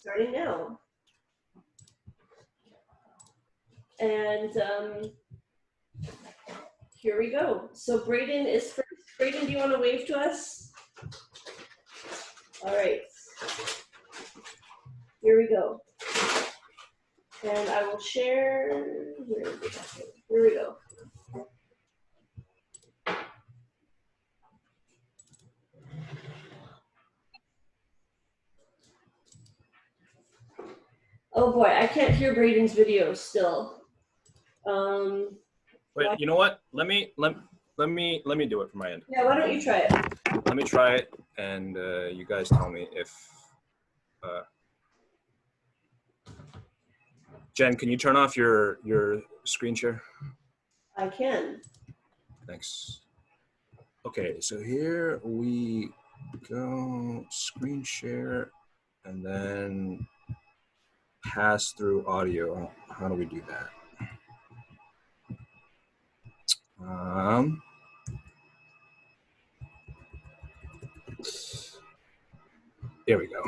Starting now. And here we go. So Braden is first. Braden, do you want to wave to us? All right. Here we go. And I will share. Here we go. Oh boy, I can't hear Braden's video still. Wait, you know what? Let me do it from my end. Yeah, why don't you try it? Let me try it, and you guys tell me if. Jen, can you turn off your screen share? I can. Thanks. Okay, so here we go. Screen share, and then pass through audio. How do we do that? There we go.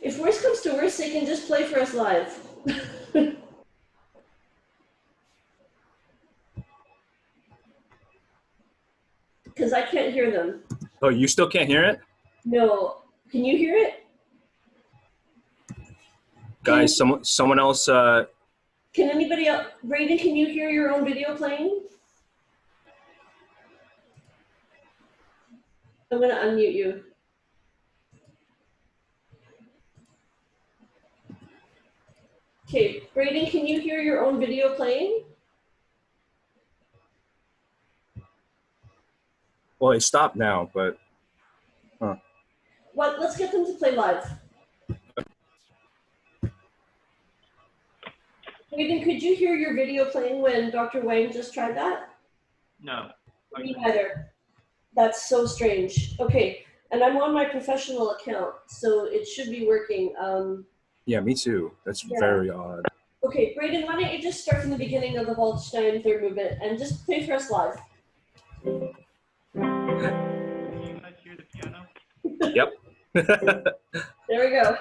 If worse comes to worse, they can just play for us live. Because I can't hear them. Oh, you still can't hear it? No. Can you hear it? Guys, someone else. Can anybody else? Braden, can you hear your own video playing? I'm going to unmute you. Okay, Braden, can you hear your own video playing? Well, it stopped now, but. What? Let's get them to play live. Braden, could you hear your video playing when Dr. Weng just tried that? No. Me neither. That's so strange. Okay, and I'm on my professional account, so it should be working. Yeah, me too. That's very odd. Okay, Braden, why don't you just start from the beginning of the Waldstein third movement and just play for us live. Can you guys hear the piano? Yep. There we go.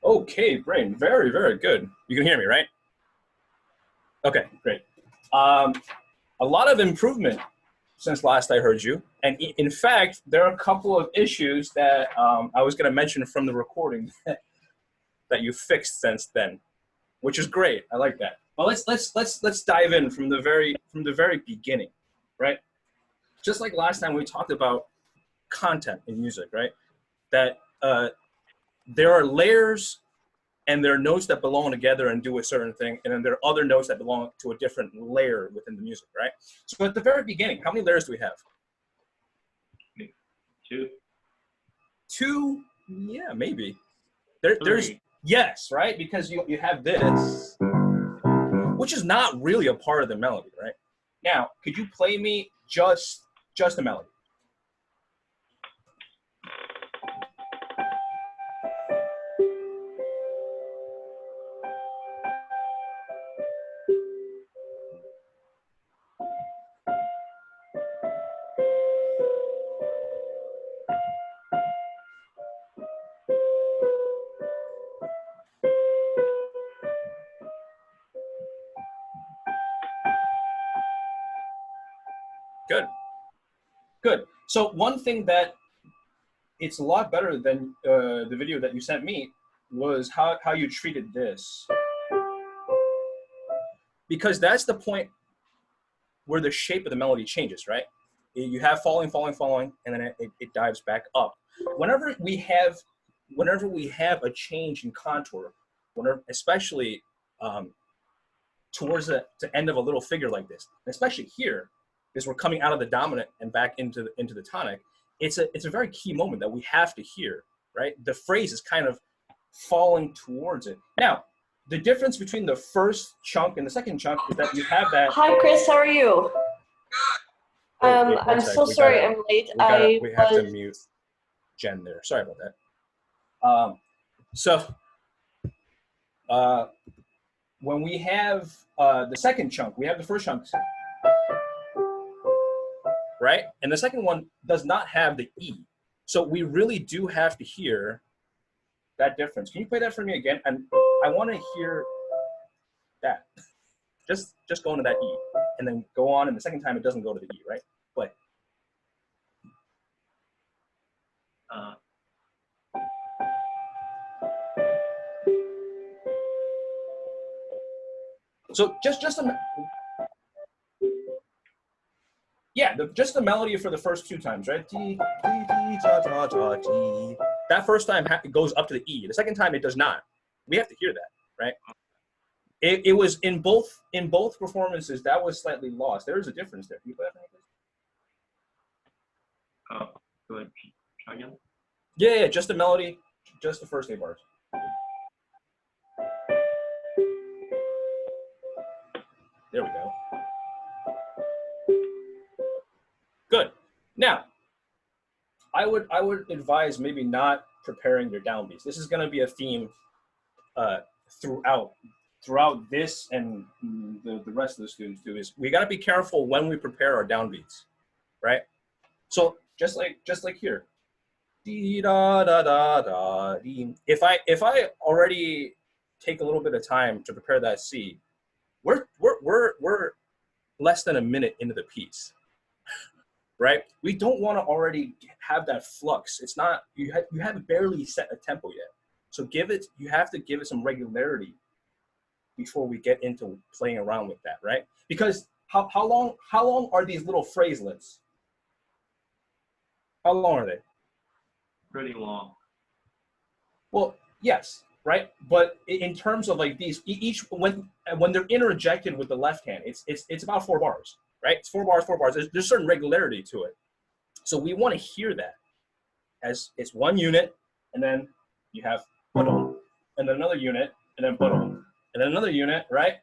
Okay, great. Very, very good. You can hear me, right? Okay, great. A lot of improvement since last I heard you. And in fact, there are a couple of issues that I was going to mention from the recording that you fixed since then, which is great. I like that. But let's dive in from the very beginning, right? Just like last time we talked about content in music, right? That there are layers and there are notes that belong together and do a certain thing, and then there are other notes that belong to a different layer within the music, right? So at the very beginning, how many layers do we have? 2. 2? Yeah, maybe. 3. There's yes, right? Because you have this, which is not really a part of the melody, right? Now, could you play me just the melody? Good. Good. So one thing that it's a lot better than the video that you sent me was how you treated this. Because that's the point where the shape of the melody changes, right? You have falling, falling, falling, and then it dives back up. Whenever we have a change in contour, especially towards the end of a little figure like this, and especially here, because we're coming out of the dominant and back into the tonic, it's a very key moment that we have to hear, right? The phrase is kind of falling towards it. Now, the difference between the first chunk and the second chunk is that you have that. Hi, Chris. How are you? Oh, wait, I'm so sorry I'm late. We have to mute Jen there. Sorry about that. When we have the second chunk, we have the first chunk, right? And the second one does not have the E. So we really do have to hear that difference. Can you play that for me again? And I want to hear that. Just go into that E. And then go on, and the second time it doesn't go to the E, right? Play. So just the melody for the first 2 times, right? Dee, dee, dee, da, da, da, dee. That first time it goes up to the E. The second time it does not. We have to hear that, right? It was in both performances that was slightly lost. There is a difference there. Can you play that for me, please? Go ahead. Try again. Yeah, just the melody, just the first 8 bars. There we go. Good. Now, I would advise maybe not preparing your downbeats. This is going to be a theme throughout this, and the rest of the students too. Is we got to be careful when we prepare our downbeats, right? So just like here, dee da da da da dee. If I already take a little bit of time to prepare that C, we're less than a minute into the piece, right? We don't want to already have that flux. It's not, you haven't barely set a tempo yet. So you have to give it some regularity before we get into playing around with that, right? Because how long are these little phraselets? How long are they? Pretty long. Well, yes, right? But in terms of like these, each when they're interjected with the left hand, it's about 4 bars, right? It's 4 bars, 4 bars. There's certain regularity to it. So we want to hear that as it's one unit, and then you have ba-dum, and then another unit, and then ba-dum, and then another unit, right?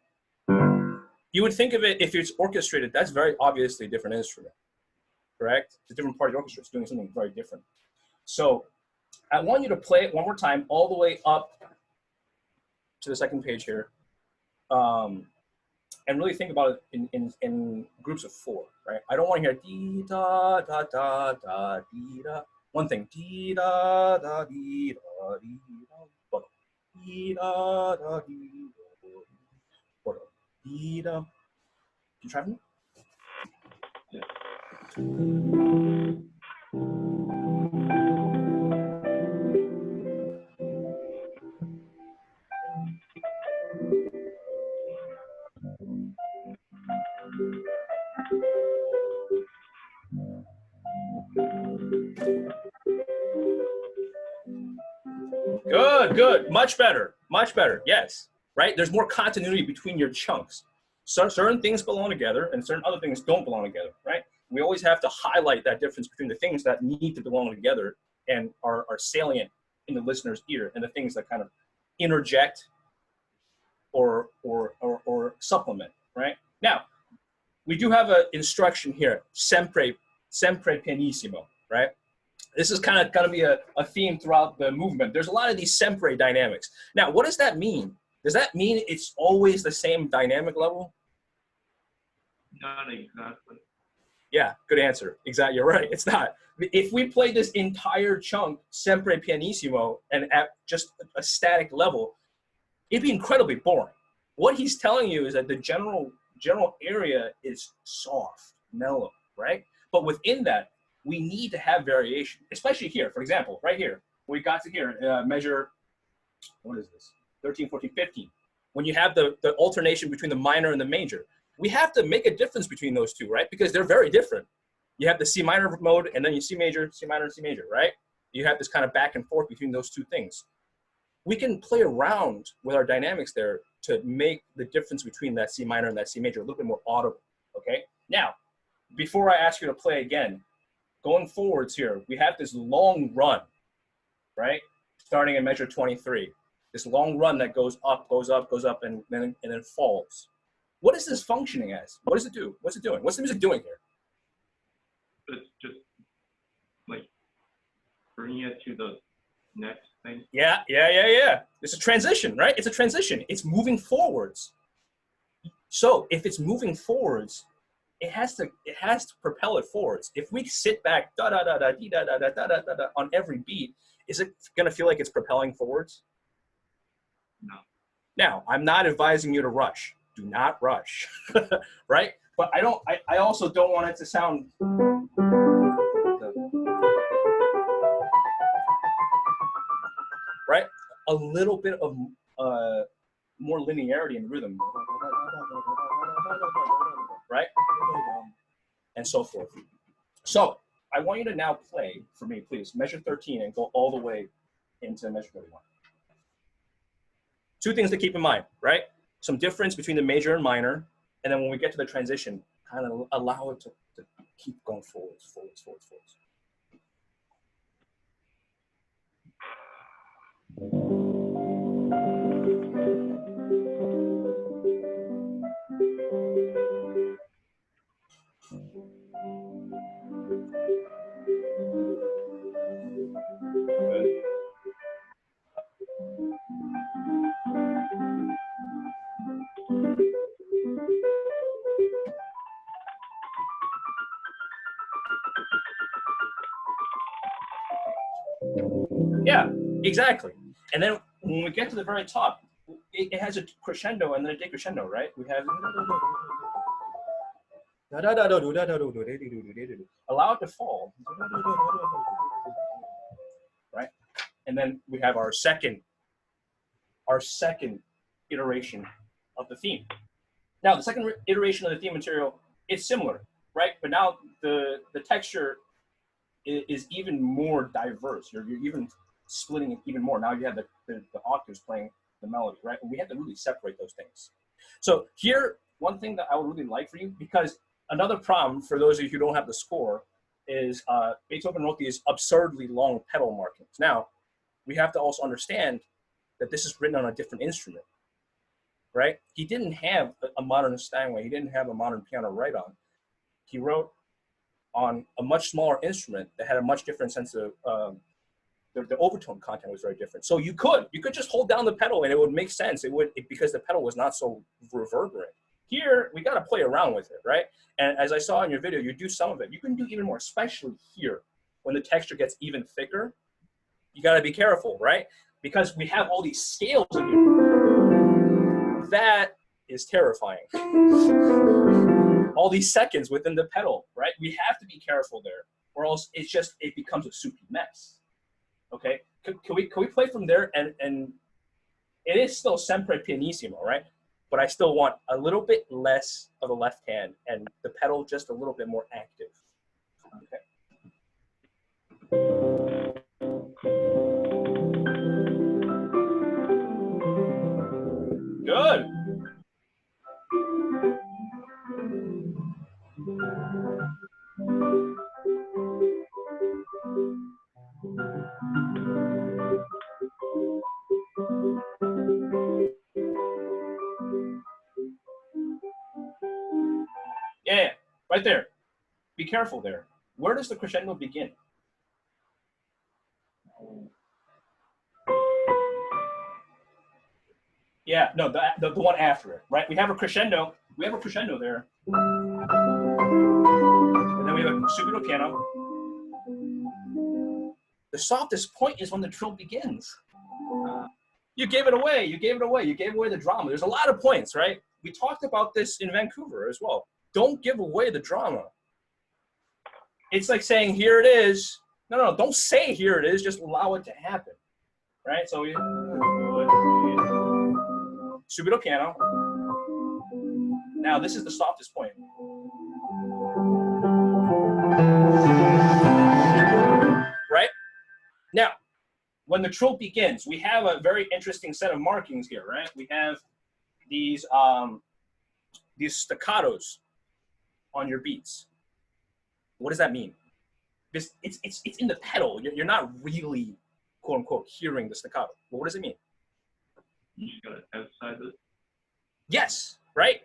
You would think of it, if it's orchestrated, that's very obviously a different instrument, correct? It's a different part of the orchestra. It's doing something very different. So I want you to play it one more time all the way up to the second page here, and really think about it in groups of 4, right? I don't want to hear dee da da da da dee da. One thing, dee da da dee da dee da, dee da da dee da dee da. Can you try for me? Yeah. Good, much better, yes, right? There's more continuity between your chunks. So certain things belong together and certain other things don't belong together, right? We always have to highlight that difference between the things that need to belong together and are salient in the listener's ear, and the things that kind of interject or supplement, right? Now, we do have an instruction here, sempre pianissimo, right? This is kind of going to be a theme throughout the movement. There's a lot of these sempre dynamics. Now, what does that mean? Does that mean it's always the same dynamic level? Not exactly. Yeah, good answer. Exactly, you're right. It's not. If we play this entire chunk sempre pianissimo and at just a static level, it'd be incredibly boring. What he's telling you is that the general area is soft, mellow, right? But within that, we need to have variation, especially here. For example, right here, we got to here, measure, what is this? 13, 14, 15. When you have the alternation between the minor and the major, we have to make a difference between those two, right? Because they're very different. You have the C minor mode, and then you C major, C minor, C major, right? You have this kind of back and forth between those two things. We can play around with our dynamics there to make the difference between that C minor and that C major a little bit more audible, okay? Now, before I ask you to play again, going forwards here, we have this long run, right? Starting in measure 23. This long run that goes up, and then falls. What is this functioning as? What does it do? What's it doing? What's the music doing here? It's just like bringing it to the next thing. Yeah. It's a transition, right? It's a transition. It's moving forwards. So if it's moving forwards, it has to propel it forwards. If we sit back da da da da dee da da da da da da on every beat, is it gonna feel like it's propelling forwards? No. Now, I'm not advising you to rush. Do not rush, right? But I also don't want it to sound right. A little bit of more linearity in rhythm, right? And so forth. So I want you to now play for me, please. Measure 13 and go all the way into measure 31. Two things to keep in mind, right? Some difference between the major and minor, and then when we get to the transition, kind of allow it to keep going forwards. Exactly. And then when we get to the very top, it has a crescendo and then a decrescendo, right? We have allow it to fall, right? And then we have our second iteration of the theme. Now, the second iteration of the theme material is similar, right? But now the texture is even more diverse. You're even splitting it even more. Now you have the octaves playing the melody, right? And we have to really separate those things. So here, one thing that I would really like for you, because another problem for those of you who don't have the score is Beethoven wrote these absurdly long pedal markings. Now, we have to also understand that this is written on a different instrument, right? He didn't have a modern Steinway. He didn't have a modern piano to write on. He wrote on a much smaller instrument that had a much different sense of the overtone content was very different. So you could just hold down the pedal and it would make sense. Because the pedal was not so reverberant. Here we got to play around with it, right? And as I saw in your video, you do some of it. You can do even more, especially here when the texture gets even thicker. You got to be careful, right? Because we have all these scales in here. That is terrifying. All these seconds within the pedal, right? We have to be careful there, or else it becomes a soupy mess. Okay, can we play from there? And it is still Sempre pianissimo, right? But I still want a little bit less of the left hand and the pedal just a little bit more active. Okay. Good. Yeah, right there. Be careful there. Where does the crescendo begin? Yeah, no, the one after it, right? We have a crescendo. We have a crescendo there. And then we have a subito piano. The softest point is when the trill begins. You gave it away. You gave it away. You gave away the drama. There's a lot of points, right? We talked about this in Vancouver as well. Don't give away the drama. It's like saying, here it is. No, don't say here it is. Just allow it to happen, right? So we subito piano. Now this is the softest point. Right? Now, when the trill begins, we have a very interesting set of markings here, right? We have these staccatos on your beats. What does that mean? It's in the pedal. You're not really, quote unquote, hearing the staccato. Well, what does it mean? You just gotta emphasize it. Yes, right?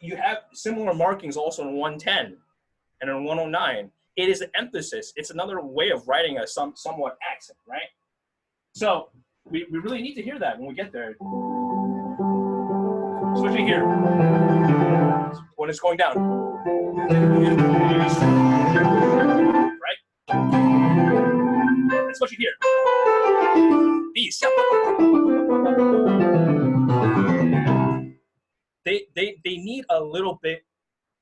You have similar markings also in 110 and in 109. It is an emphasis. It's another way of writing a somewhat accent, right? So we really need to hear that when we get there. Especially here, when it's going down. Right? Especially here. These. They need a little bit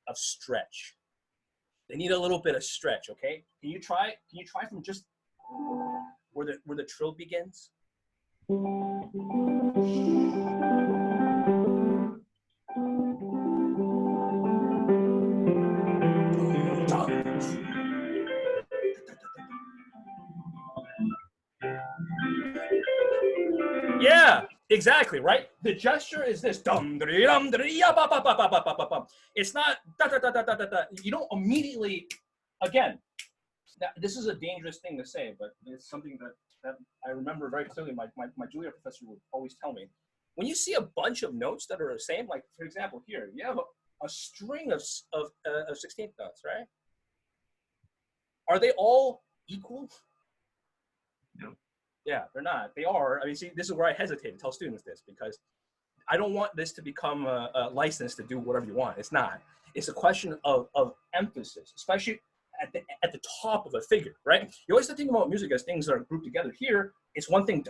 of stretch. They need a little bit of stretch, okay? Can you try from just where the trill begins? Yeah, exactly, right? The gesture is this. It's not da da da da da da. You don't immediately, again, this is a dangerous thing to say, but it's something that I remember very clearly. My Juilliard professor would always tell me. When you see a bunch of notes that are the same, like for example here, you have a string of 16th notes, right? Are they all equal? No. Yeah, they're not. They are. I mean, see, this is where I hesitate to tell students this, because I don't want this to become a license to do whatever you want. It's not. It's a question of emphasis, especially at the top of a figure, right? You always have to think about music as things that are grouped together. Here, it's one thing.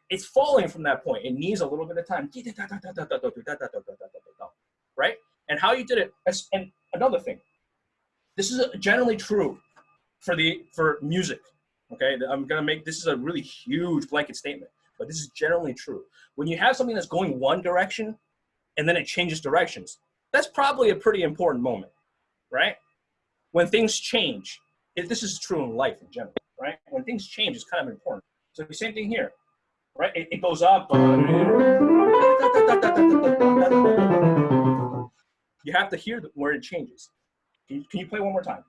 It's falling from that point. It needs a little bit of time, right? And how you did it. And another thing, this is generally true for music. Okay, I'm gonna make this is a really huge blanket statement, but this is generally true. When you have something that's going one direction and then it changes directions, that's probably a pretty important moment, right? When things change, this is true in life in general, right? When things change, it's kind of important. So the same thing here, right? It goes up. You have to hear where it changes. Can you play one more time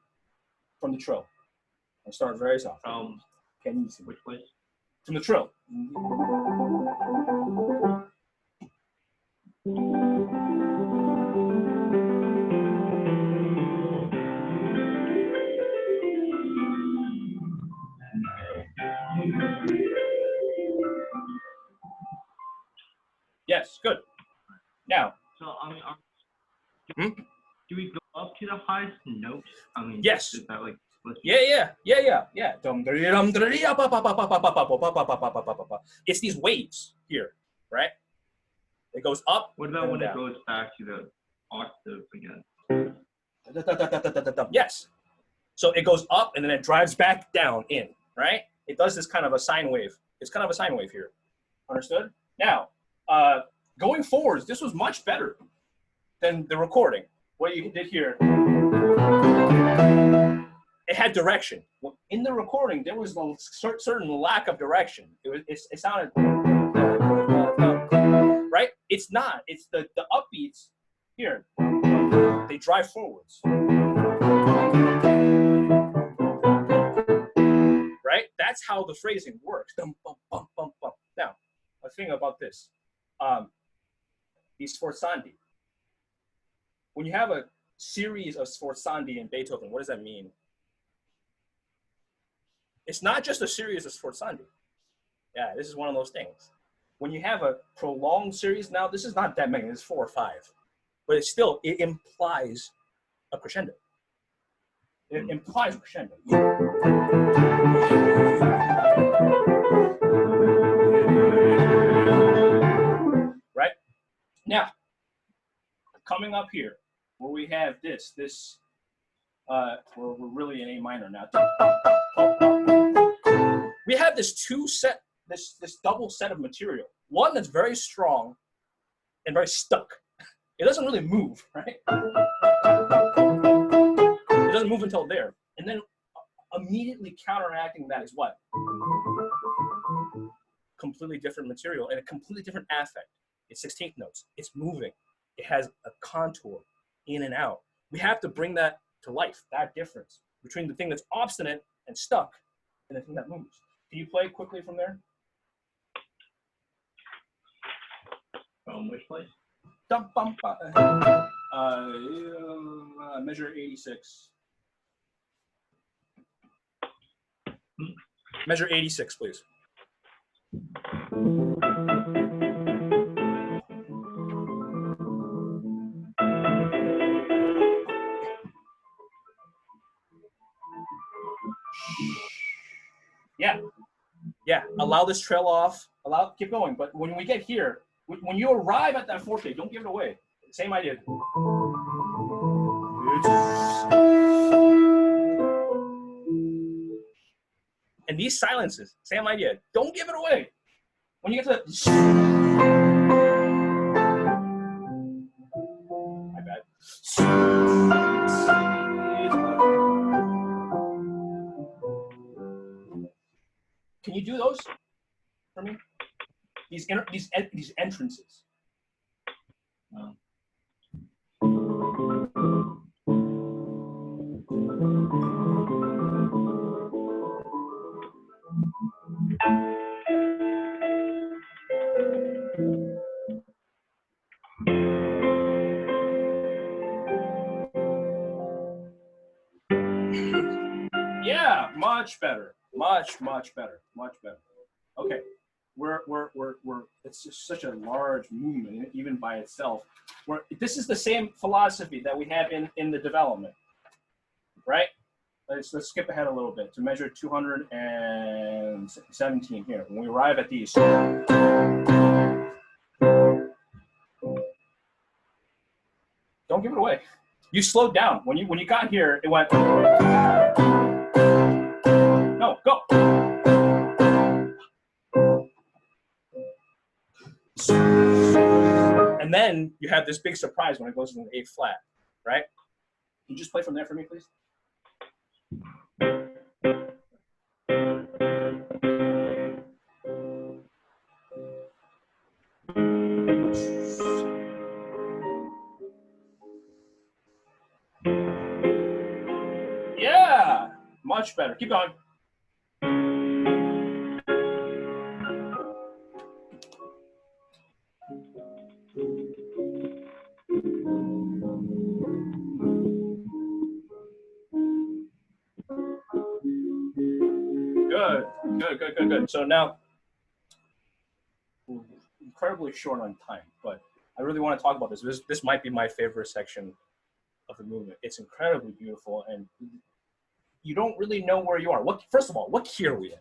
from the trill? I'll start very soft. Can you see Which place? from the trill? Yes, good. Now. So do we go up to the highest note? I mean, yes. Is that like? Yeah. It's these waves here, right? It goes up. What about when it goes back to the octave again? Yes. So it goes up and then it drives back down in, right? It does this kind of a sine wave. It's kind of a sine wave here. Understood? Now, going forwards, this was much better than the recording. What you did here, it had direction. In the recording, there was a certain lack of direction. It sounded, right? It's not. It's the upbeats here. They drive forwards. Right? That's how the phrasing works. Dum, bum, bum, bum, bum. Now, a thing about this. These sforzandi. When you have a series of sforzandi in Beethoven, what does that mean? It's not just a series of sforzandi. Yeah, this is one of those things. When you have a prolonged series, now this is not that many, it's 4 or 5, but it implies a crescendo. It implies a crescendo. Right? Now, coming up here, where we have this, we're really in A minor now. We have this this double set of material. One that's very strong and very stuck. It doesn't really move, right? It doesn't move until there. And then immediately counteracting that is what? Completely different material and a completely different affect. It's 16th notes. It's moving. It has a contour in and out. We have to bring that to life, that difference between the thing that's obstinate and stuck and the thing that moves. Can you play quickly from there? Which place? Measure 86. Measure 86, please. Yeah. Allow this trail off. Keep going. But when we get here, when you arrive at that forte, don't give it away. Same idea. And these silences, same idea. Don't give it away. When you get to the... My bad. Can you do those for me? These entrances. Yeah, much better. Much better. Okay. It's just such a large movement, even by itself. This is the same philosophy that we have in the development. right? Let's skip ahead a little bit to measure 217 here. When we arrive at these. Don't give it away. You slowed down. When you got here, it went. No, go. And then you have this big surprise when it goes into the A flat, right? Can you just play from there for me, please? Yeah, much better. Keep going. Good. So now, incredibly short on time, but I really want to talk about this. This might be my favorite section of the movement. It's incredibly beautiful, and you don't really know where you are. First of all, what key are we in?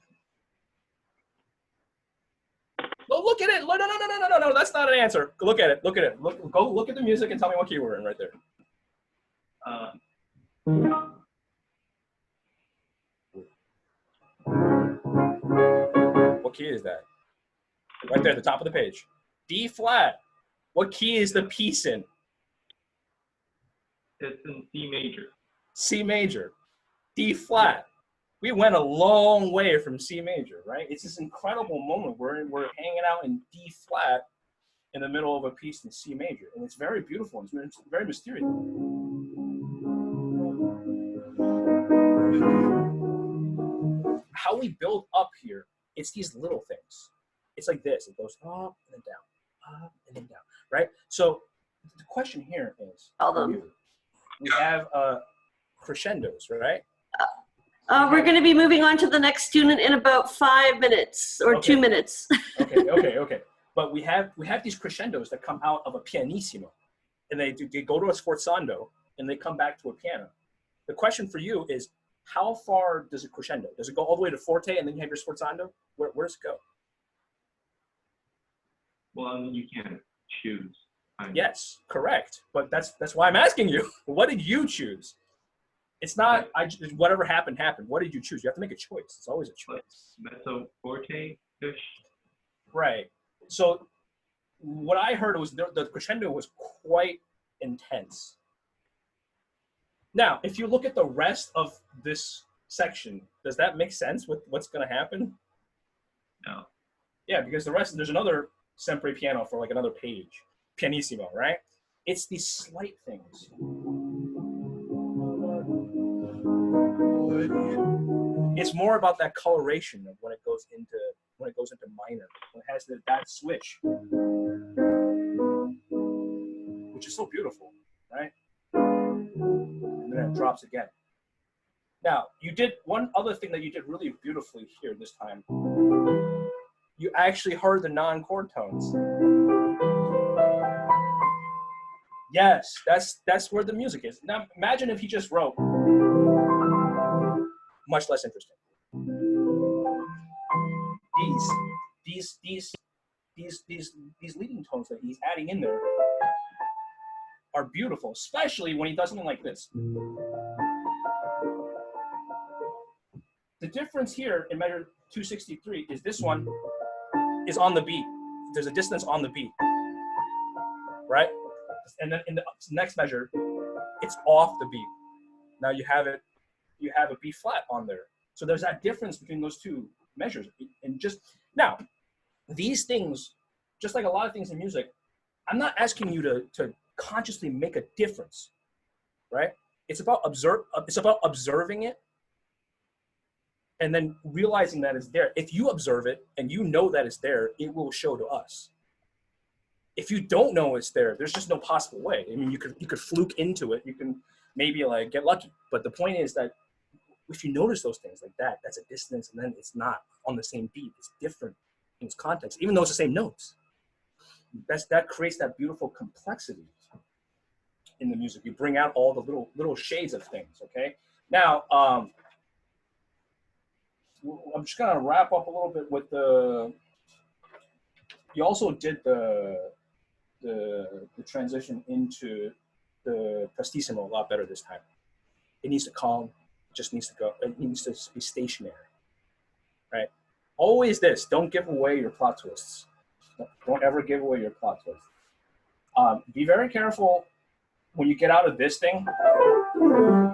No, look at it. No. That's not an answer. Look at it. Go look at the music and tell me what key we're in right there. What key is that? Right there at the top of the page. D flat. What key is the piece in? It's in C major. C major. D flat. We went a long way from C major, right? It's this incredible moment. We're hanging out in D flat in the middle of a piece in C major. And it's very beautiful. It's very mysterious. How we build up here, it's these little things. It's like this. It goes up and then down, up and then down, right? So the question here is, we have crescendos, right? We're going to be moving on to the next student in about 5 minutes or 2 minutes. Okay. But we have these crescendos that come out of a pianissimo, and they go to a sforzando, and they come back to a piano. The question for you is, how far does it crescendo? Does it go all the way to forte, and then you have your sforzando? Where does it go? Well, I mean, you can't choose. Yes, correct. But that's why I'm asking you. What did you choose? It's not whatever happened. What did you choose? You have to make a choice. It's always a choice. Mezzo forte-ish. Right. So what I heard was the crescendo was quite intense. Now, if you look at the rest of this section, does that make sense with what's going to happen? No. Yeah, because there's another Sempre piano for like another page. Pianissimo, right? It's these slight things. It's more about that coloration of when it goes into minor, when it has that switch, which is so beautiful, right? And then it drops again. Now, you did one other thing that you did really beautifully here this time. You actually heard the non-chord tones. Yes, that's where the music is. Now, imagine if he just wrote, much less interesting. These leading tones that he's adding in there are beautiful, especially when he does something like this. The difference here in measure 263 is this one is on the beat. There's a dissonance on the beat, right? And then in the next measure, it's off the beat. Now you have a B flat on there. So there's that difference between those two measures. And just now, these things, just like a lot of things in music, I'm not asking you to consciously make a difference, right? It's about observing it and then realizing that it's there. If you observe it and you know that it's there, it will show to us. If you don't know it's there, there's just no possible way. I mean, you could fluke into it. You can maybe like get lucky. But the point is that if you notice those things like that, that's a dissonance, and then it's not on the same beat. It's different in its context, even though it's the same notes. That creates that beautiful complexity in the music. You bring out all the little shades of things, okay? Now, I'm just gonna wrap up a little bit with the. You also did the transition into the Prestissimo a lot better this time. It needs to calm. It just needs to go. It needs to be stationary, right? Always this. Don't give away your plot twists. Don't ever give away your plot twists. Be very careful when you get out of this thing,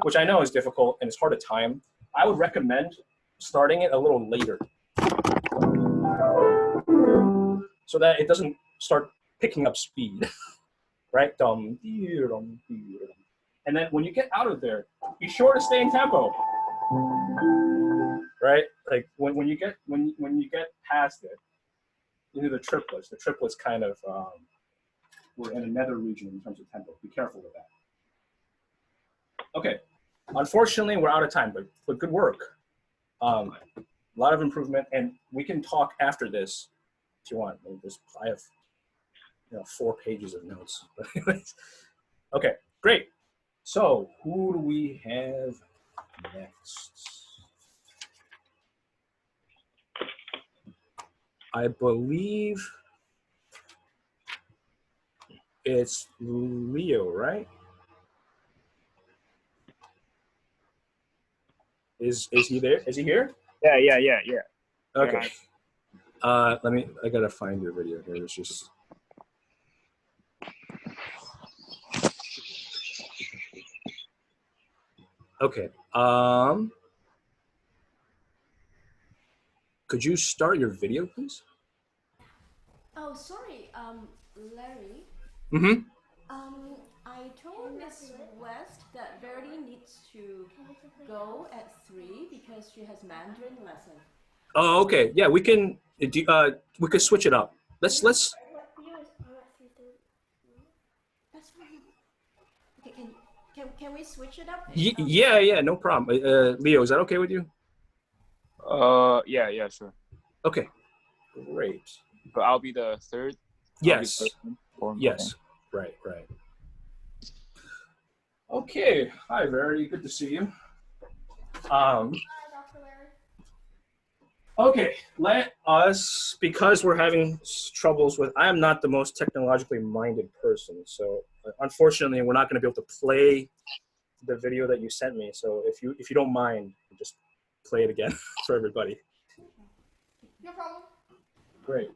which I know is difficult and it's hard to time. I would recommend starting it a little later so that it doesn't start picking up speed, right? And then when you get out of there, be sure to stay in tempo, right? Like when you get past it, into the triplets. The triplets kind of we're in another region in terms of tempo. Be careful with that. Okay, unfortunately we're out of time, but good work. A lot of improvement, and we can talk after this if you want. I have 4 pages of notes. Okay, great. So who do we have next? I believe it's Leo, right? Is he there? Is he here? Yeah. Okay. I gotta find your video here. It's just. Okay. Could you start your video, please? Oh, sorry, Larry. Mm-hmm. I told Miss West that Verdi needs to go at 3 because she has Mandarin lesson. Oh, okay. Yeah, we can. We could switch it up. Let's. That's fine. Okay, can we switch it up? Yeah, no problem. Leo, is that okay with you? Yeah, sure. Okay, great. But I'll be the third. Yes. Yes. Okay. Right. Okay. Hi, Verity. Good to see you. Hi, Dr. Larry. Okay, let us, because we're having troubles with, I am not the most technologically minded person, so unfortunately we're not going to be able to play the video that you sent me. So if you don't mind, just play it again for everybody. No problem. Great.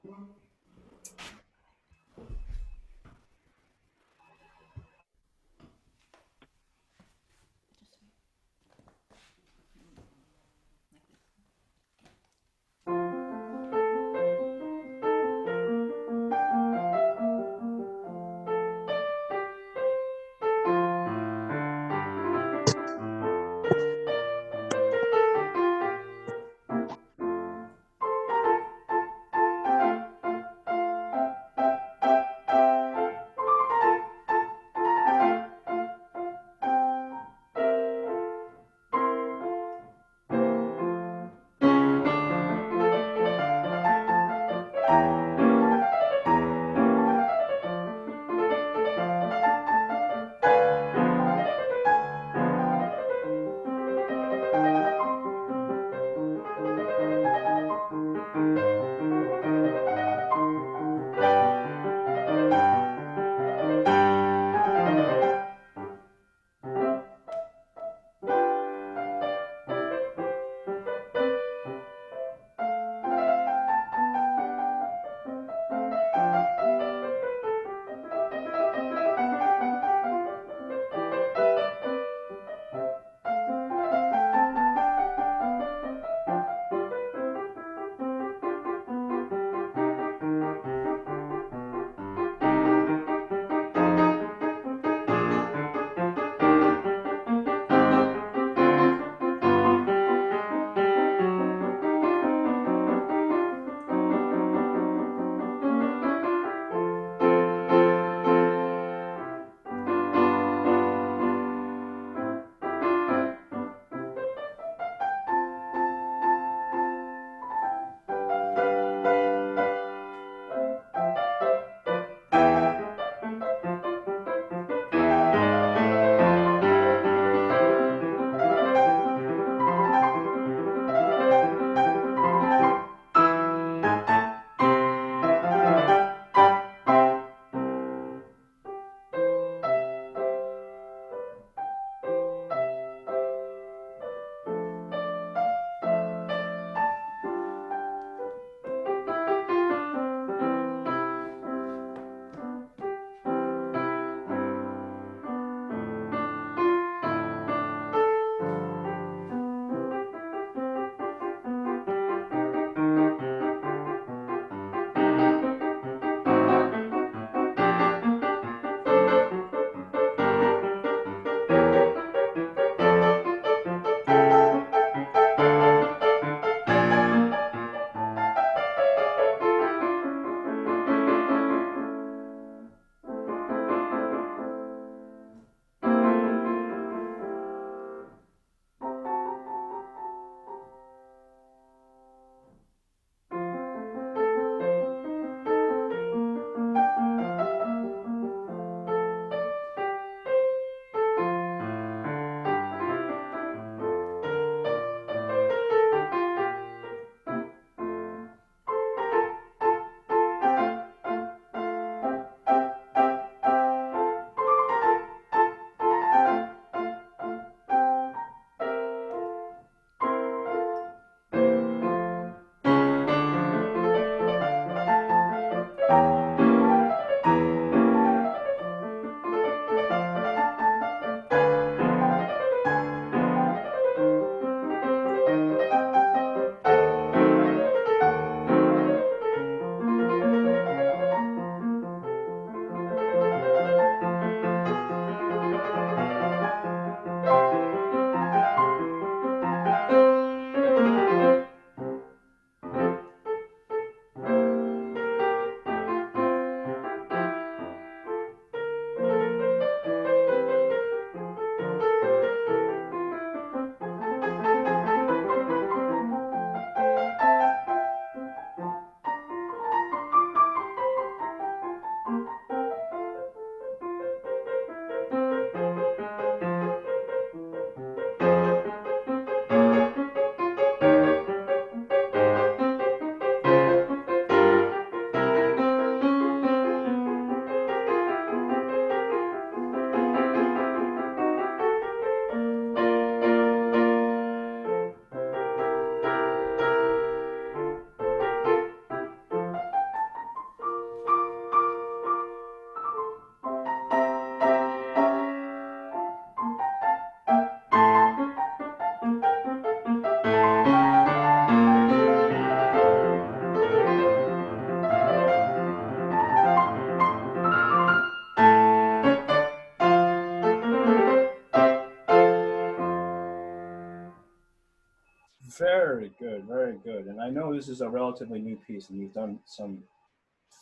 very good. And I know this is a relatively new piece, and you've done some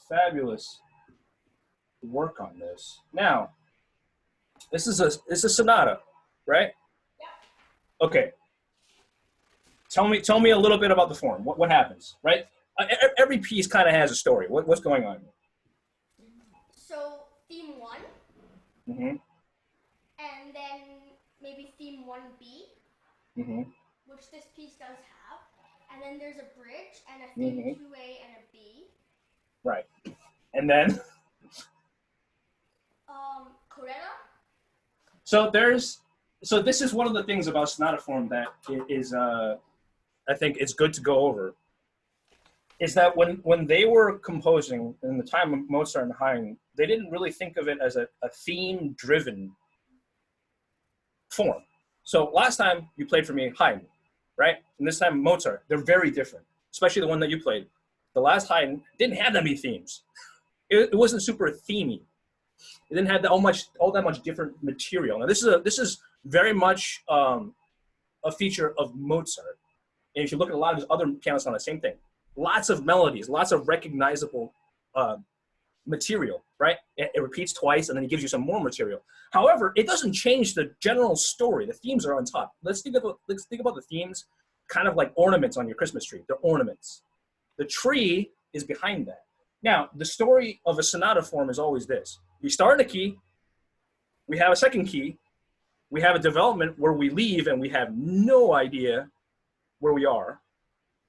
fabulous work on this. Now, it's a sonata, right? Yeah. Okay. Tell me a little bit about the form. What happens, right? Every piece kind of has a story. What's going on? So theme 1, Mm-hmm. and then maybe theme 1B, Mm-hmm. which this piece does have, and then there's a bridge and a theme 2A and a B. Right. And then Corella. so this is one of the things about sonata form that is I think it's good to go over. Is that when they were composing in the time of Mozart and Haydn, they didn't really think of it as a theme-driven form. So last time you played for me Haydn, right? And this time Mozart. They're very different, especially the one that you played. The last Haydn didn't have that many themes. It wasn't super themey. It didn't have all that much different material. Now this is very much a feature of Mozart. And if you look at a lot of his other pianists on the same thing, lots of melodies, lots of recognizable material, right? It repeats twice, and then he gives you some more material. However, it doesn't change the general story. The themes are on top. Let's think about the themes, kind of like ornaments on your Christmas tree. They're ornaments. The tree is behind that. Now, the story of a sonata form is always this: we start in a key, we have a second key, we have a development where we leave and we have no idea where we are,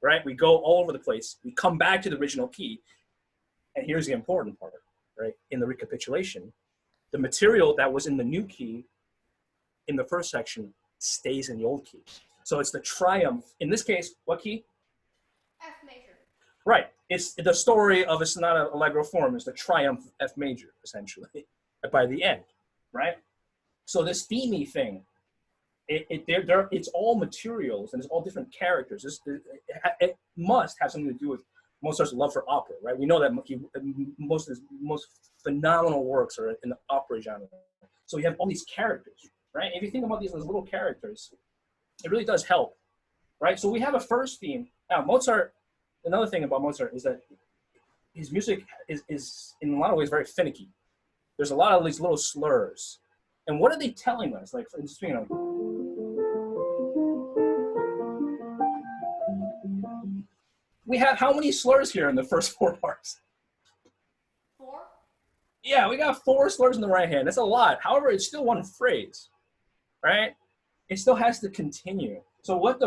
right? We go all over the place. We come back to the original key. And here's the important part, right? In the recapitulation, the material that was in the new key in the first section stays in the old key. So it's the triumph. In this case, what key? F major. Right. It's the story of a sonata allegro form is the triumph of F major, essentially, by the end, right? So this themey thing, it's all materials and it's all different characters. It must have something to do with Mozart's love for opera, right? We know that most of his most phenomenal works are in the opera genre. So you have all these characters, right? If you think about these as little characters, it really does help, right? So we have a first theme. Now, Mozart, another thing about Mozart is that his music is in a lot of ways very finicky. There's a lot of these little slurs. And what are they telling us? Like, you know, we have how many slurs here in the first 4 parts? 4. Yeah, we got 4 slurs in the right hand. That's a lot. However, it's still one phrase, right? It still has to continue. So what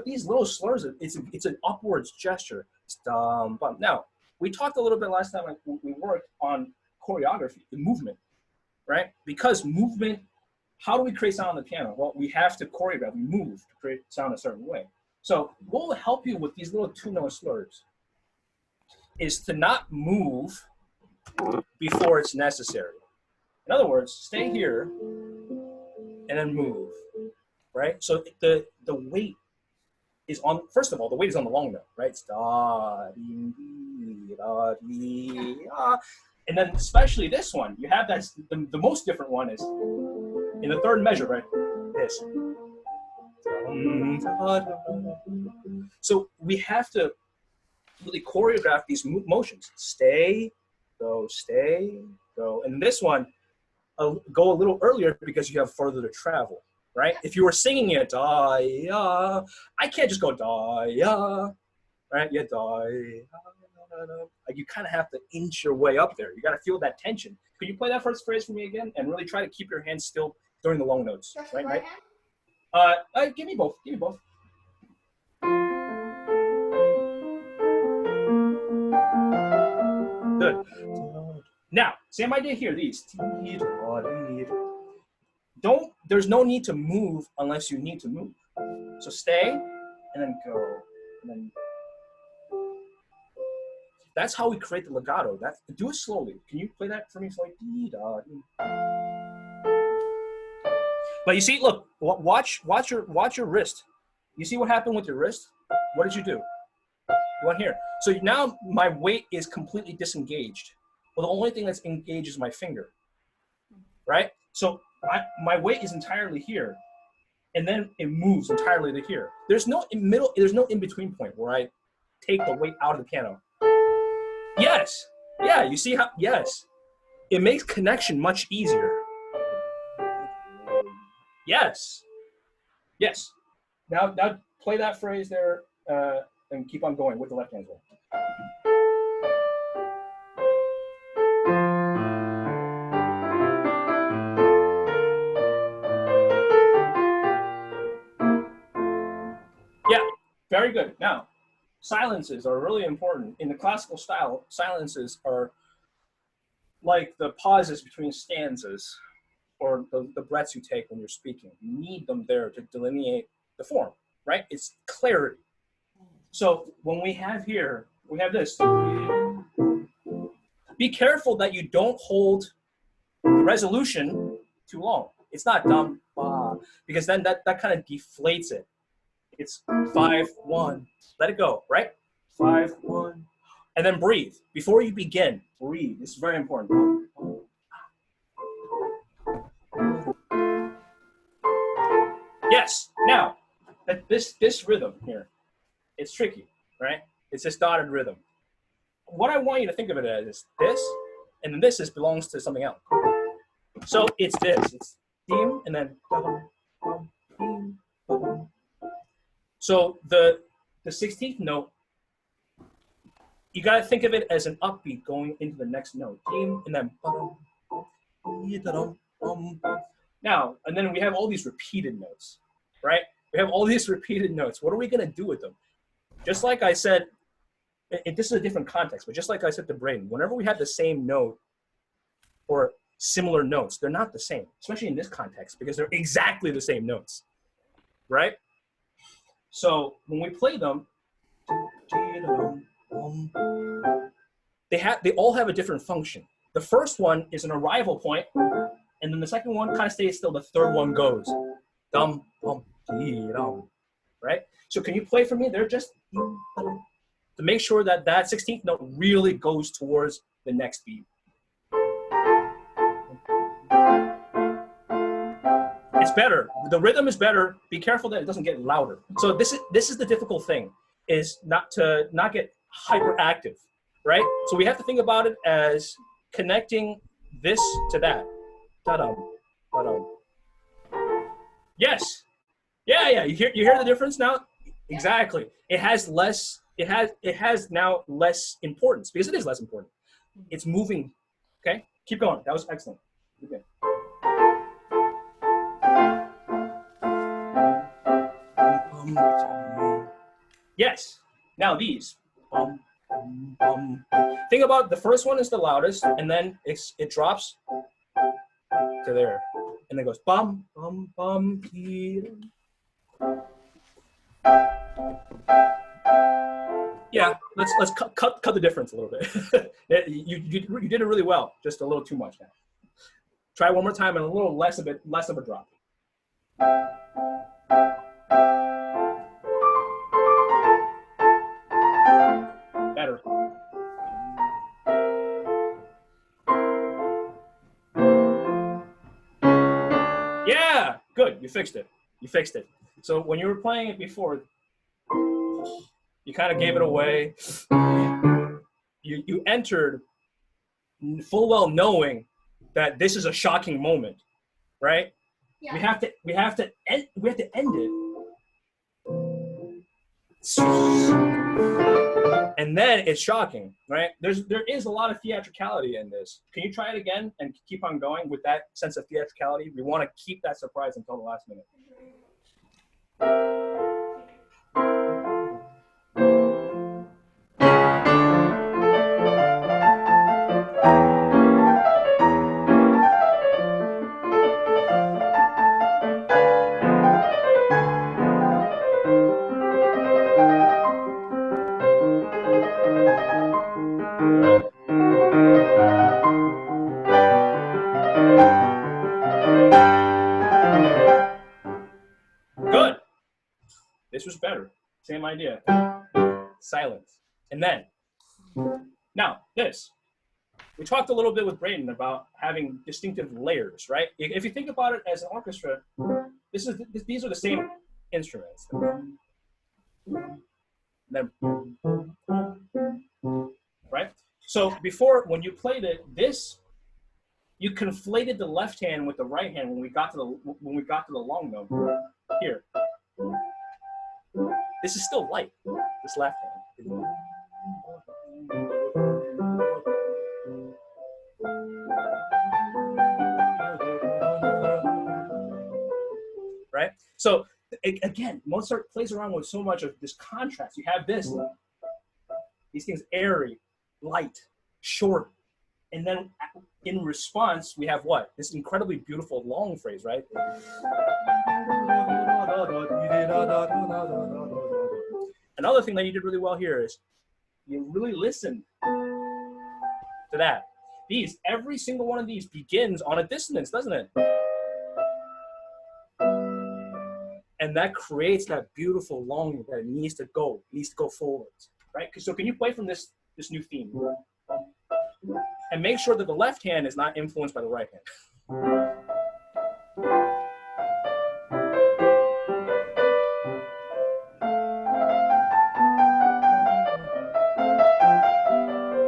these little slurs are, it's an upwards gesture. Now, we talked a little bit last time we worked on choreography, the movement, right? Because movement, how do we create sound on the piano? Well, we have to choreograph, we move to create sound a certain way. So what will help you with these little 2-note slurs is to not move before it's necessary. In other words, stay here and then move, right? So the weight is on, first of all, the weight is on the long note, right? It's da, dee, dee, da, dee, ah. And then especially this one, you have that, the most different one is in the third measure, right? This. So we have to really choreograph these motions. Stay, go, and this one, go a little earlier because you have further to travel, right? If you were singing it, da, ya, I can't just go da, ya, right? Yeah, da, ya, like you kind of have to inch your way up there. You got to feel that tension. Could you play that first phrase for me again and really try to keep your hands still during the long notes, Just right? the right hand? Give me both. Good. Now, same idea here. These. There's no need to move unless you need to move. So stay and then go. And then that's how we create the legato. Do it slowly. Can you play that for me slowly? But you see, look, watch your wrist. You see what happened with your wrist? What did you do? You want here. So now my weight is completely disengaged. Well, the only thing that's engaged is my finger, right? So my weight is entirely here. and then it moves entirely to here. There's no in-between point where I take the weight out of the piano. Yes. Yeah, you see how, yes. It makes connection much easier. Yes. Yes. Now play that phrase there and keep on going with the left hand as well. Yeah, very good. Now, silences are really important. In the classical style, silences are like the pauses between stanzas or the breaths you take when you're speaking. You need them there to delineate the form, right? It's clarity. So when we have here, we have this. Be careful that you don't hold the resolution too long. It's not dum, ba, because then that kind of deflates it. It's 5, 1, let it go, right? 5, 1, and then breathe. Before you begin, breathe. This is very important. Yes, now, this rhythm here, it's tricky, right? It's this dotted rhythm. What I want you to think of it as is this, and then this belongs to something else. So it's this, it's dim, and then so the 16th note, you gotta think of it as an upbeat going into the next note. Dim, and then now, and then we have all these repeated notes, right? We have all these repeated notes. What are we gonna do with them? Just like I said, this is a different context, but just like I said to Braden, whenever we have the same note or similar notes, they're not the same, especially in this context, because they're exactly the same notes, right? So when we play them, they all have a different function. The first one is an arrival point, and then the second one kind of stays still. The third one goes dum, dum, dum, right? So can you play for me? They're just to make sure that that 16th note really goes towards the next beat. It's better. The rhythm is better. Be careful that it doesn't get louder. So this is the difficult thing, is not get hyperactive, right? So we have to think about it as connecting this to that. Da-dum, da-dum. Yes. Yeah. You hear the difference now? Exactly. It has now less importance, because it is less important. It's moving. Okay? Keep going. That was excellent. Okay. Yes. Now these. Think about the first one is the loudest, and then it drops to there, and then goes bum bum bum. Yeah, let's cut the difference a little bit. you did it really well, just a little too much now. Try one more time and a little less of a drop. Better. Yeah, good. You fixed it. So when you were playing it before, you kind of gave it away. You entered full well knowing that this is a shocking moment, right? Yeah. We have to end it. And then it's shocking, right? There is a lot of theatricality in this. Can you try it again and keep on going with that sense of theatricality? We want to keep that surprise until the last minute. Good. This was better. Same idea. Silence. And then, now this. We talked a little bit with Braden about having distinctive layers, right? If you think about it as an orchestra, these are the same instruments. Then, right? So before, when you played it, you conflated the left hand with the right hand when we got to the long note here. This is still light. This left hand. Right? So again, Mozart plays around with so much of this contrast. You have these things airy, light, short, and then in response, we have what? This incredibly beautiful long phrase, right? Another thing that you did really well here is you really listened to that. Every single one of these begins on a dissonance, doesn't it? And that creates that beautiful longing that it needs to go forwards, right? So can you play from this new theme? And make sure that the left hand is not influenced by the right hand.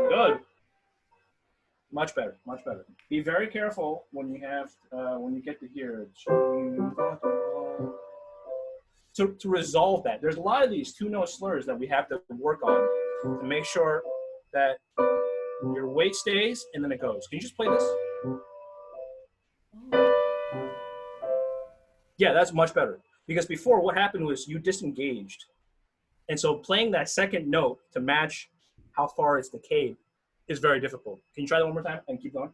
Good. Much better, much better. Be very careful when you get to here. To resolve that. There's a lot of these two-note slurs that we have to work on to make sure that your weight stays and then it goes. Can you just play this? Yeah, that's much better. Because before, what happened was you disengaged. And so playing that second note to match how far it's decayed is very difficult. Can you try that one more time and keep going?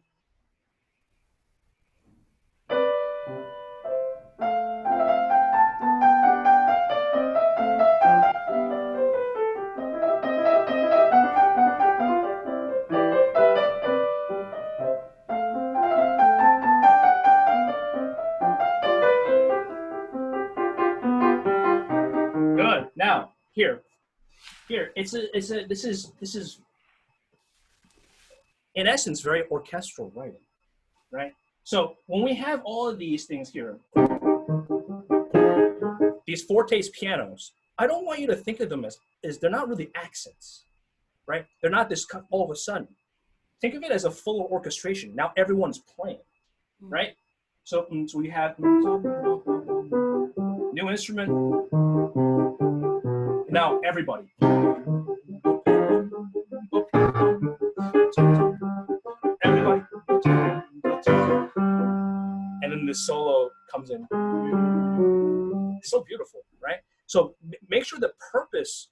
Good. Now, here, this is in essence very orchestral writing, right? So when we have all of these things here, these fortes pianos, I don't want you to think of them as they're not really accents, right? They're not this all of a sudden. Think of it as a full orchestration. Now everyone's playing, right? So we have new instrument. Now everybody. Everybody. And then the solo comes in. It's so beautiful, right? So make sure the purpose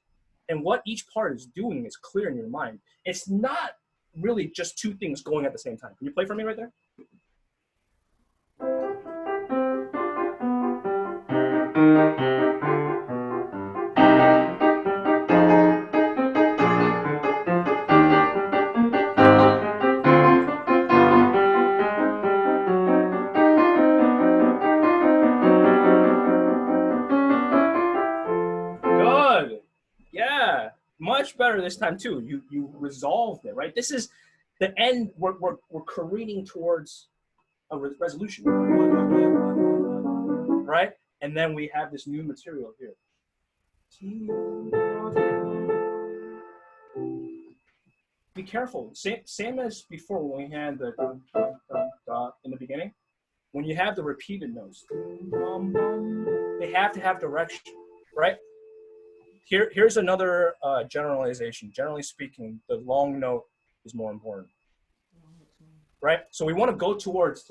and what each part is doing is clear in your mind. It's not really just two things going at the same time. Can you play for me right there? Good. Yeah. Much better this time too. You resolved it, right? This is the end. We're careening towards a resolution, right? And then we have this new material here. Be careful. Same as before when we had the in the beginning. When you have the repeated notes, they have to have direction, right? Here's another generalization. Generally speaking, the long note is more important, right? So we want to go towards.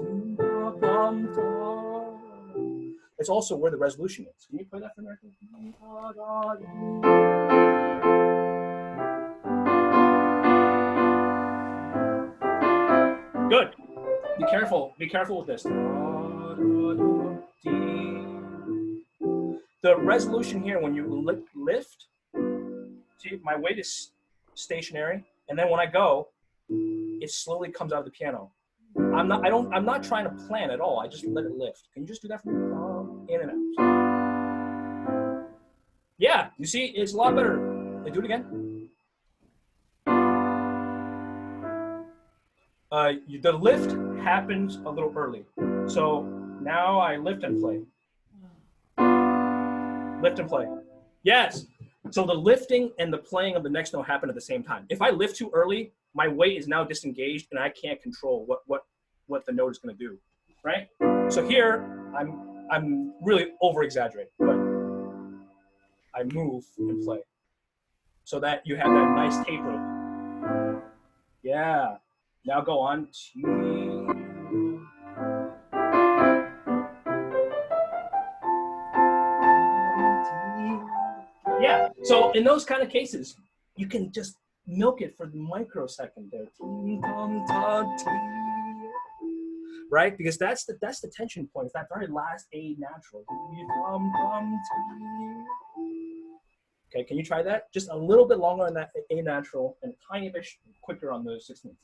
It's also where the resolution is. Can you play that for me? Good. Be careful. Be careful with this. The resolution here, when you lift, see, my weight is stationary, and then when I go, it slowly comes out of the piano. I'm not trying to plan at all. I just let it lift. Can you just do that for me? In and out. Yeah, you see, it's a lot better. Do it again. The lift happens a little early. So now I lift and play. Lift and play. Yes. So the lifting and the playing of the next note happen at the same time. If I lift too early, my weight is now disengaged and I can't control what the note is going to do, right? So here I'm really over exaggerating, but I move and play so that you have that nice taper. Yeah. Now go on. Yeah. So in those kind of cases, you can just milk it for the microsecond there. Right? Because that's the tension point. It's that very last A natural. Okay, can you try that? Just a little bit longer on that A natural and a tiny bit quicker on those 16ths.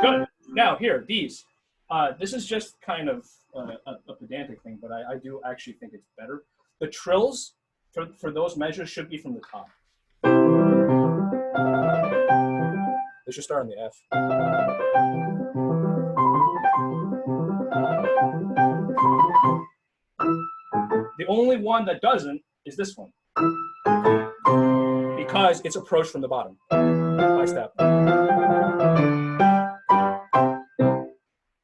Good. Now here, these. This is just kind of a pedantic thing, but I do actually think it's better. The trills for those measures should be from the top. They should start on the F. The only one that doesn't is this one, because it's approached from the bottom by step.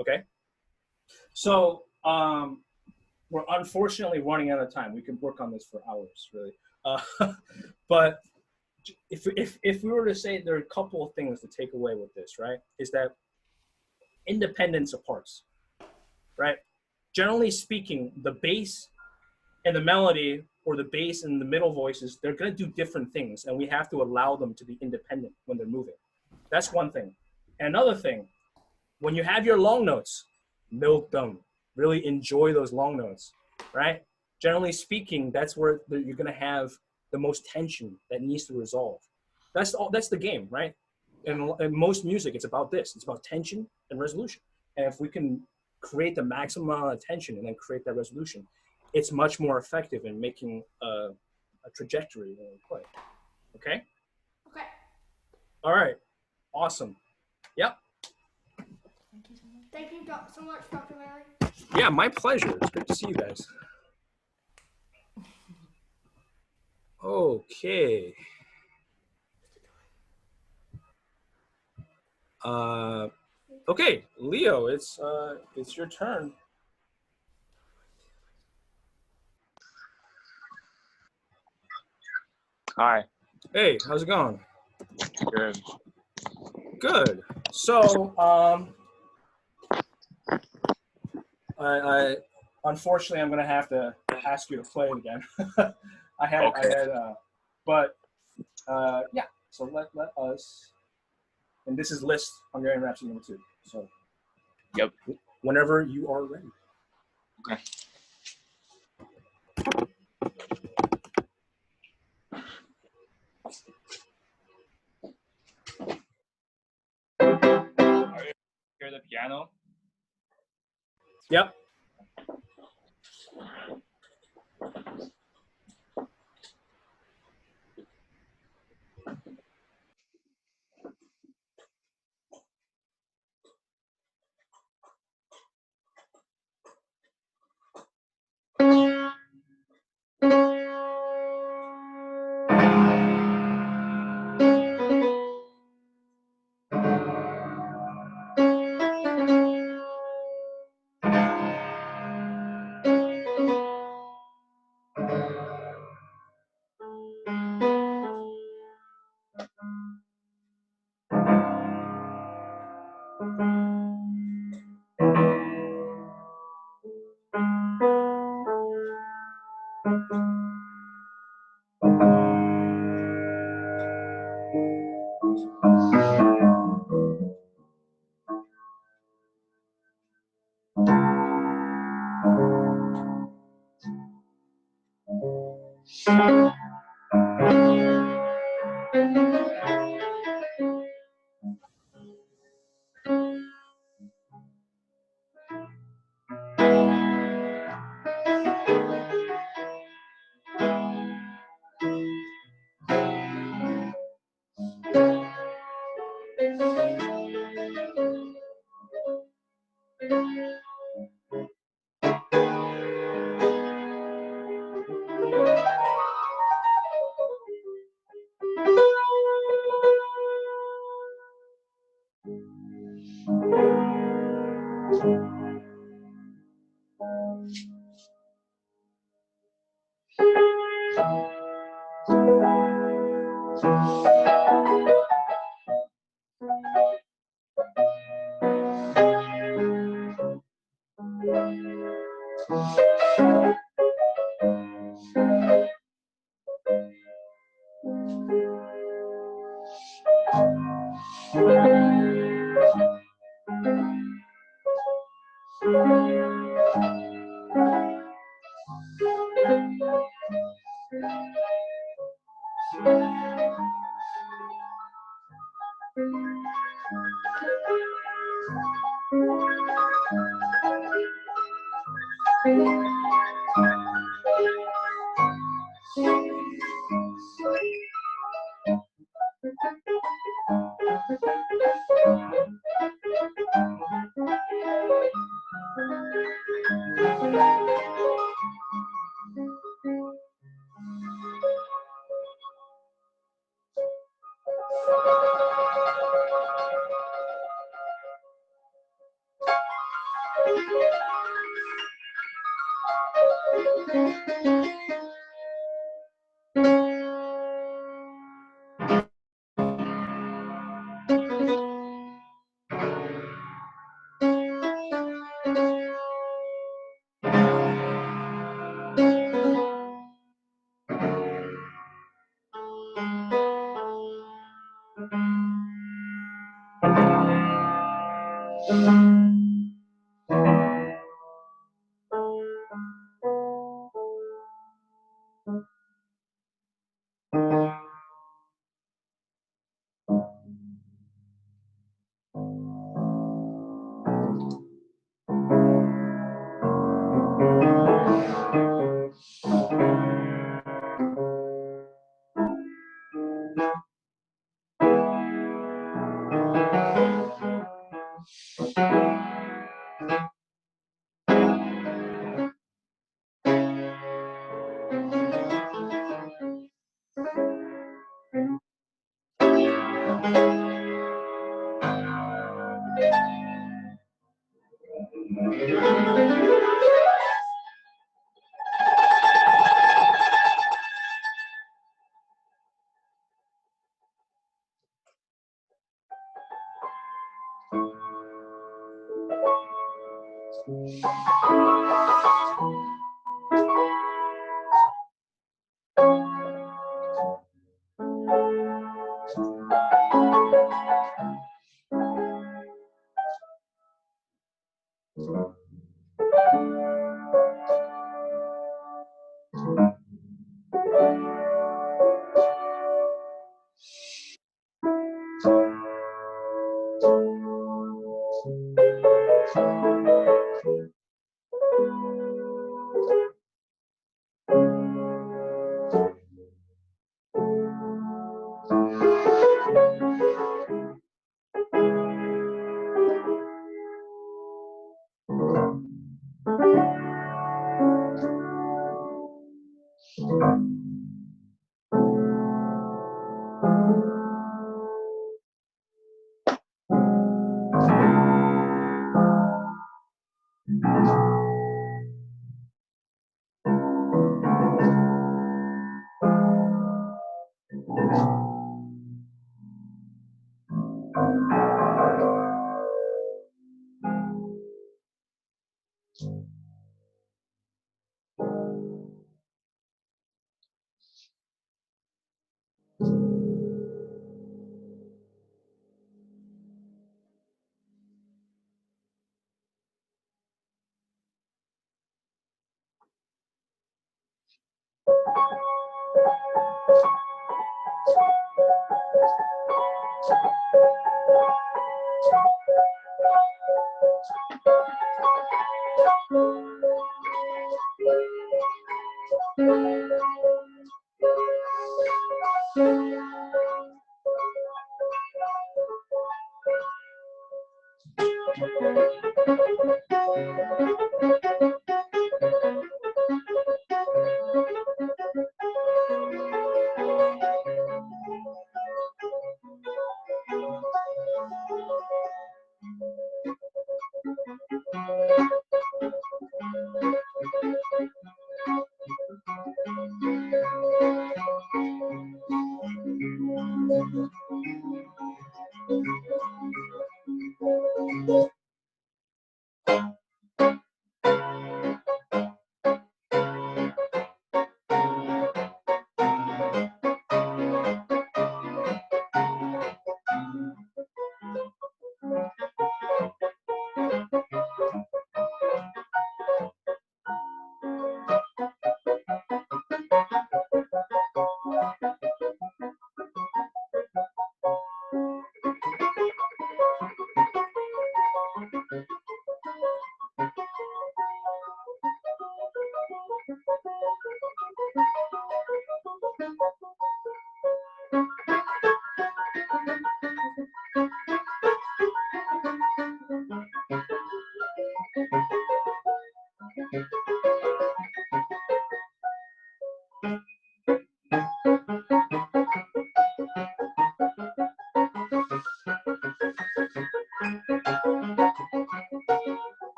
Okay, so we're unfortunately running out of time. We could work on this for hours, really. But if we were to say there are a couple of things to take away with this, right, is that independence of parts, right? Generally speaking, the bass and the melody, or the bass and the middle voices, they're going to do different things, and we have to allow them to be independent when they're moving. That's one thing. And another thing, when you have your long notes, milk them. Really enjoy those long notes, right? Generally speaking, that's where you're going to have the most tension that needs to resolve. That's the game, right? And in most music, it's about this. It's about tension and resolution. And if we can create the maximum amount of tension and then create that resolution, it's much more effective in making a trajectory when we play. Okay? Okay. All right. Awesome. Yep. Thank you so much, Dr. Larry. Yeah, my pleasure. It's good to see you guys. Okay. Okay, Leo, it's your turn. Hi. Hey, how's it going? Good. Good. So, I unfortunately I'm gonna have to ask you to play it again. Yeah. So let us. And this is Liszt Hungarian Rhapsody number 2. So. Yep. Whenever you are ready. Okay. Hear the piano? Yep.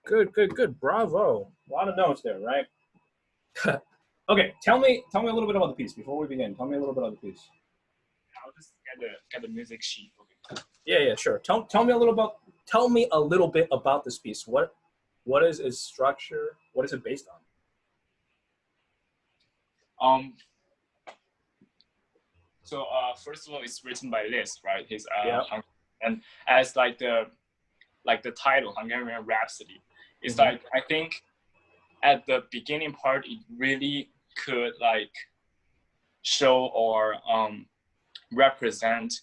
Good, good, good. Bravo. A lot of notes there, right? Okay, tell me a little bit about the piece before we begin. Tell me a little bit about the piece. I'll just get the music sheet. Okay. Yeah, sure. Tell me a little bit about this piece. What is its structure? What is it based on? So first of all, it's written by Liszt, right? His Yeah. and as like the title, Hungarian Rhapsody. It's like, I think at the beginning part, it really could like show or represent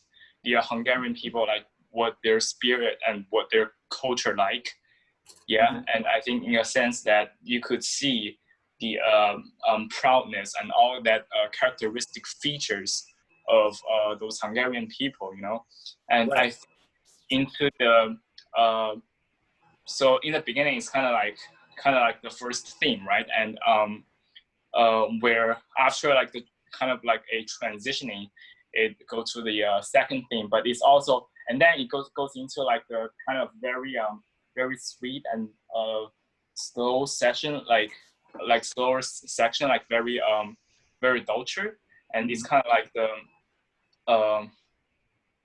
the Hungarian people, like what their spirit and what their culture like. Yeah, and I think in a sense that you could see proudness and all that characteristic features of those Hungarian people, you know. And Right. I think into the so in the beginning it's kind of like the first theme, right? And where after like the kind of like a transitioning, it goes to the second theme, but it's also, and then it goes into like the kind of very sweet and slow section, like slower section, like very dolce, and it's kind of like the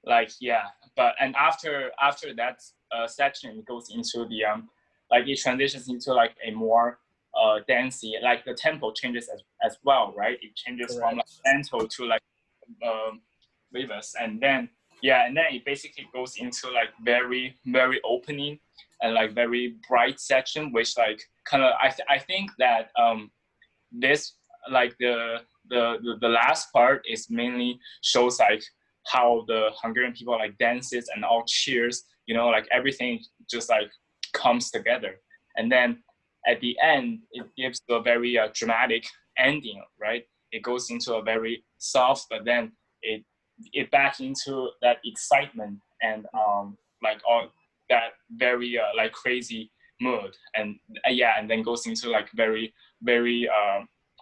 like yeah, but and after that section, it goes into the like it transitions into like a more dancey, like the tempo changes as well, right? It changes from like lento to like vivas, and then it basically goes into like very opening and like very bright section, which like kind of I think that this like the last part is mainly shows like how the Hungarian people like dances and all cheers, you know, like everything just like comes together, and then at the end it gives a very dramatic ending, right? It goes into a very soft, but then it back into that excitement and like all that very like crazy mood, and and then goes into like very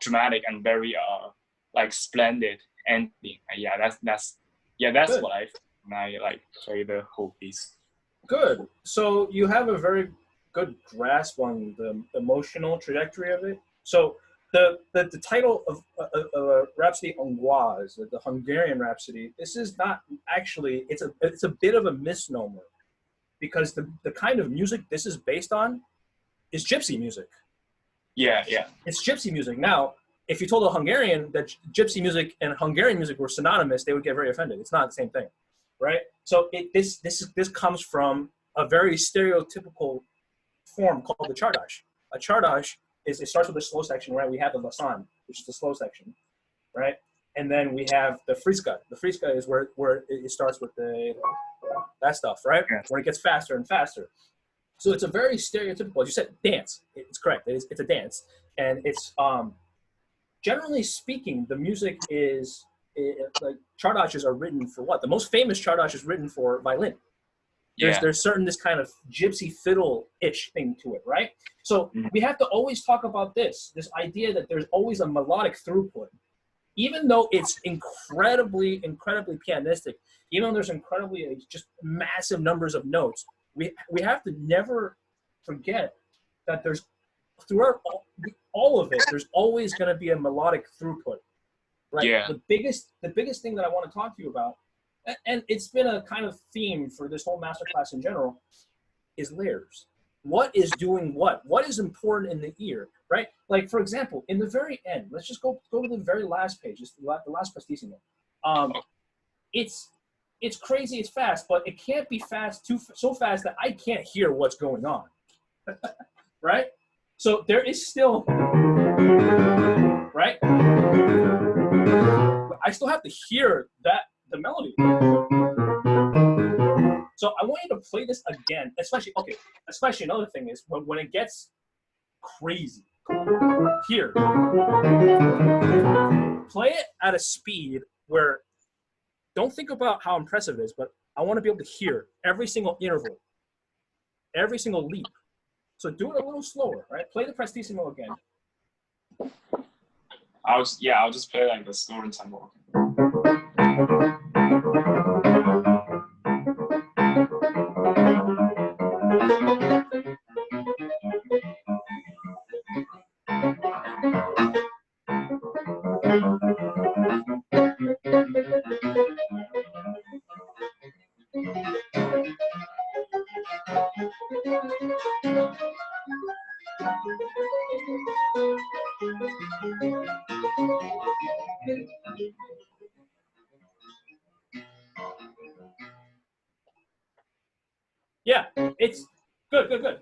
dramatic and very like splendid ending. That's Good. what when I like play the whole piece. Good. So you have a very good grasp on the emotional trajectory of it. So the title of Rhapsody Hongroise, the Hungarian Rhapsody, this is not actually, it's a bit of a misnomer, because the kind of music this is based on is gypsy music. Yeah. It's gypsy music. Now, if you told a Hungarian that gypsy music and Hungarian music were synonymous, they would get very offended. It's not the same thing, right? So this comes from a very stereotypical form called the Czardas. A Czardas it starts with a slow section, right? We have the Lasan, which is the slow section, right? And then we have the Friska. The Friska is where it starts with that stuff, right? Yeah. Where it gets faster and faster. So it's a very stereotypical, as you said, dance. It's correct. It's a dance, and it's generally speaking, the music is like Czardashes are written for what? The most famous Czardash is written for violin. There's certain this kind of gypsy fiddle-ish thing to it, right? So we have to always talk about this idea that there's always a melodic throughput. Even though it's incredibly pianistic, even though there's incredibly just massive numbers of notes, we have to never forget that there's throughout all of it, there's always going to be a melodic throughput, right? Yeah. The biggest thing that I want to talk to you about, and it's been a kind of theme for this whole masterclass in general, is layers. What is doing what? What is important in the ear, right? Like, for example, in the very end, let's just go to the very last page, just the last Pianissimo. It's crazy, it's fast, but it can't be fast so fast that I can't hear what's going on, right? So there is still, right? I still have to hear the melody. So I want you to play this again, especially another thing is when it gets crazy. Here, play it at a speed where, don't think about how impressive it is, but I want to be able to hear every single interval, every single leap. So do it a little slower, right? Play the Prestissimo again. I'll just play like the slower tempo. Yeah, it's good.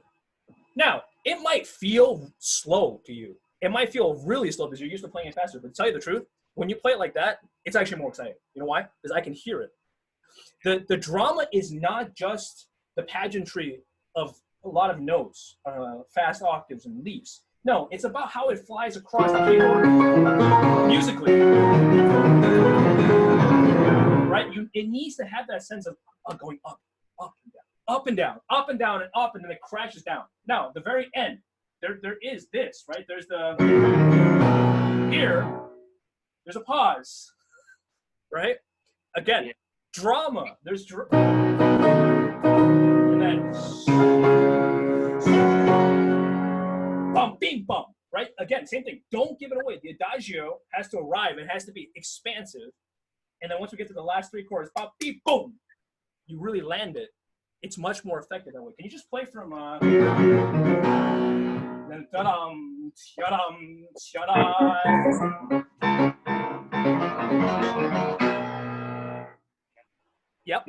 Now, it might feel slow to you. It might feel really slow because you're used to playing it faster. But to tell you the truth, when you play it like that, it's actually more exciting. You know why? Because I can hear it. The drama is not just the pageantry of a lot of notes, fast octaves and leaps. No, it's about how it flies across the keyboard musically. Right? It needs to have that sense of going up, up and down, up and down, up and down, and up, and then it crashes down. Now, the very end, there is this, right? There's the here. There's a pause, right? Again, drama. There's and then bum, bing, bum, right? Again, same thing. Don't give it away. The adagio has to arrive. It has to be expansive. And then once we get to the last three chords, bum, beep, boom, you really land it. It's much more effective that way. Can you just play from then ta-dum, ta-dum, ta-dum. Yep.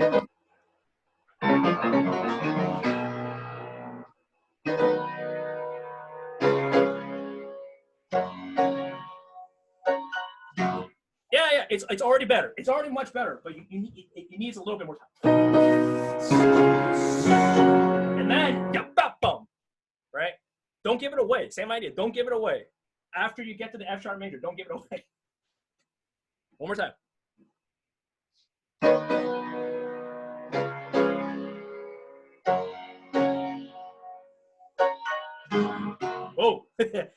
Yeah, it's already better. It's already much better, but it needs a little bit more time. And then, yeah, boom, right? Don't give it away. Same idea. Don't give it away. After you get to the F sharp major, don't give it away. One more time. Oh,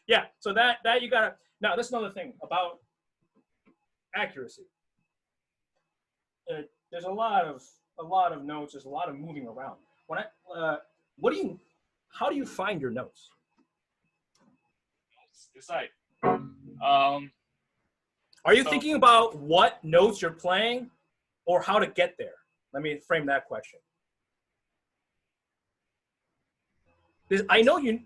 yeah. So that you gotta. Now that's another thing about accuracy. There's a lot of notes. There's a lot of moving around. When how do you find your notes? It's like, Are you thinking about what notes you're playing, or how to get there? Let me frame that question. I know you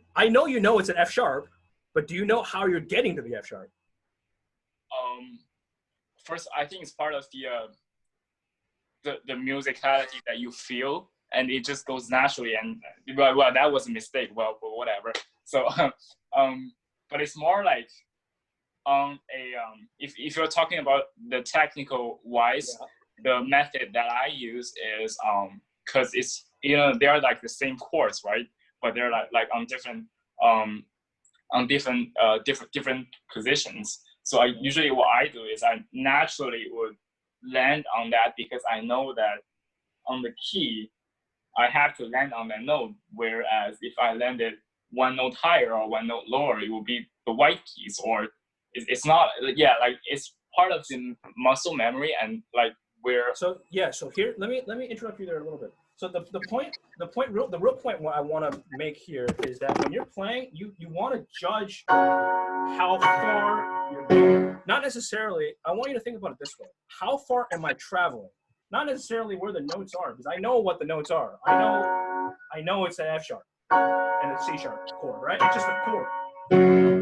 know it's an F sharp, but do you know how you're getting to the F sharp? First, I think it's part of the musicality that you feel, and it just goes naturally. And well, that was a mistake. Well, but whatever. So, but it's more like if you're talking about the technical wise, the method that I use is because it's they're like the same chords, right? But they're like on different different positions. So usually what I do is I naturally would land on that because I know that on the key, I have to land on that note. Whereas if I landed one note higher or one note lower, it will be the white keys, or it's not. Yeah, like it's part of the muscle memory and like where. So here let me interrupt you there a little bit. So the real point what I want to make here is that when you're playing, you want to judge how far you're going. Not necessarily. I want you to think about it this way: how far am I traveling? Not necessarily where the notes are, because I know what the notes are. I know it's an F sharp and a C sharp chord, right? It's just a chord.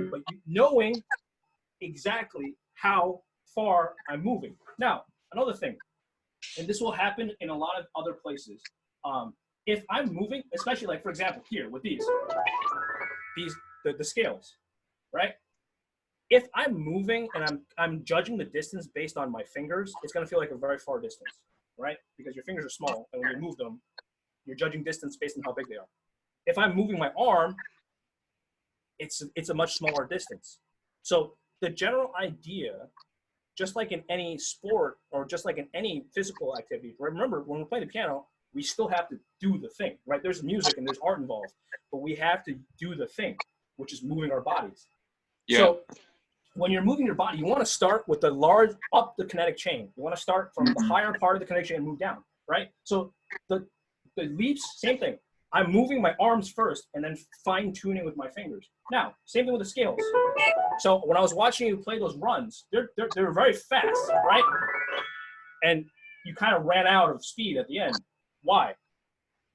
But knowing exactly how far I'm moving. Now, another thing, and this will happen in a lot of other places. If I'm moving, especially like for example here with the scales, right? If I'm moving and I'm judging the distance based on my fingers, it's gonna feel like a very far distance, right? Because your fingers are small, and when you move them, you're judging distance based on how big they are. If I'm moving my arm, it's a much smaller distance. So the general idea, just like in any sport or just like in any physical activity, remember when we're playing the piano, we still have to do the thing, right? There's music and there's art involved, but we have to do the thing, which is moving our bodies. Yeah. So when you're moving your body, you want to start with the large up the kinetic chain. You want to start from the higher part of the kinetic chain and move down, right? So the leaps, same thing. I'm moving my arms first and then fine tuning with my fingers. Now, same thing with the scales. So when I was watching you play those runs, they're very fast, right? And you kind of ran out of speed at the end. Why?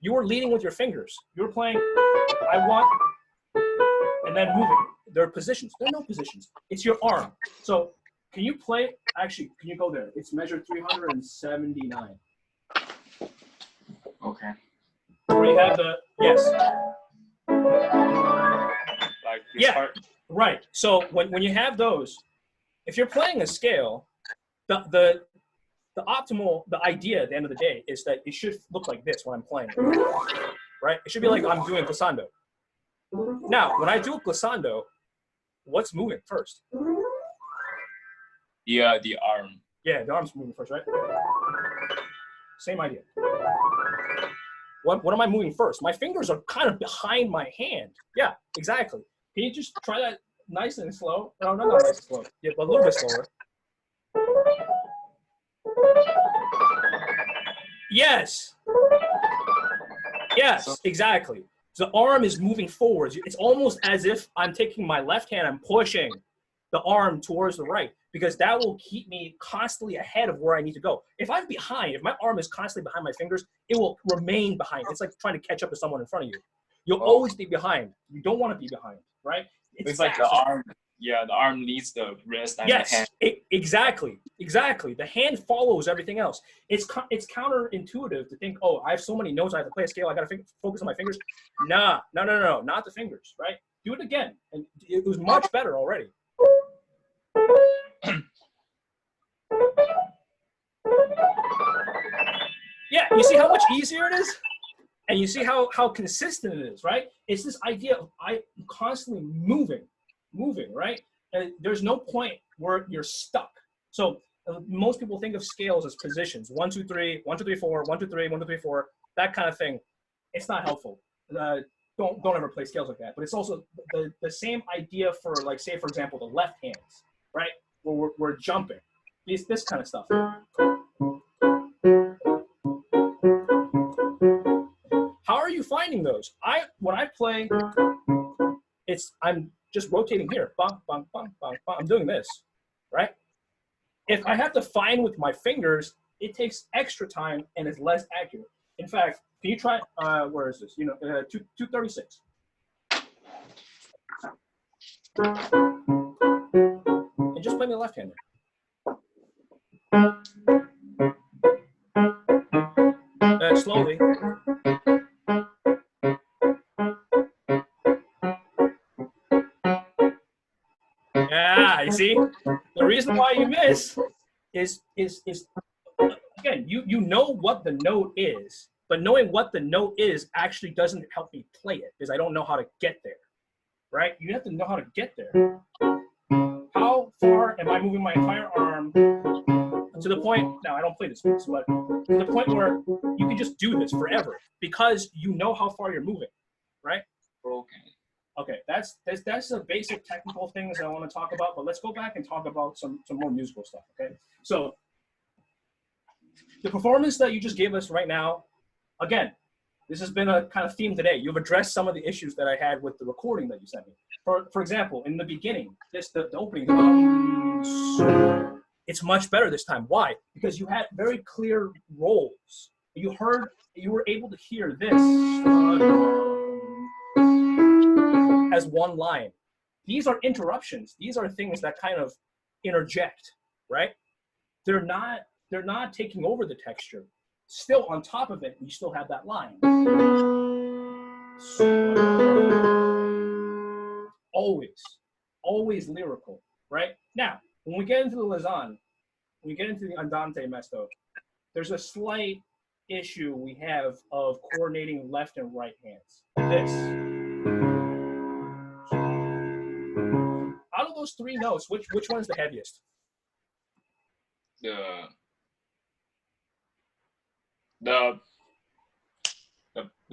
You were leading with your fingers. You were playing, I want, and then moving. There are positions. There are no positions. It's your arm. So can you play? Actually, can you go there? It's measured 379. Okay. Where you have the, yes. Like this part? Right. So when you have those, if you're playing a scale, the optimal, the idea at the end of the day is that it should look like this when I'm playing, right? It should be like I'm doing glissando. Now, when I do a glissando, what's moving first? Yeah, the arm. Yeah, the arm's moving first, right? Same idea. What am I moving first? My fingers are kind of behind my hand. Yeah, exactly. Can you just try that nice and slow? No, not nice and slow. Yeah, but a little bit slower. Yes. Yes, exactly. So the arm is moving forwards. It's almost as if I'm taking my left hand and pushing the arm towards the right, because that will keep me constantly ahead of where I need to go. If I'm behind, if my arm is constantly behind my fingers, it will remain behind. It's like trying to catch up to someone in front of you. You'll always be behind. You don't want to be behind, right? It's like the arm. Yeah, the arm leads the wrist and the hand. Yes, exactly. The hand follows everything else. It's counterintuitive to think, oh, I have so many notes, I have to play a scale, I got to focus on my fingers. No, not the fingers, right? Do it again, and it was much better already. Yeah, you see how much easier it is? And you see how consistent it is, right? It's this idea of I'm constantly moving, right? And there's no point where you're stuck. So most people think of scales as positions: 1, 2, 3, 1, 2, 3, 4, 1, 2, 3, 1, 2, 3, 4, that kind of thing. It's not helpful. Don't ever play scales like that. But it's also the same idea for, like, say, for example, the left hands, right? Where we're jumping. This kind of stuff. How are you finding those? When I play, I'm just rotating here. Bum, bum, bum, bum, bum. I'm doing this, right? If I have to find with my fingers, it takes extra time and is less accurate. In fact, can you try? Where is this? 236. And just play me the left hander. Slowly. Yeah, you see, the reason why you miss is again, you know what the note is, but knowing what the note is actually doesn't help me play it, because I don't know how to get there, right? You have to know how to get there. How far am I moving my entire arm to the point? Now I don't play this piece, but to the point where you can just do this forever because you know how far you're moving, right? Okay, that's the basic technical things I want to talk about, but let's go back and talk about some more musical stuff, okay? So the performance that you just gave us right now, again, this has been a kind of theme today. You've addressed some of the issues that I had with the recording that you sent me. For example, in the beginning, the opening, it's much better this time. Why? Because you had very clear rolls. You were able to hear this as one line. These are interruptions. These are things that kind of interject, right? They're not taking over the texture. Still on top of it, you still have that line. Always lyrical, right? Now, when we get into the Lausanne, when we get into the Andante Mesto, there's a slight issue we have of coordinating left and right hands. This. Out of those three notes, which one is the heaviest? The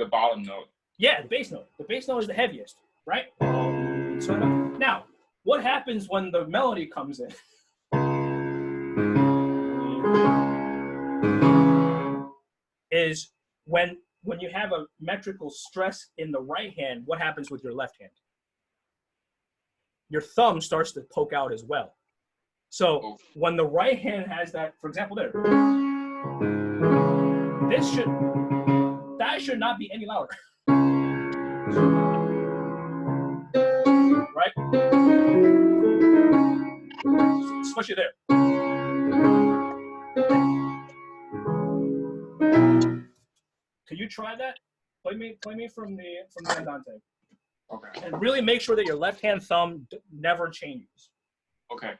bottom note. Yeah, the bass note. The bass note is the heaviest, right? Now, what happens when the melody comes in? Is when you have a metrical stress in the right hand, what happens with your left hand? Your thumb starts to poke out as well. So when the right hand has that, for example, there, that should not be any louder. Right? Especially there. Can you try that? Play me from the Andante. Okay. And really make sure that your left hand thumb never changes. Okay.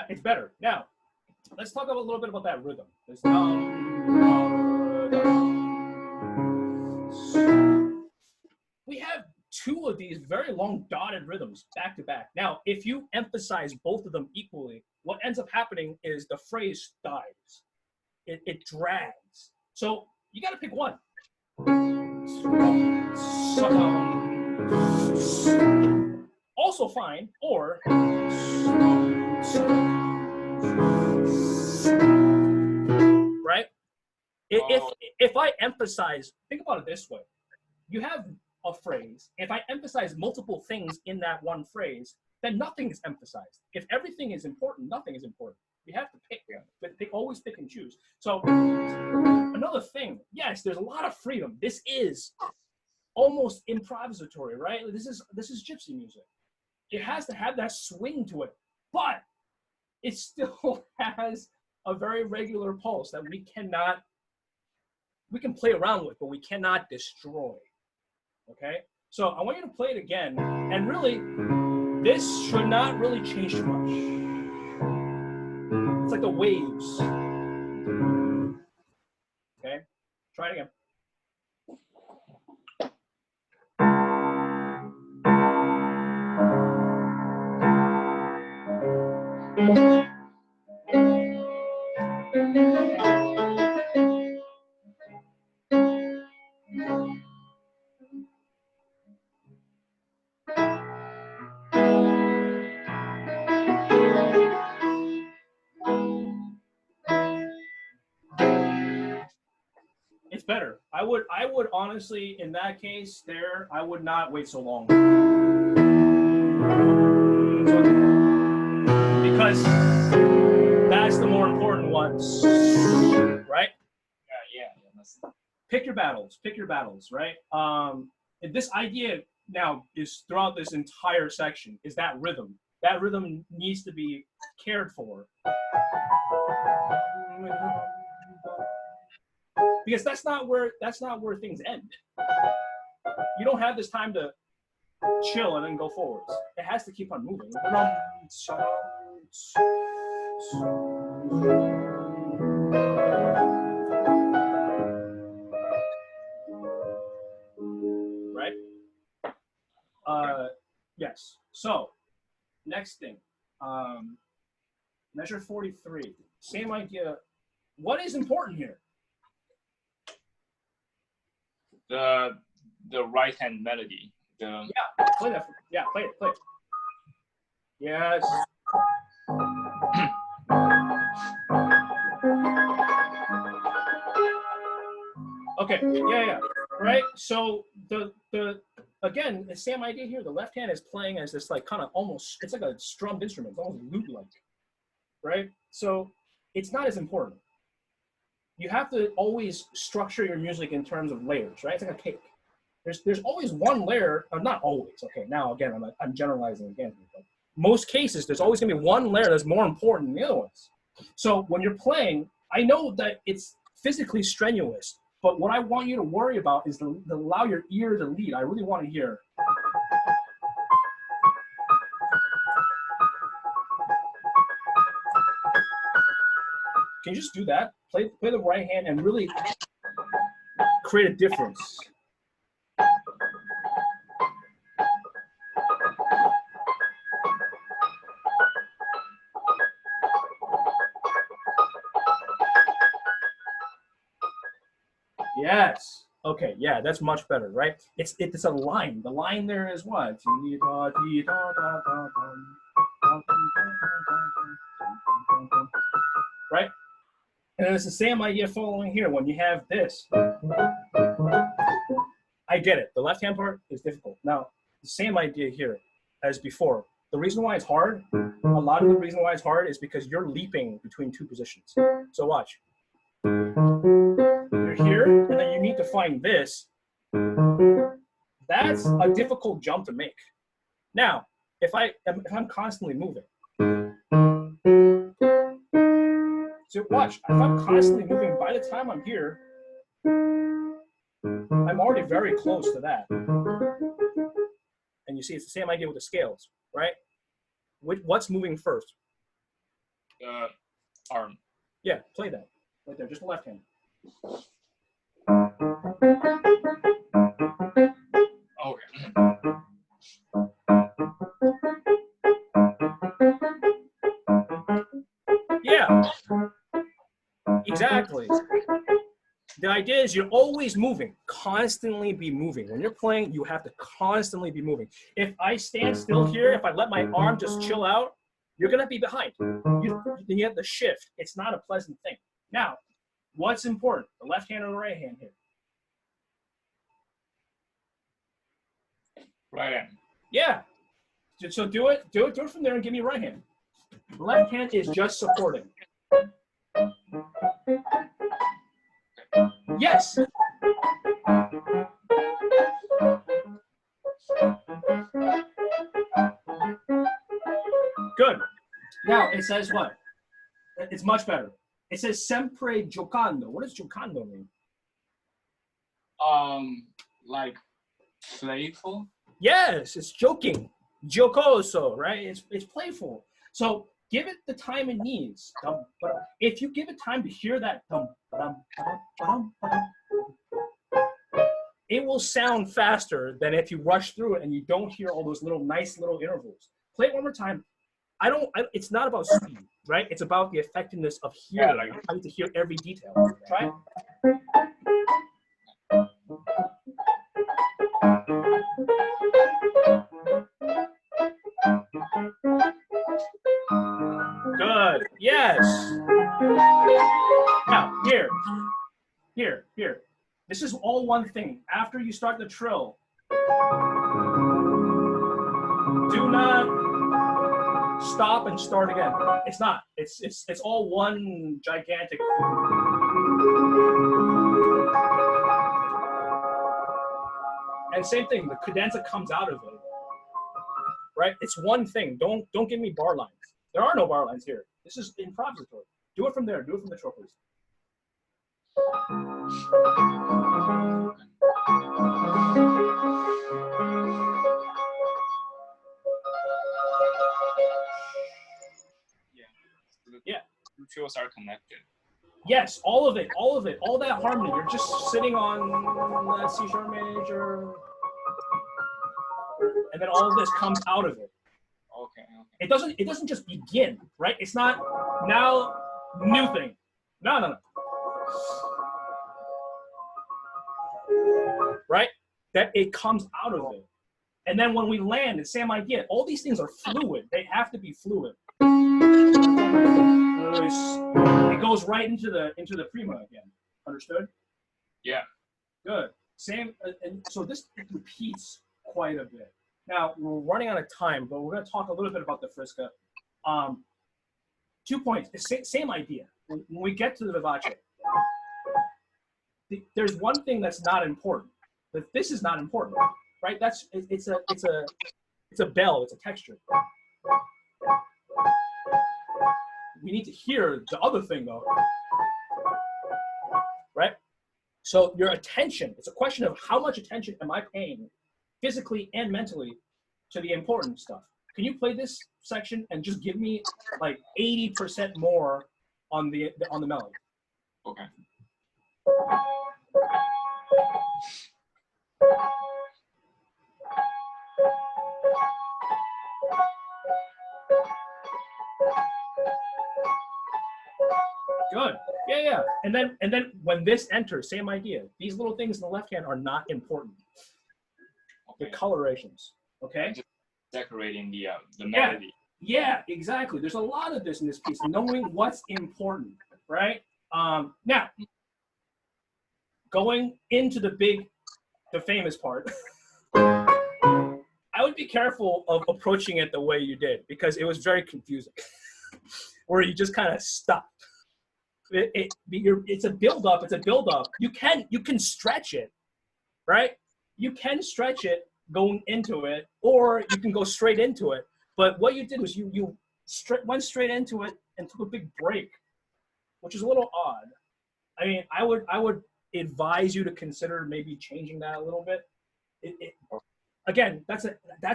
it's better. Now, let's talk a little bit about that rhythm. We have two of these very long dotted rhythms back to back. Now, if you emphasize both of them equally, what ends up happening is the phrase dies. It drags. So you got to pick one. Also fine, or right? If I emphasize, think about it this way. You have a phrase. If I emphasize multiple things in that one phrase, then nothing is emphasized. If everything is important, nothing is important. You have to pick, but always pick and choose. So another thing, yes, there's a lot of freedom. This is almost improvisatory, right? This is gypsy music. It has to have that swing to it, but it still has a very regular pulse that we can play around with, but we cannot destroy. Okay? So I want you to play it again, and really, this should not really change too much. It's like the waves. Okay? Try it again. It's better. I would honestly, in that case, I would not wait so long. Because that's the more important ones, right? Yeah. Pick your battles, right? This idea now is throughout this entire section is that rhythm. That rhythm needs to be cared for. Because that's not where things end. You don't have this time to chill and then go forwards. It has to keep on moving. Right? Yes. So, next thing. Measure 43. Same idea. What is important here? The right hand melody. Yeah, play that. Yeah, play it. Yes. Okay. Yeah. Right. So the again, the same idea here. The left hand is playing as this like kind of almost. It's like a strummed instrument. It's almost lute-like. Right. So it's not as important. You have to always structure your music in terms of layers, right? It's like a cake. There's always one layer, not always. Okay, now again, I'm generalizing again. But most cases, there's always gonna be one layer that's more important than the other ones. So when you're playing, I know that it's physically strenuous, but what I want you to worry about is to allow your ear to lead. I really want to hear. Can you just do that? Play the right hand and really create a difference. Yes. Okay. Yeah, that's much better, right? It's a line. The line there is what? Right? And it's the same idea following here when you have this. I get it. The left-hand part is difficult. Now, the same idea here as before. The reason why it's hard, a lot of the reason why it's hard is because you're leaping between two positions. So watch. You're here, and then you need to find this. That's a difficult jump to make. Now, if I'm constantly moving. So watch, if I'm constantly moving, by the time I'm here, I'm already very close to that. And you see, it's the same idea with the scales, right? What's moving first? the arm. Yeah, play that right there, just the left hand. Okay. Yeah, exactly. The idea is you're always moving, constantly be moving. When you're playing, you have to constantly be moving. If I stand still here, if I let my arm just chill out, you're gonna be behind. Then you have to shift. It's not a pleasant thing. Now, what's important? The left hand or the right hand here? Right hand. Yeah. So do it from there and give me right hand. The left hand is just supporting. Yes. Good. Now it says what? It's much better. It says sempre giocando. What does giocando mean? Like playful. Yes, it's joking. Giocoso, right? It's playful. So give it the time it needs. If you give it time to hear that, it will sound faster than if you rush through it and you don't hear all those nice little intervals. Play it one more time. It's not about speed, right? It's about the effectiveness of hearing. Yeah, I need to hear every detail. Try it. Good. Yes. Now, here. This is all one thing. After you start the trill, do not stop and start again. It's not. It's all one gigantic. And same thing. The cadenza comes out of it, right? It's one thing. Don't give me bar lines. There are no bar lines here. This is improvisatory. Do it from there. Do it from the trill, please. Yeah. The trills are connected. Yes, all of it, all that harmony. You're just sitting on that C sharp major, and then all of this comes out of it. Okay. It doesn't just begin, right? It's not now new thing. No. Right? That it comes out of it. And then when we land, it's the same idea. All these things are fluid. They have to be fluid. It goes right into the prima again. Understood? Yeah. Good. Same. And so this repeats quite a bit. Now we're running out of time, but we're going to talk a little bit about the Frisca. 2 points. Same idea. When we get to the vivace, there's one thing that's not important. But this is not important, right? It's a bell. It's a texture. We need to hear the other thing though, right? So your attention, it's a question of how much attention am I paying physically and mentally to the important stuff. Can you play this section and just give me like 80% more on the melody? Okay. Good. Yeah. And then when this enters, same idea. These little things in the left hand are not important. Okay. The colorations. Okay. Just decorating the melody. Yeah, exactly. There's a lot of this in this piece, knowing what's important, right? Now, going into the famous part, I would be careful of approaching it the way you did because it was very confusing, where you just kind of stopped. It's a build-up. It's a build-up. You can stretch it, right? You can stretch it going into it, or you can go straight into it. But what you did was you went straight into it and took a big break, which is a little odd. I mean, I would advise you to consider maybe changing that a little bit. Again, that's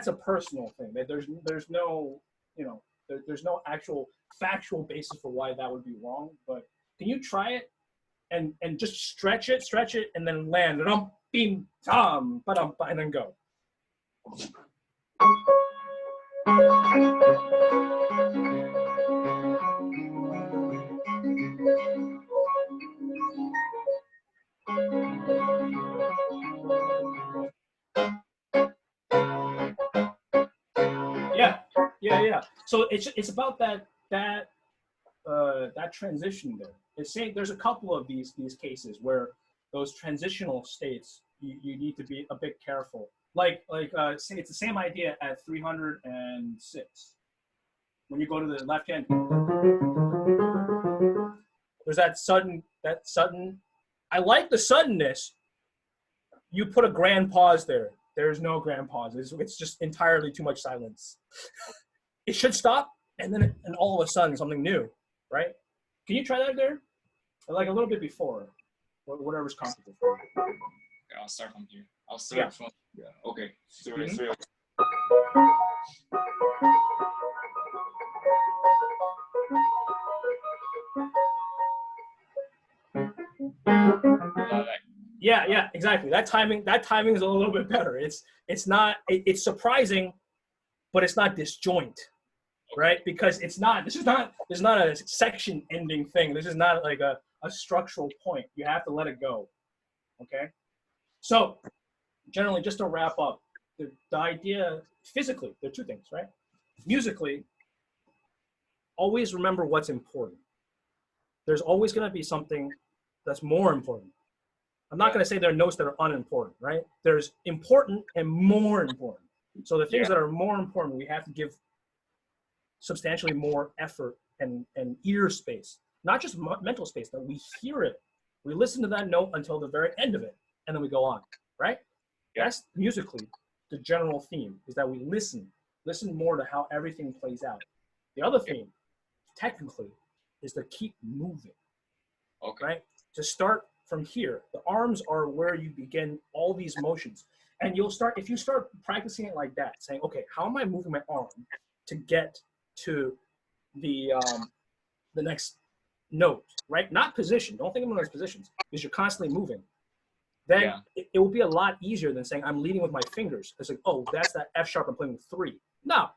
a personal thing. There's no there's no actual factual basis for why that would be wrong, but can you try it and just stretch it, and then land, and then go. Yeah. So it's about that transition there. It's saying there's a couple of these cases where those transitional states you need to be a bit careful. Like say it's the same idea at 306. When you go to the left hand, there's that sudden. I like the suddenness. You put a grand pause there. There's no grand pause. It's just entirely too much silence. It should stop, and then all of a sudden something new, right? Can you try that there? Like a little bit before, whatever's comfortable for you. Yeah, I'll start from here. I'll start from okay. Three. Yeah, exactly. That timing is a little bit better. It's surprising, but it's not disjoint, right? Because this is not a section ending thing. This is not like a structural point. You have to let it go. Okay? So generally, just to wrap up, the idea physically, there are two things, right? Musically, always remember what's important. There's always going to be something that's more important. I'm not going to say there are notes that are unimportant, right? There's important and more important. So the things that are more important, we have to give substantially more effort and ear space, not just mental space, that we hear it. We listen to that note until the very end of it, and then we go on, right? Yeah. That's musically the general theme, is that we listen more to how everything plays out. The other theme, technically, is to keep moving, right? To start from here. The arms are where you begin all these motions. And if you start practicing it like that, saying, okay, how am I moving my arm to get to the next note, right? Not position. Don't think of them as positions, because you're constantly moving. Then it will be a lot easier than saying I'm leading with my fingers. It's like, oh, that's that F sharp I'm playing with 3. No,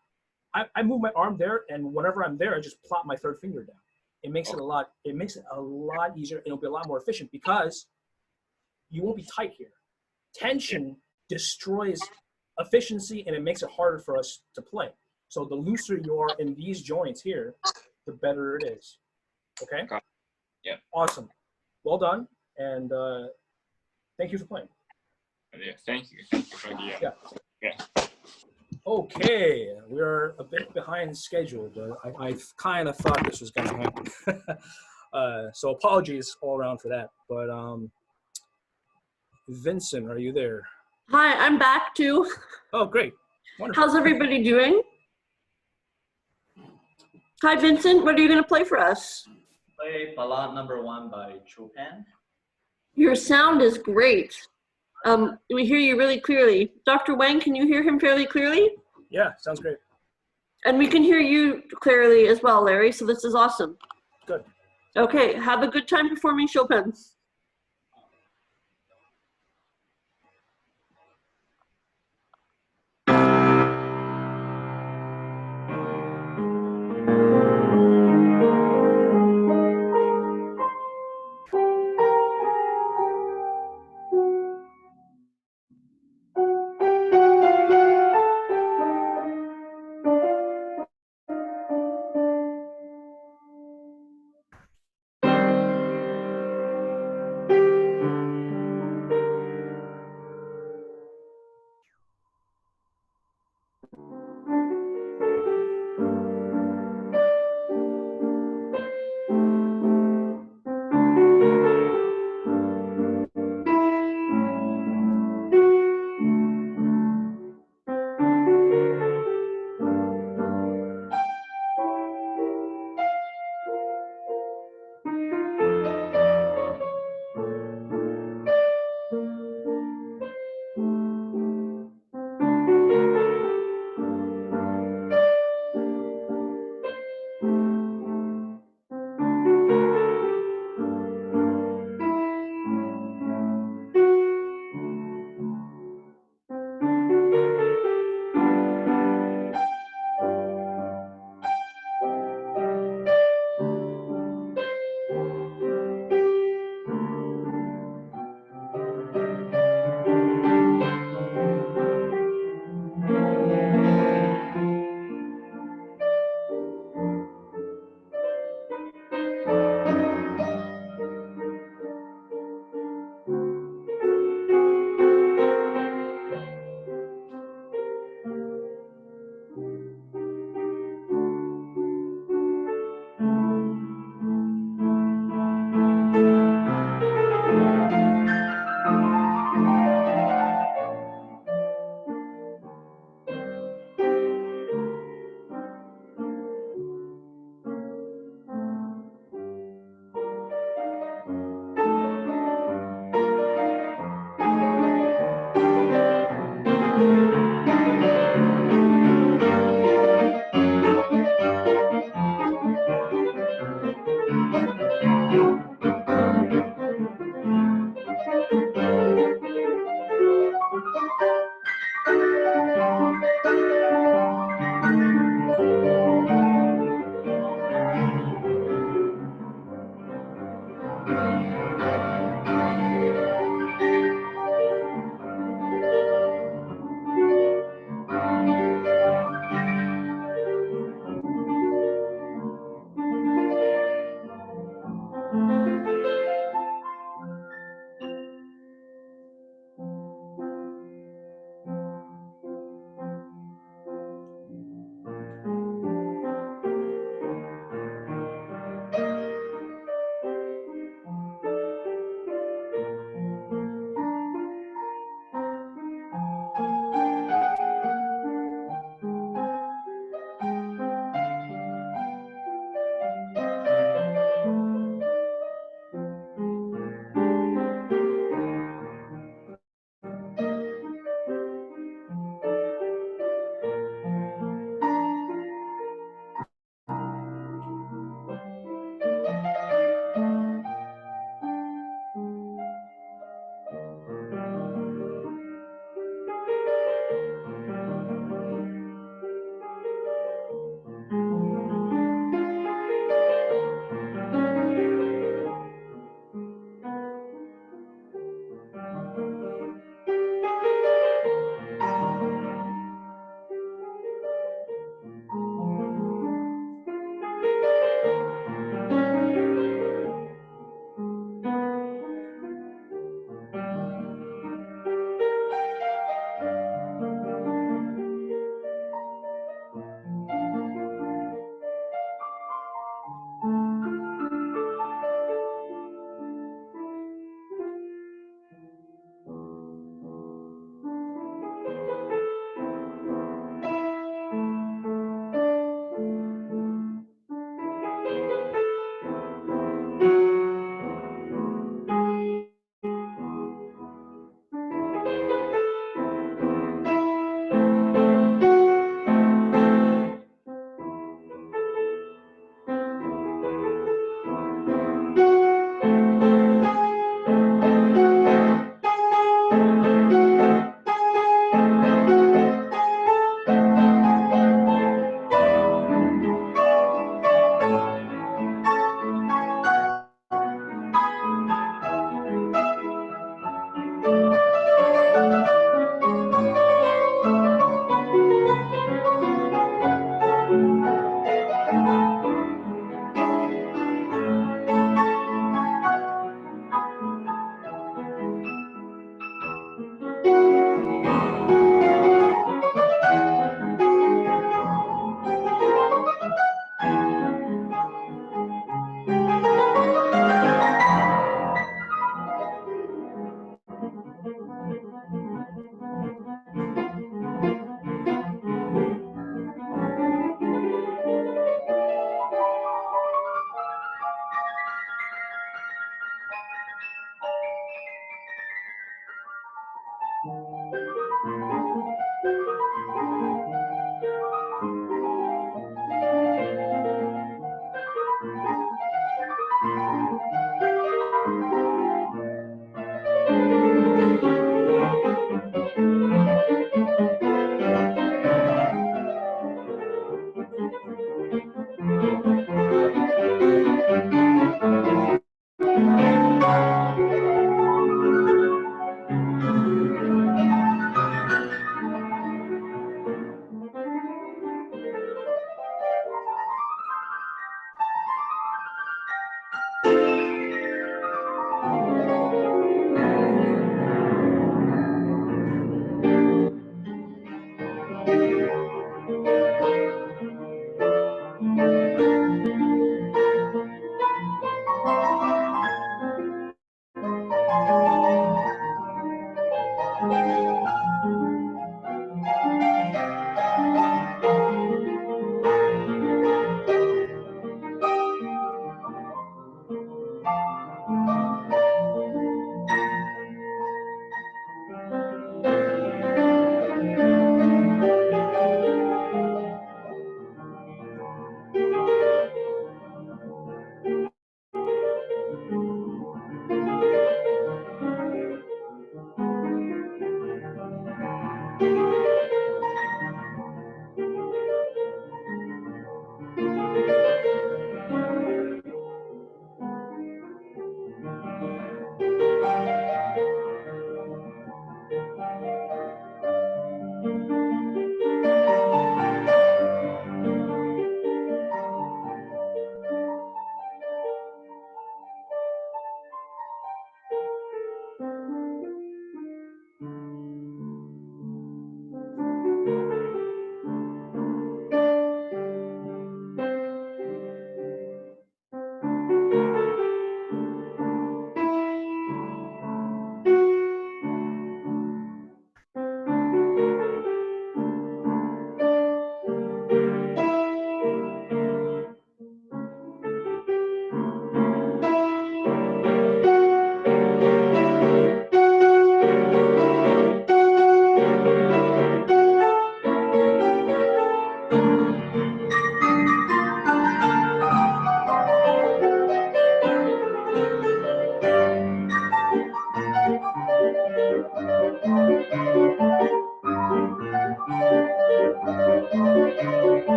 I move my arm there, and whenever I'm there, I just plop my third finger down. It makes it a lot easier. It'll be a lot more efficient because you won't be tight here. Tension destroys efficiency, and it makes it harder for us to play. So the looser you are in these joints here, the better it is. Okay? Yeah. Awesome. Well done, and thank you for playing. Yeah, thank you. Thank you for the yeah. Okay, we're a bit behind schedule, but I kind of thought this was going to happen. So apologies all around for that. But Vincent, are you there? Hi, I'm back too. Oh, great. Wonderful. How's everybody doing? Hi, Vincent. What are you going to play for us? Play Ballade Number 1 by Chopin. Your sound is great. We hear you really clearly. Dr. Weng, can you hear him fairly clearly? Yeah, sounds great. And we can hear you clearly as well, Larry, so this is awesome. Good. Okay, have a good time performing Chopin.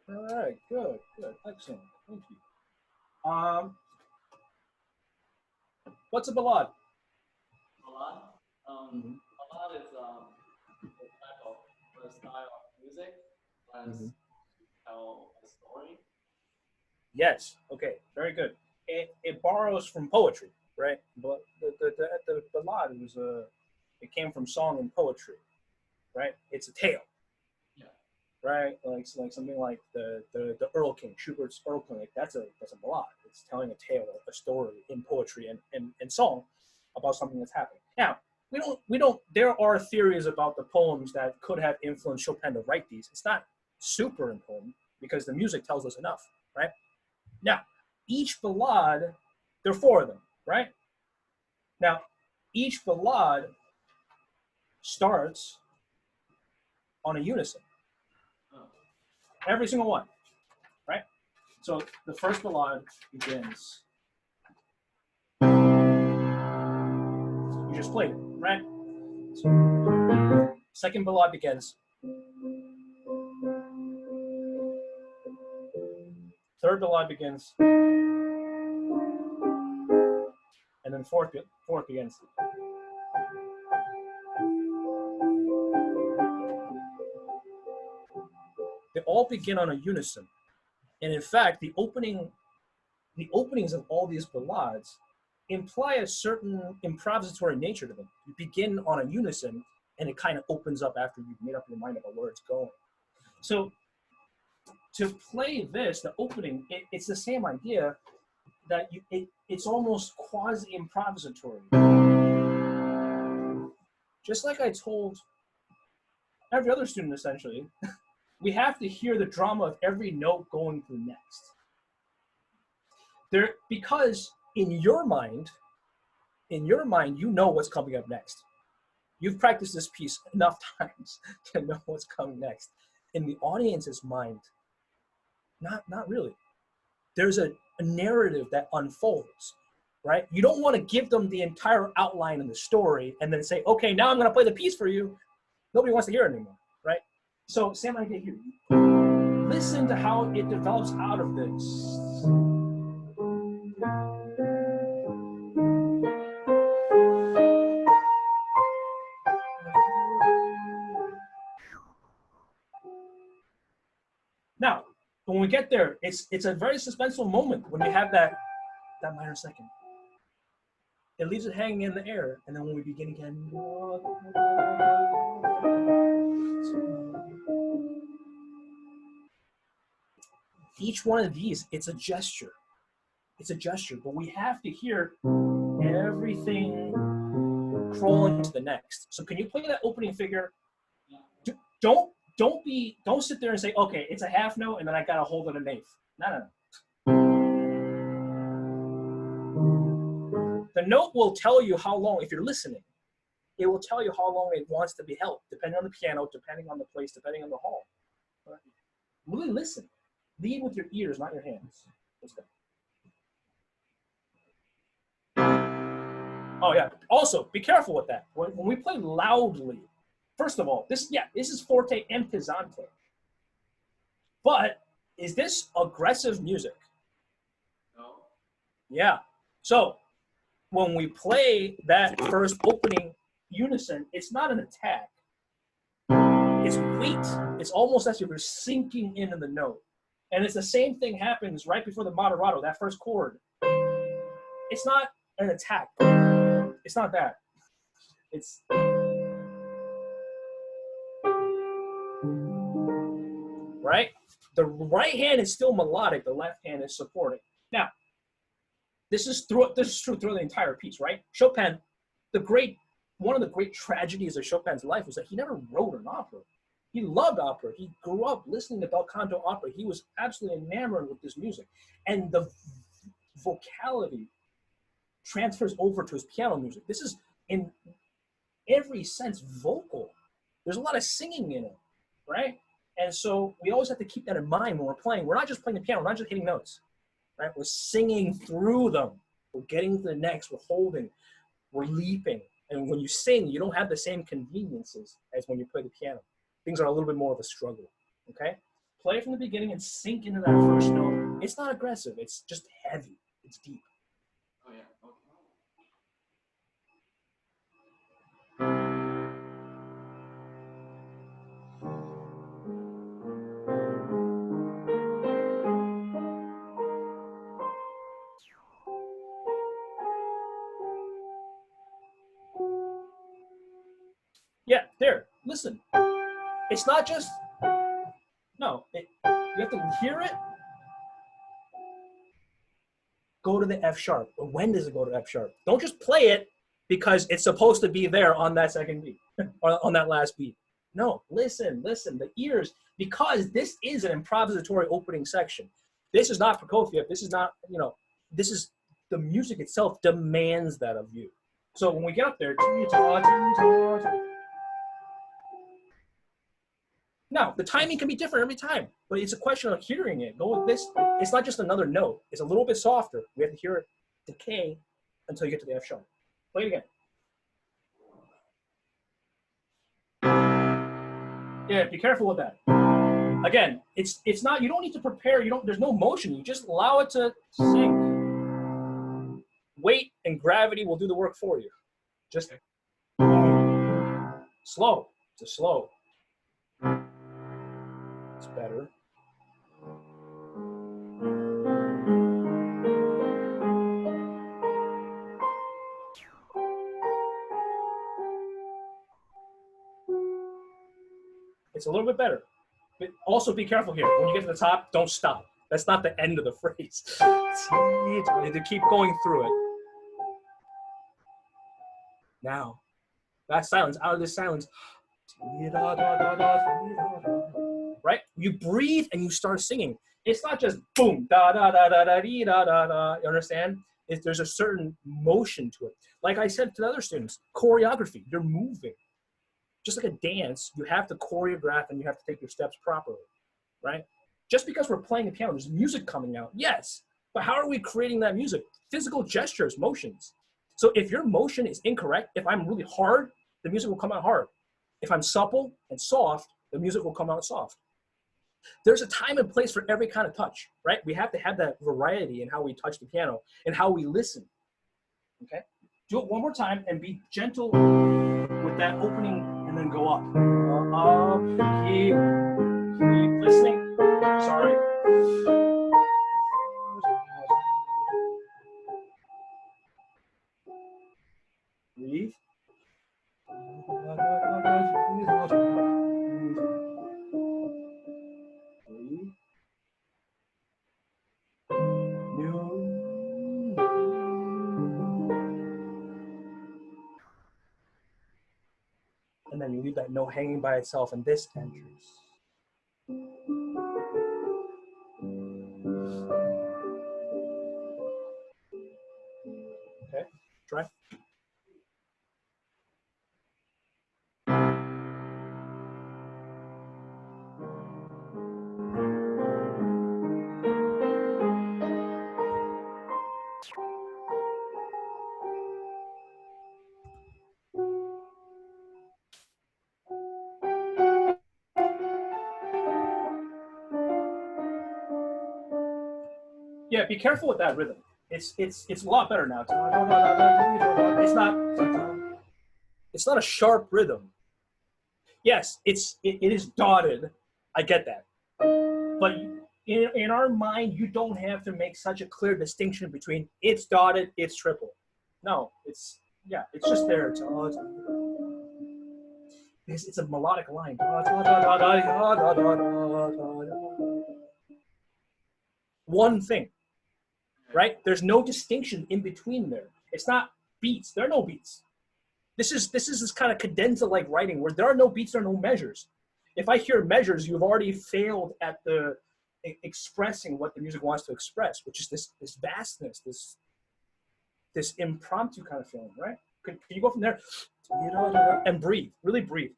All right, good, good, excellent. Thank you. What's a ballad? Ballad. Ballad is a type of a style of music that tell a story. Yes. Okay. Very good. It borrows from poetry, right? But the ballad was it came from song and poetry, right? It's a tale, Yeah. right? Like something like the Earl King, Schubert's Earl King. Like that's a ballad. It's telling a tale, a story in poetry and song about something that's happening. Now we don't. There are theories about the poems that could have influenced Chopin to write these. It's not super important because the music tells us enough, right? Now, each ballad There are 4 of them, right? Now, each ballade starts on a unison. Every single one, right? So the first ballade begins. You just played it, right? Second ballade begins. Third ballade begins. And then fourth begins. They all begin on a unison. And in fact, the openings of all these ballades imply a certain improvisatory nature to them. You begin on a unison, and it kind of opens up after you've made up your mind about where it's going. So to play this, the opening, it's the same idea that it's almost quasi-improvisatory. Just like I told every other student, essentially, we have to hear the drama of every note going to the next. Because in your mind, you know what's coming up next. You've practiced this piece enough times to know what's coming next. In the audience's mind, not really. There's a narrative that unfolds, right? You don't want to give them the entire outline of the story and then say, okay, now I'm going to play the piece for you. Nobody wants to hear it anymore, right? So same idea here. Listen to how it develops out of this. Now, when we get there, it's a very suspenseful moment when you have that minor second. It leaves it hanging in the air, and then when we begin again, each one of these, it's a gesture. It's a gesture, but we have to hear everything crawling to the next. So can you play that opening figure? Don't sit there and say, okay, it's a half note and then I gotta hold it an eighth. No. The note will tell you how long, if you're listening, it will tell you how long it wants to be held, depending on the piano, depending on the place, depending on the hall. Right? Really listen. Lead with your ears, not your hands. Let's go. Oh yeah. Also, be careful with that. When we play loudly, first of all, this is forte and pesante. But is this aggressive music? No. Yeah. So when we play that first opening unison, it's not an attack. It's weight. It's almost as if you're sinking into the note. And it's the same thing happens right before the moderato, that first chord. It's not an attack. It's not that. It's right? The right hand is still melodic, the left hand is supporting. Now, this is true through the entire piece, right? Chopin, one of the great tragedies of Chopin's life was that he never wrote an opera. He loved opera. He grew up listening to bel canto opera. He was absolutely enamored with this music. And the vocality transfers over to his piano music. This is, in every sense, vocal. There's a lot of singing in it, right? And so we always have to keep that in mind when we're playing. We're not just playing the piano. We're not just hitting notes, right? We're singing through them. We're getting to the next. We're holding. We're leaping. And when you sing, you don't have the same conveniences as when you play the piano. Things are a little bit more of a struggle, okay? Play from the beginning and sink into that first note. It's not aggressive. It's just heavy. It's deep. Oh yeah. Okay. Yeah, there. Listen. It's not just, no. You have to hear it. Go to the F sharp. Or when does it go to F sharp? Don't just play it because it's supposed to be there on that second beat, or on that last beat. No, listen. The ears, because this is an improvisatory opening section. This is not Prokofiev. This is not, this is the music itself demands that of you. So when we get up there, now the timing can be different every time, but it's a question of hearing it. Go with this. It's not just another note. It's a little bit softer. We have to hear it decay until you get to the F sharp. Play it again. Yeah, be careful with that. Again, it's not, you don't need to prepare, there's no motion, you just allow it to sink. Weight and gravity will do the work for you. Just slow, just slow. It's better. It's a little bit better. But also be careful here. When you get to the top, don't stop. That's not the end of the phrase. You need to keep going through it. Now, that silence, out of this silence. Right? You breathe and you start singing. It's not just boom, da da da da da dee, da da da. You understand? There's a certain motion to it. Like I said to the other students, choreography. You're moving. Just like a dance, you have to choreograph and you have to take your steps properly, right? Just because we're playing the piano, there's music coming out, yes. But how are we creating that music? Physical gestures, motions. So if your motion is incorrect, if I'm really hard, the music will come out hard. If I'm supple and soft, the music will come out soft. There's a time and place for every kind of touch, right? We have to have that variety in how we touch the piano and how we listen, okay? Do it one more time and be gentle with that opening and then go up. Keep listening. Sorry. Breathe. And then you leave that note hanging by itself, and this enters. Okay, try. Yeah, be careful with that rhythm. It's a lot better now. It's not a sharp rhythm. Yes, it is dotted. I get that. But in our mind, you don't have to make such a clear distinction between it's dotted, it's triple. No, it's just there. It's a melodic line. One thing, right? There's no distinction in between there. It's not beats. There are no beats. This is this kind of cadenza-like writing where there are no beats, there are no measures. If I hear measures, you've already failed at the expressing what the music wants to express, which is this vastness, this impromptu kind of feeling, right? Can you go from there and breathe, really breathe,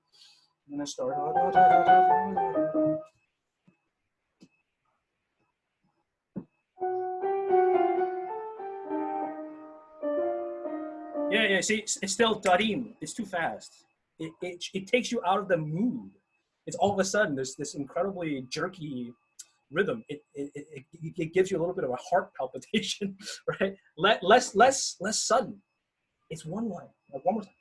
and then start. Yeah, see, it's still darim. It's too fast. It takes you out of the mood. It's all of a sudden, there's this incredibly jerky rhythm. It gives you a little bit of a heart palpitation, right? Less sudden. It's one line, like one more time.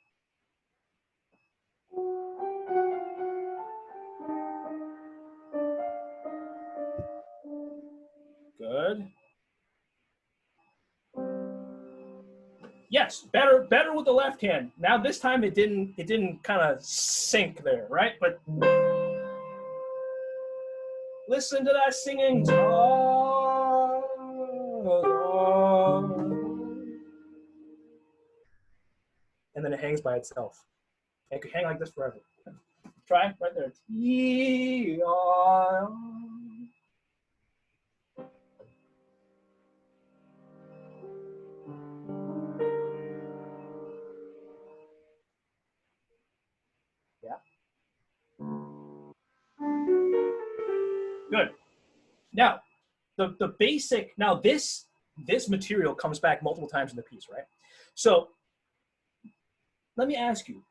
Good. Yes, better with the left hand. Now this time it didn't kind of sink there, right? But listen to that singing. And then it hangs by itself. It could hang like this forever. Try right there. Good. Now, the basic, now this material comes back multiple times in the piece, right? So let me ask you,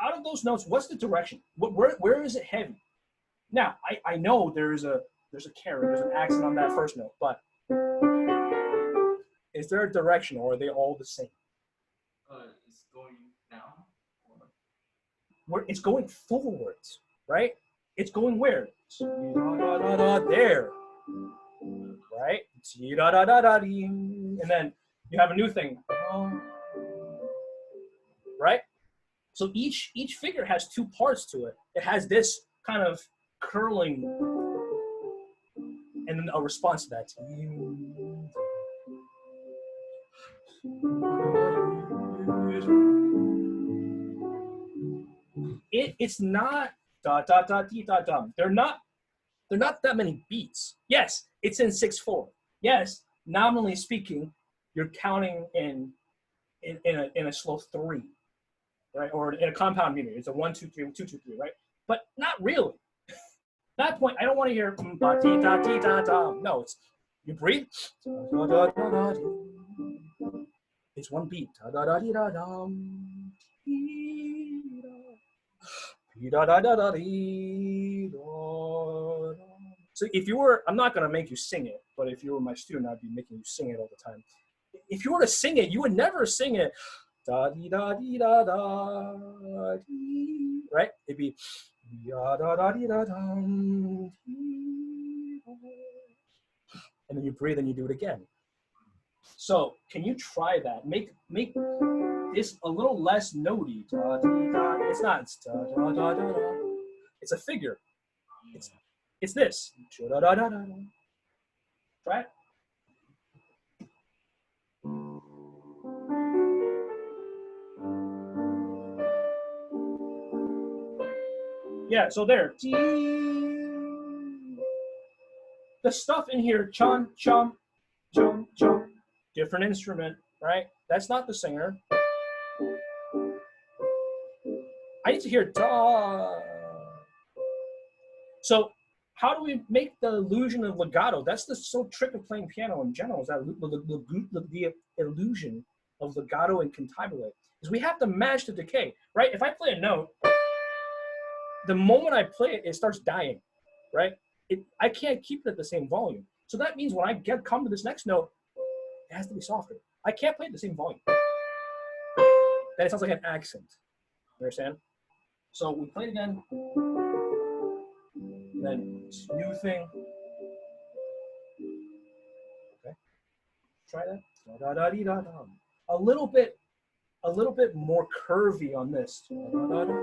out of those notes, what's the direction? Where is it heavy? Now, I know there's a carry, there's an accent on that first note, but is there a direction, or are they all the same? It's going down. It's going forwards, right? It's going where? There, right? And then you have a new thing, right? So each figure has two parts to it. It has this kind of curling, and then a response to that. It's not da da da dee da dum. They're not that many beats. Yes, it's in 6/4. Yes, nominally speaking, you're counting in a slow 3, right? Or in a compound meter. It's a 1 2 3 1 2 2 3, right? But not really. That point, I don't want to hear da dee da dee da dum. No, it's you breathe. It's one beat. Da da da dee da dum. So if you were, I'm not going to make you sing it, but if you were my student, I'd be making you sing it all the time. If you were to sing it, you would never sing it, da dee da dee da da dee, right? It'd be da da da dee da dum, and then you breathe and you do it again. So can you try that? Make this a little less notey. Da, dee, da. It's not. It's da, da, da, da, da. It's a figure. It's this. Da, da, da, da, da. Try it. Yeah. So there. The stuff in here. Chum chum chum chum. Different instrument, right? That's not the singer. I need to hear da. So how do we make the illusion of legato? That's the sole trick of playing piano in general, is that the illusion of legato and cantabile. Is we have to match the decay, right? If I play a note, the moment I play it, it starts dying, right? I can't keep it at the same volume. So that means when I come to this next note, it has to be softer. I can't play at the same volume. Then it sounds like an accent. You understand? So we play it again. And then new thing. Okay. Try that. Da, da, dee, da, da. A little bit more curvy on this. Da, da, da, da.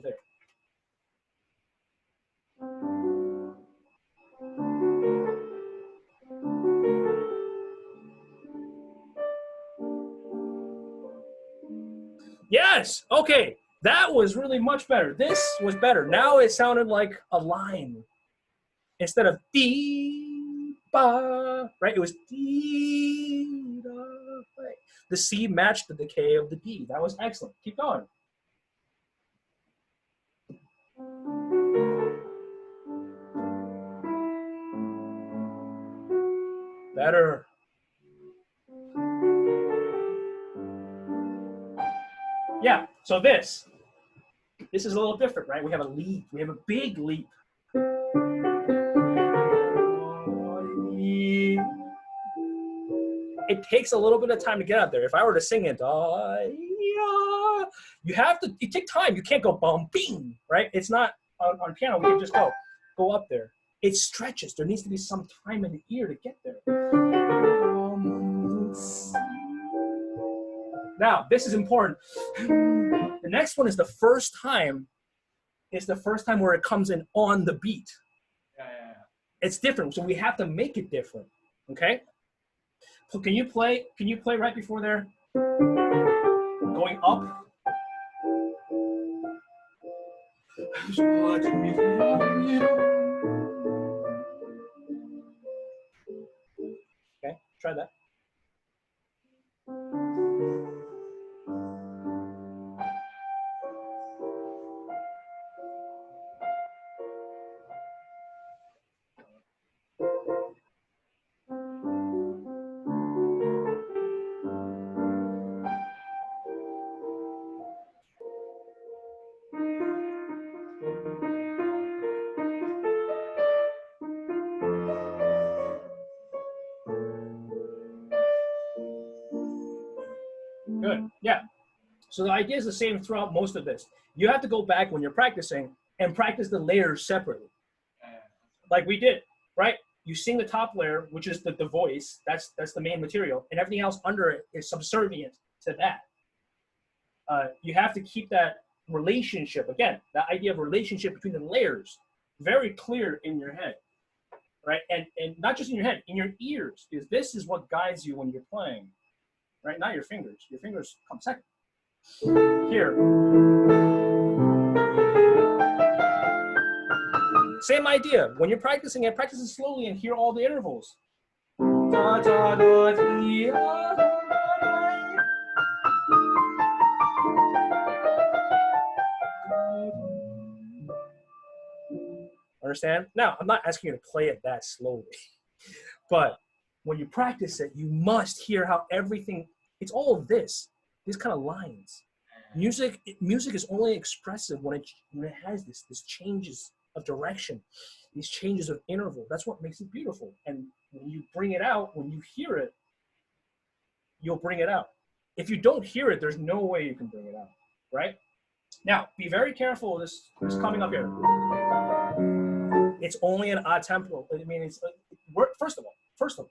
There. Yes. Okay. That was really much better. This was better. Now it sounded like a line instead of dee ba. Right? It was dee da. Right. The C matched the decay of the D. That was excellent. Keep going. Better. Yeah, so this is a little different, right? We have a leap. We have a big leap. It takes a little bit of time to get out there. If I were to sing it, you take time. You can't go bum, bing, right? It's not on piano. We can just go up there. It stretches. There needs to be some time in the ear to get there. Now, this is important. The next one is the first time. It's the first time where it comes in on the beat. Yeah. It's different, so we have to make it different. Okay. So can you play right before there? Going up. Okay, try that. Good. Yeah. So the idea is the same throughout most of this. You have to go back when you're practicing and practice the layers separately. Like we did, right? You sing the top layer, which is the voice. That's the main material. And everything else under it is subservient to that. You have to keep that relationship, again, that idea of relationship between the layers very clear in your head, right? And not just in your head, in your ears, because this is what guides you when you're playing, right? Not your fingers. Your fingers come second. Here. Same idea. When you're practicing it, practice it slowly and hear all the intervals. Da, da, da, dee, da, da, da. Understand? Now, I'm not asking you to play it that slowly, but when you practice it, you must hear how everything, it's all of this, these kind of lines. Music is only expressive when it has this changes of direction, these changes of interval. That's what makes it beautiful. And when you bring it out, when you hear it, you'll bring it out. If you don't hear it, there's no way you can bring it out, right? Now, be very careful. This coming up here. It's only an odd tempo. I mean, it's first of all,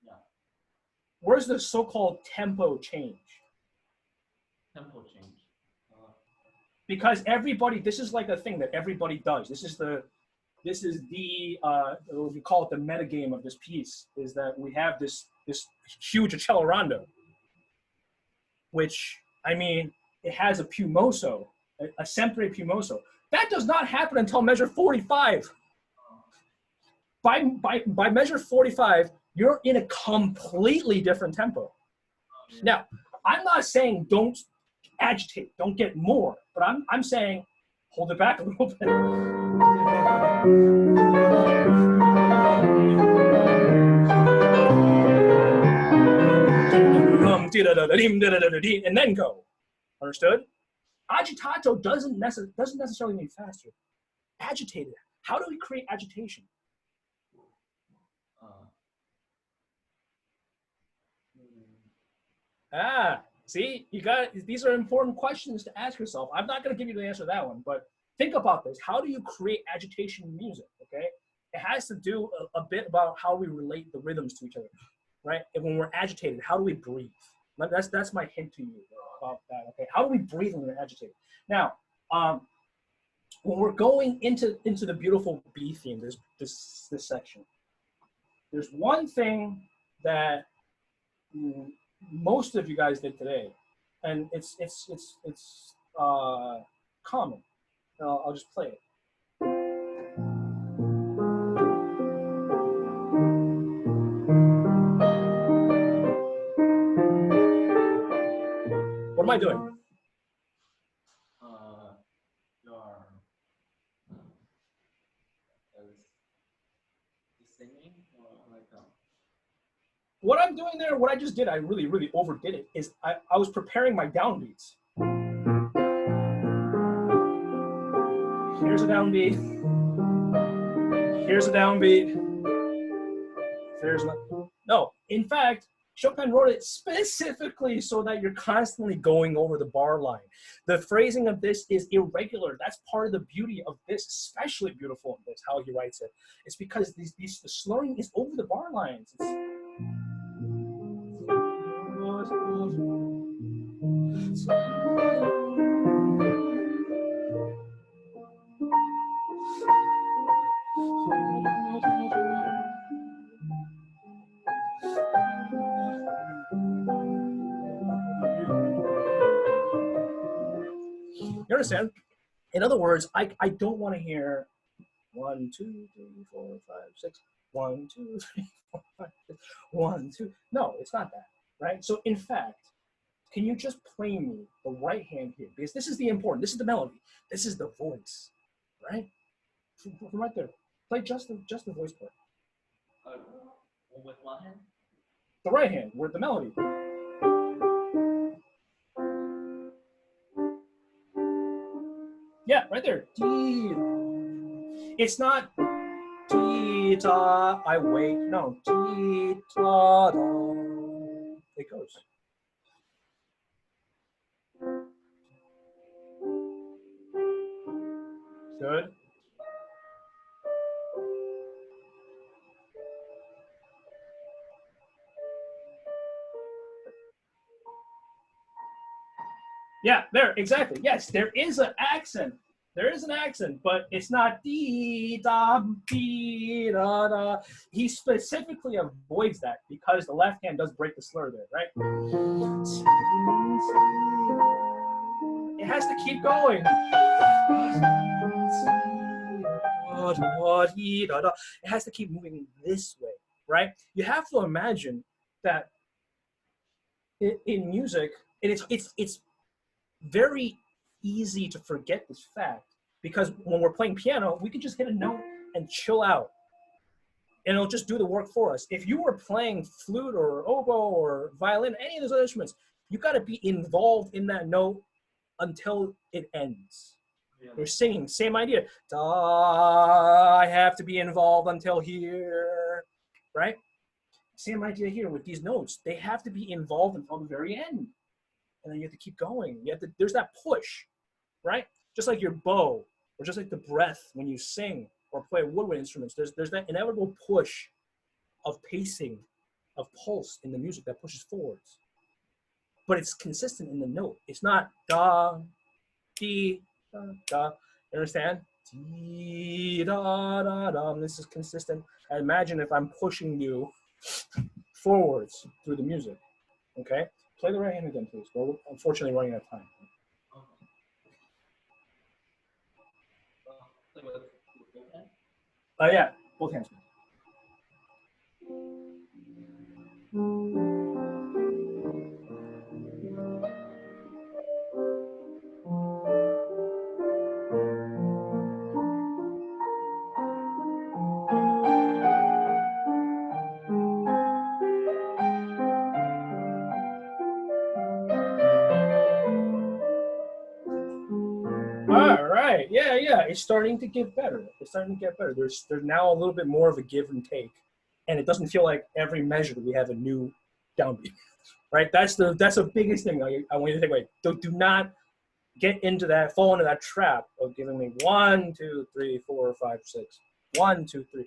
Yeah. where's the so-called tempo change? Tempo change. Because everybody, this is like a thing that everybody does. This is the we call it the metagame of this piece, is that we have this huge accelerando, which, I mean, it has a piumoso, a sempre piumoso. That does not happen until measure 45. By measure 45, you're in a completely different tempo. Yeah. Now, I'm not saying don't agitate, don't get more, but I'm saying hold it back a little bit. And then go. Understood? Agitato doesn't necessarily mean faster. Agitated. How do we create agitation? See, these are important questions to ask yourself. I'm not going to give you the answer to that one, but think about this. How do you create agitation in music, okay? It has to do a bit about how we relate the rhythms to each other, right? And when we're agitated, how do we breathe? That's my hint to you about that, okay? How do we breathe when we're agitated? Now, when we're going into the beautiful B theme, this section, there's one thing that most of you guys did today, and it's common. I'll just play it. What am I doing? Singing or like What I'm doing there, what I just did, I really, really overdid it, is I was preparing my downbeats. Here's a downbeat. Here's a downbeat. No, in fact, Chopin wrote it specifically so that you're constantly going over the bar line. The phrasing of this is irregular. That's part of the beauty of this, especially beautiful in this, how he writes it. It's because the slurring is over the bar lines. You understand? In other words, I don't want to hear 1, 2, 3, 4, 5, 6, 1, 2, 3, 4, 5, 6, 1, 2. No, it's not that, right? So in fact, can you just play me the right hand here? Because this is the important, this is the melody, this is the voice, right? From right there. Play just the voice part. With one hand? The right hand, with the melody. Yeah, right there. It's not T-ta, I wait. No, T-ta-da. It goes. Good. Yeah, there, exactly. Yes, there is an accent. There is an accent, but it's not dee da dee da da. He specifically avoids that because the left hand does break the slur there, right? It has to keep going. It has to keep moving this way, right? You have to imagine that in music, and it's very easy to forget this fact because when we're playing piano, we can just hit a note and chill out, and it'll just do the work for us. If you were playing flute or oboe or violin, any of those other instruments, you got to be involved in that note until it ends. Yeah. You're singing, same idea. Da, I have to be involved until here, right? Same idea here with these notes. They have to be involved until the very end. And then you have to keep going. You have to, there's that push, right? Just like your bow, or just like the breath when you sing or play woodwind instruments, there's that inevitable push of pacing, of pulse in the music that pushes forwards. But it's consistent in the note. It's not da, dee, da, da. You understand? Dee, da, da, da. This is consistent. I imagine if I'm pushing you forwards through the music, okay? Play the right hand again, please. We're unfortunately running out of time. Play with both hands? Yeah, both hands. All right, yeah, it's starting to get better. It's starting to get better. There's now a little bit more of a give and take, and it doesn't feel like every measure that we have a new downbeat, right? That's the biggest thing I want you to take away. Do not get into that, fall into that trap of giving me 1, 2, 3, 4, 5, 6, 1, 2, 3.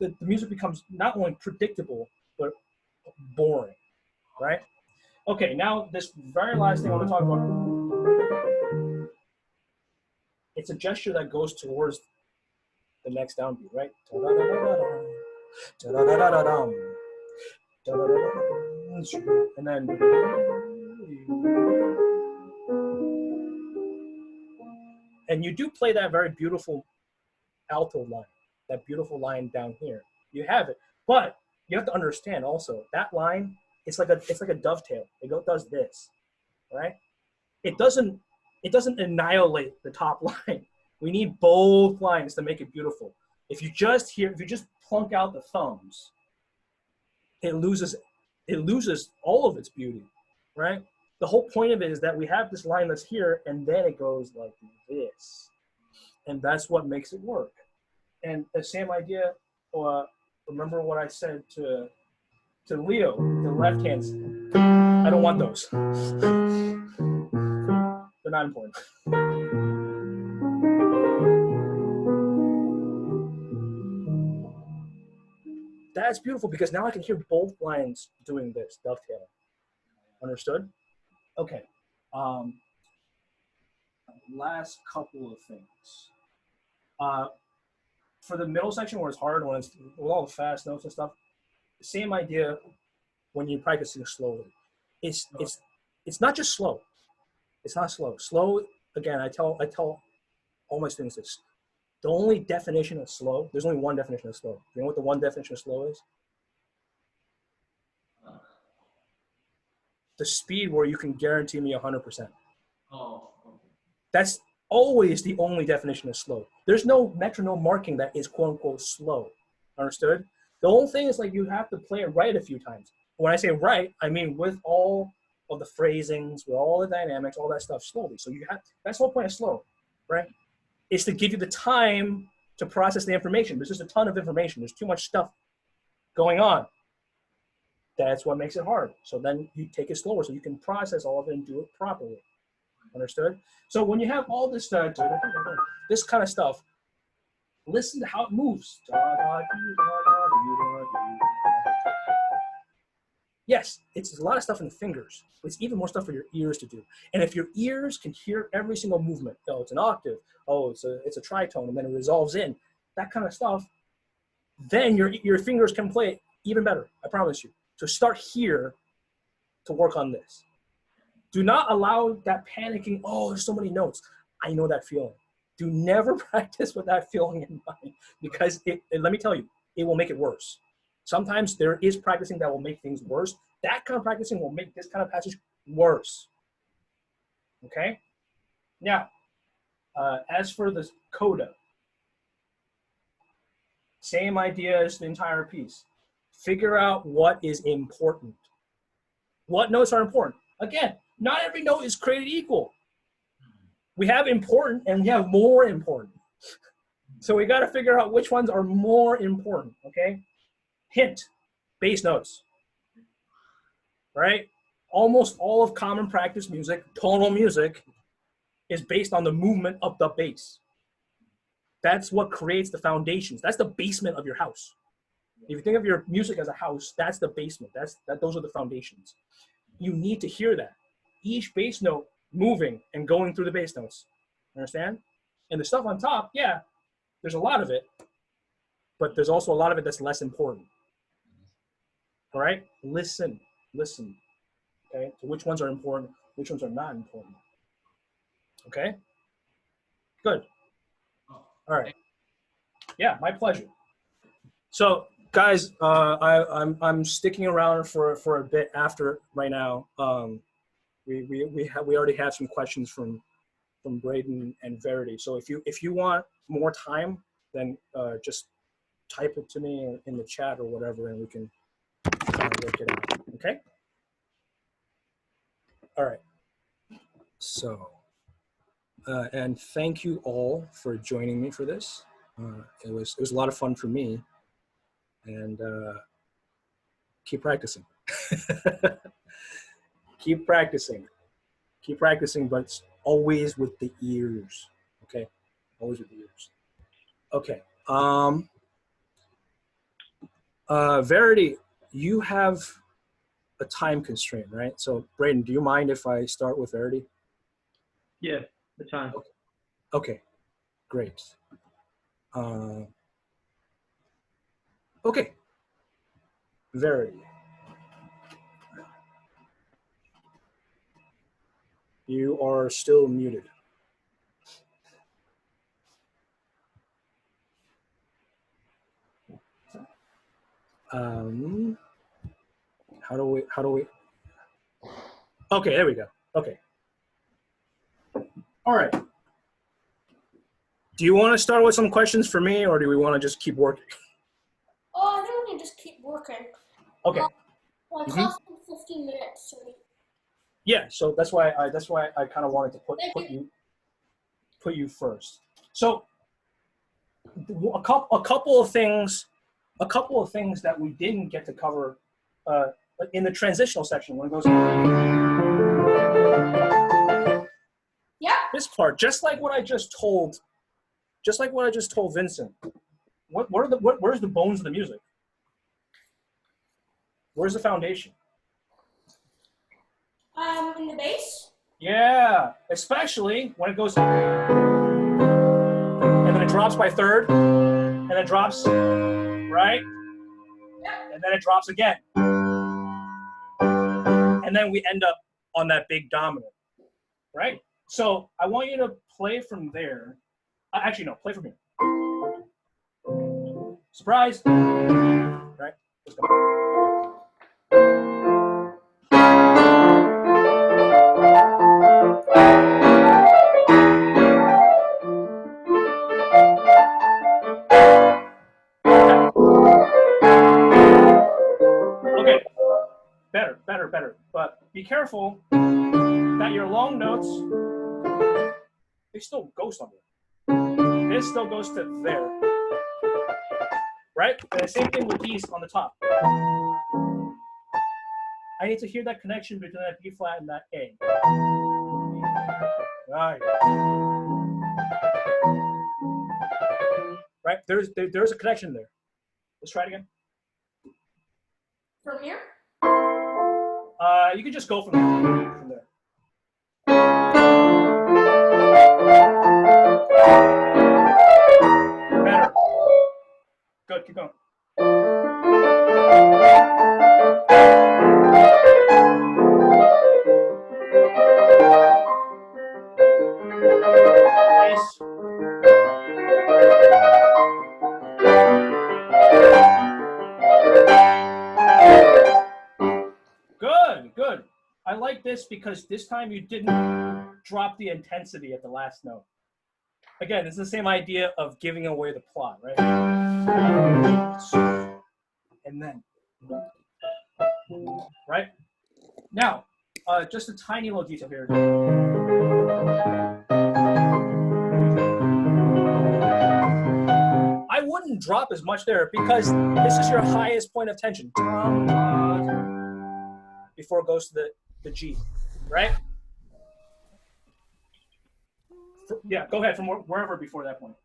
The music becomes not only predictable but boring, right? Okay, now this very last thing I want to talk about. It's a gesture that goes towards the next downbeat, right? And then and you do play that very beautiful alto line, that beautiful line down here. You have it, but you have to understand also that line. It's like a dovetail. It does this, right? It doesn't annihilate the top line. We need both lines to make it beautiful. If you just plunk out the thumbs, it loses all of its beauty, right? The whole point of it is that we have this line that's here, and then it goes like this, and that's what makes it work. And the same idea. Remember what I said to Leo, the left hands. I don't want those. They're not important. That's beautiful because now I can hear both lines doing this dovetailing. Understood? Okay. Last couple of things. For the middle section where it's hard, when it's with all the fast notes and stuff, same idea when you're practicing slowly. It's not just slow. It's not slow. Slow, again, I tell all my students this. The only definition of slow, there's only one definition of slow. You know what the one definition of slow is? The speed where you can guarantee me 100%. Oh, okay. That's always the only definition of slow. There's no metronome marking that is quote unquote slow. Understood? The whole thing is like you have to play it right a few times. When I say right, I mean with all of the phrasings, with all the dynamics, all that stuff slowly. So that's the whole point of slow, right? It's to give you the time to process the information. There's just a ton of information. There's too much stuff going on. That's what makes it hard. So then you take it slower so you can process all of it and do it properly. Understood? So when you have all this this kind of stuff, listen to how it moves. Yes, it's a lot of stuff in the fingers. But it's even more stuff for your ears to do. And if your ears can hear every single movement, oh, it's an octave, oh, it's a tritone, and then it resolves in, that kind of stuff, then your fingers can play it even better, I promise you. So start here to work on this. Do not allow that panicking, oh, there's so many notes. I know that feeling. Do never practice with that feeling in mind, because let me tell you, it will make it worse. Sometimes there is practicing that will make things worse. That kind of practicing will make this kind of passage worse. Okay? Now, as for the coda, same idea as the entire piece. Figure out what is important. What notes are important? Again, not every note is created equal. We have important and we have more important. So we got to figure out which ones are more important, okay? Hint, bass notes, right? Almost all of common practice music, tonal music, is based on the movement of the bass. That's what creates the foundations. That's the basement of your house. If you think of your music as a house, that's the basement. Those are the foundations. You need to hear that. Each bass note moving and going through the bass notes. Understand? And the stuff on top, yeah, there's a lot of it, but there's also a lot of it that's less important. All right? Listen. Okay? So which ones are important, which ones are not important. Okay? Good. All right. Yeah, my pleasure. So, guys, I'm sticking around for a bit after right now. We already have some questions from Braden and Verity. So if you want more time, then just type it to me in the chat or whatever, and we can work it out. Okay. All right. So, and thank you all for joining me for this. It was a lot of fun for me, and keep practicing. Keep practicing, but it's always with the ears. Okay, always with the ears. Okay. Verity, you have a time constraint, right? So, Braden, do you mind if I start with Verity? Yeah, that's fine. Okay, great. Okay, Verity. You are still muted. How do we? Okay, there we go. Okay. All right. Do you want to start with some questions for me, or do we want to just keep working? Oh, I think we can just keep working. Okay. Well, it costs 15 minutes. So yeah, so that's why I kind of wanted to put you first. So a couple of things that we didn't get to cover in the transitional section when it goes. yeah. This part, just like what I just told Vincent. Where's the bones of the music? Where's the foundation? In the bass. Yeah, especially when it goes, and then it drops by third, and it drops, right? Yeah. And then it drops again. And then we end up on that big dominant, right? So I want you to play from there. Actually, no, play from here. Surprise! Right? Let's go. Okay, better. But be careful that your long notes, they still go somewhere. This still goes to there. Right? And the same thing with these on the top. I need to hear that connection between that B flat and that A. Right. Right. There's a connection there. Let's try it again. From here? You can just go from there. Better. Good. Keep going. Nice. Good, good. I like this because this time you didn't drop the intensity at the last note. Again, it's the same idea of giving away the plot, right? And then, right? Now, just a tiny little detail here. I wouldn't drop as much there because this is your highest point of tension. Before it goes to the G, right? Yeah, go ahead from wherever before that point.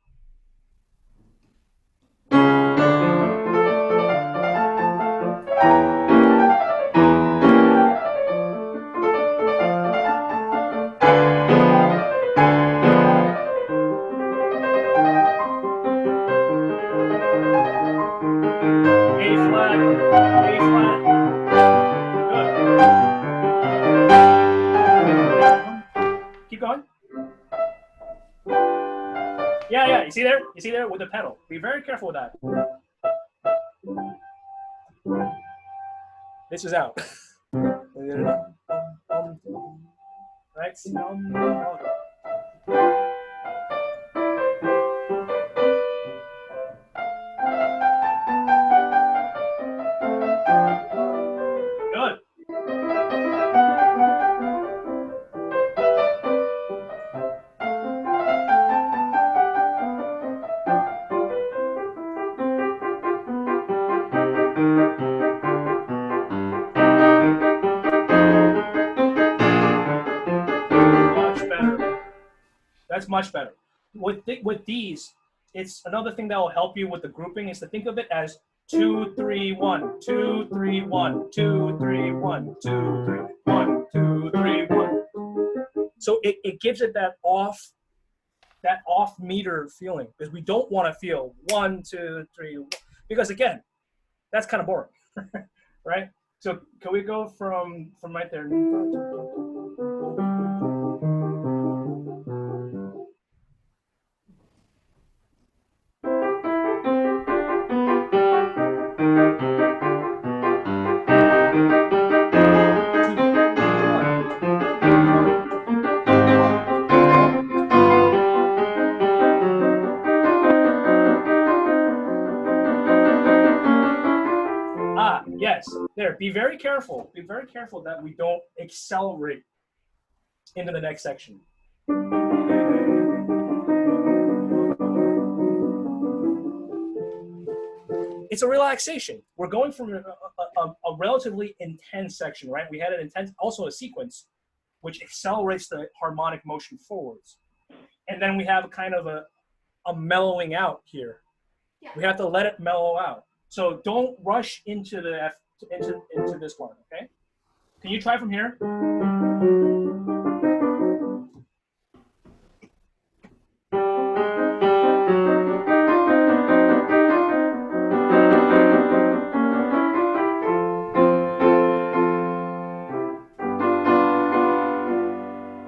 A flat, A flat. Good. Keep going. Yeah, you see there? You see there with the pedal. Be very careful with that. This is out. Right? Good. Much better. That's much better. With these, it's another thing that will help you with the grouping is to think of it as 2, 3, 1, 2, 3, 1, 2, 3, 1, 2, 3, 1, 2, 3, 1. So it gives it that off meter feeling because we don't want to feel 1, 2, 3, 1, because again, that's kind of boring, right? So can we go from right there? Yes, there. Be very careful. Be very careful that we don't accelerate into the next section. It's a relaxation. We're going from a relatively intense section, right? We had an intense, also a sequence, which accelerates the harmonic motion forwards. And then we have kind of a mellowing out here. Yeah. We have to let it mellow out. So don't rush into into this one, okay? Can you try from here?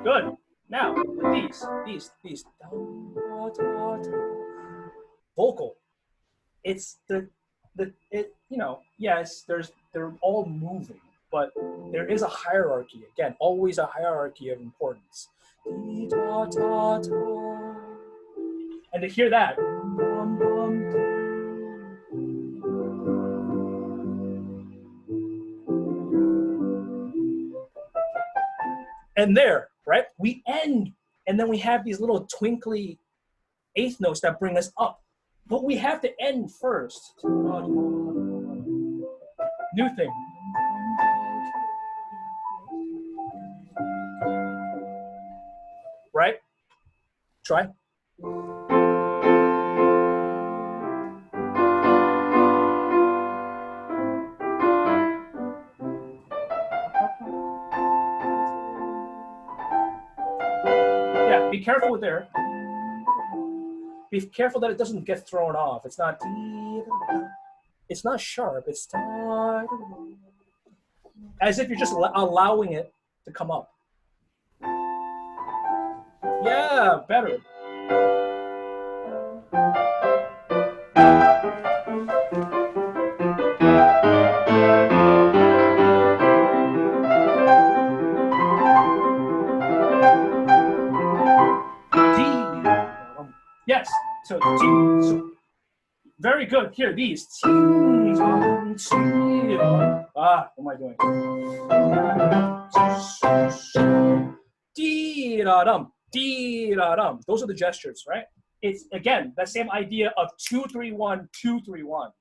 Good. Now with these vocal. It's yes, they're all moving, but there is a hierarchy. Again, always a hierarchy of importance. And to hear that, and there, right? We end, and then we have these little twinkly eighth notes that bring us up. But we have to end first. New thing. Try. Yeah, be careful with there. Be careful that it doesn't get thrown off. It's not sharp. It's as if you're just allowing it to come up. Yeah, better. Yes, so very good. Here, these. What am I doing? Dee-da-dum, dee-da-dum. Those are the gestures, right? It's, again, that same idea of 2-3-1, 2-3-1.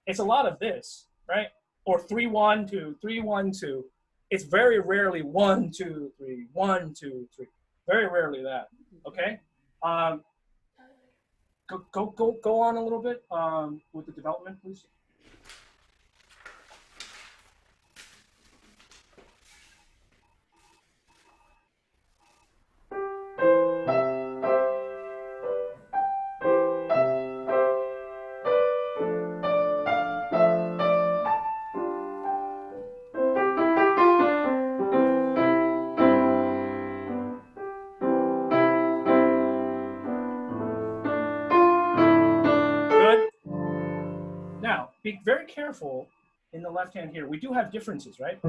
It's a lot of this, right? Or 3-1-2, 3-1-2. It's very rarely 1-2-3, 1-2-3. Very rarely that, okay? Go on a little bit with the development, please. Now, be very careful in the left hand here. We do have differences, right?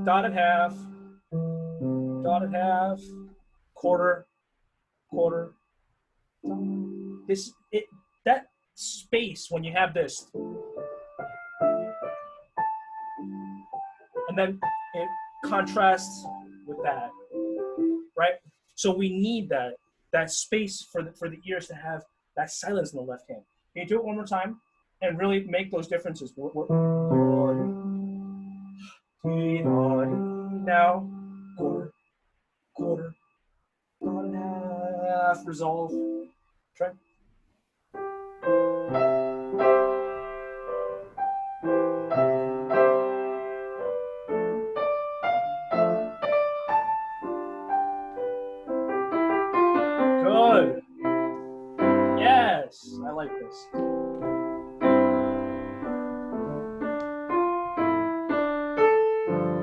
Dotted half, quarter, quarter. That space when you have this, and then it contrasts with that, right? So we need that space for the ears to have that silence in the left hand. Can you do it one more time and really make those differences? Now, quarter, half, resolve. Try. Good. Yes, I like this.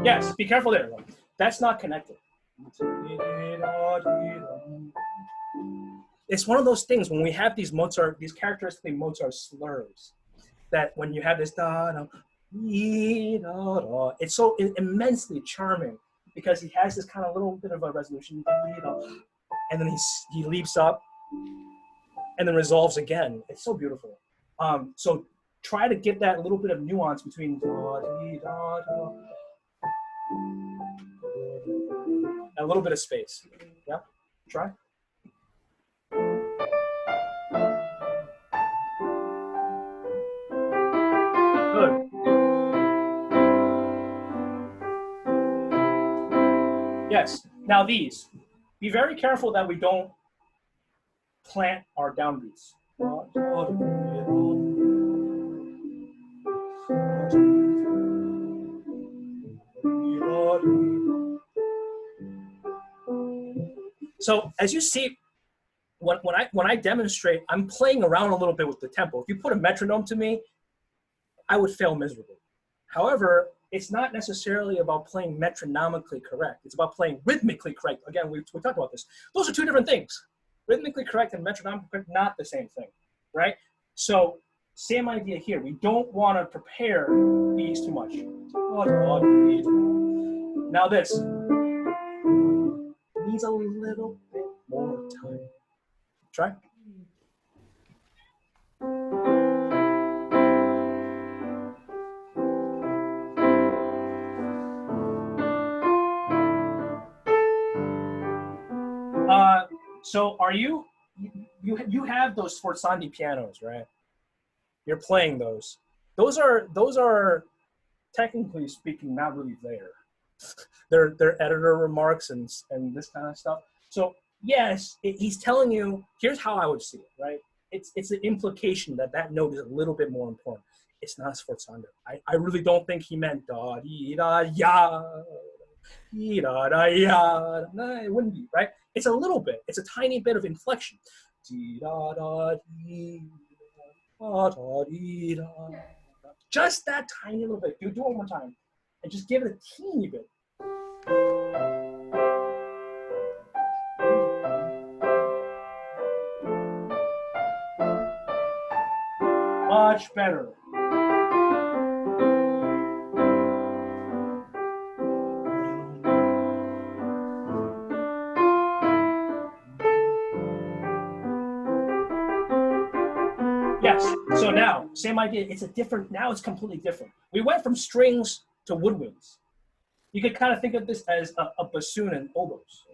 Yes, be careful there. That's not connected. It's one of those things when we have these characteristically Mozart slurs, that when you have this it's so immensely charming because he has this kind of little bit of a resolution, and then he leaps up and then resolves again. It's so beautiful. So try to get that little bit of nuance between a little bit of space. Yeah, try. Good. Yes. Now these. Be very careful that we don't plant our downbeats. So as you see, when I demonstrate, I'm playing around a little bit with the tempo. If you put a metronome to me, I would fail miserably. However, it's not necessarily about playing metronomically correct. It's about playing rhythmically correct. Again, we talked about this. Those are two different things. Rhythmically correct and metronomically correct, not the same thing, right? So same idea here. We don't want to prepare these too much. Now this needs a little bit more time. Try. So are you have those Sforzandi pianos, right? You're playing those. Those are technically speaking not really there. They're editor remarks and this kind of stuff. So yes, he's telling you, here's how I would see it, right? It's an implication that that note is a little bit more important. It's not a sforzando. I really don't think he meant da dee da ya, dee da da ya. No, it wouldn't be, right? It's a little bit. It's a tiny bit of inflection. Dee da da dee da da dee da. Just that tiny little bit. Do it one more time, and just give it a teeny bit. Much better. Yes, so now, same idea. It's a different, now it's completely different. We went from strings to woodwinds. You could kind of think of this as a bassoon and oboes,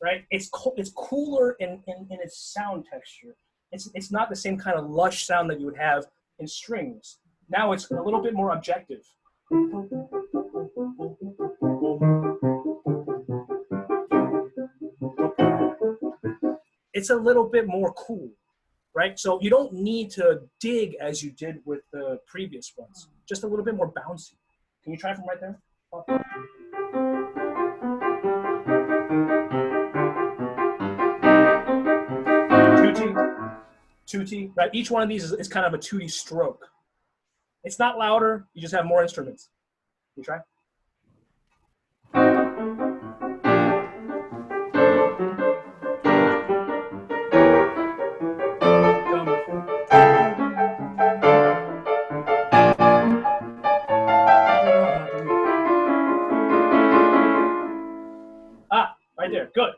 right? It's cooler in its sound texture. It's not the same kind of lush sound that you would have in strings. Now it's a little bit more objective. It's a little bit more cool, right? So you don't need to dig as you did with the previous ones. Just a little bit more bouncy. Can you try from right there? Tutti, right? Each one of these is kind of a tutti stroke. It's not louder, you just have more instruments. Can you try? Ah, right there, good.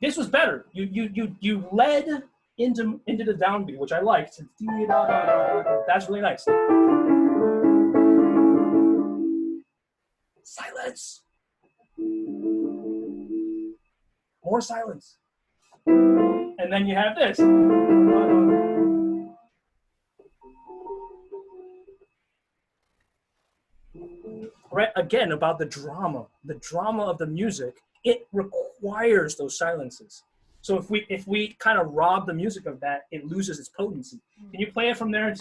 This was better. You led into the downbeat, which I liked. That's really nice. Silence. More silence. And then you have this. Right, again, about the drama of the music, it requires those silences. So if we kind of rob the music of that, it loses its potency. Can you play it from there?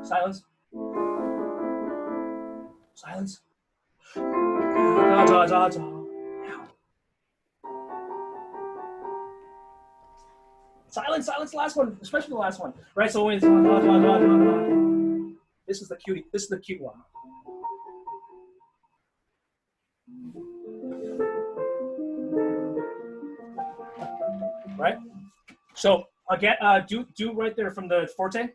Silence. Silence. Da, da, da, da. Now. Silence, last one, especially the last one. Right, so when it's da, da, da, da, da. This is the cute one. Right? So again, do right there from the forte.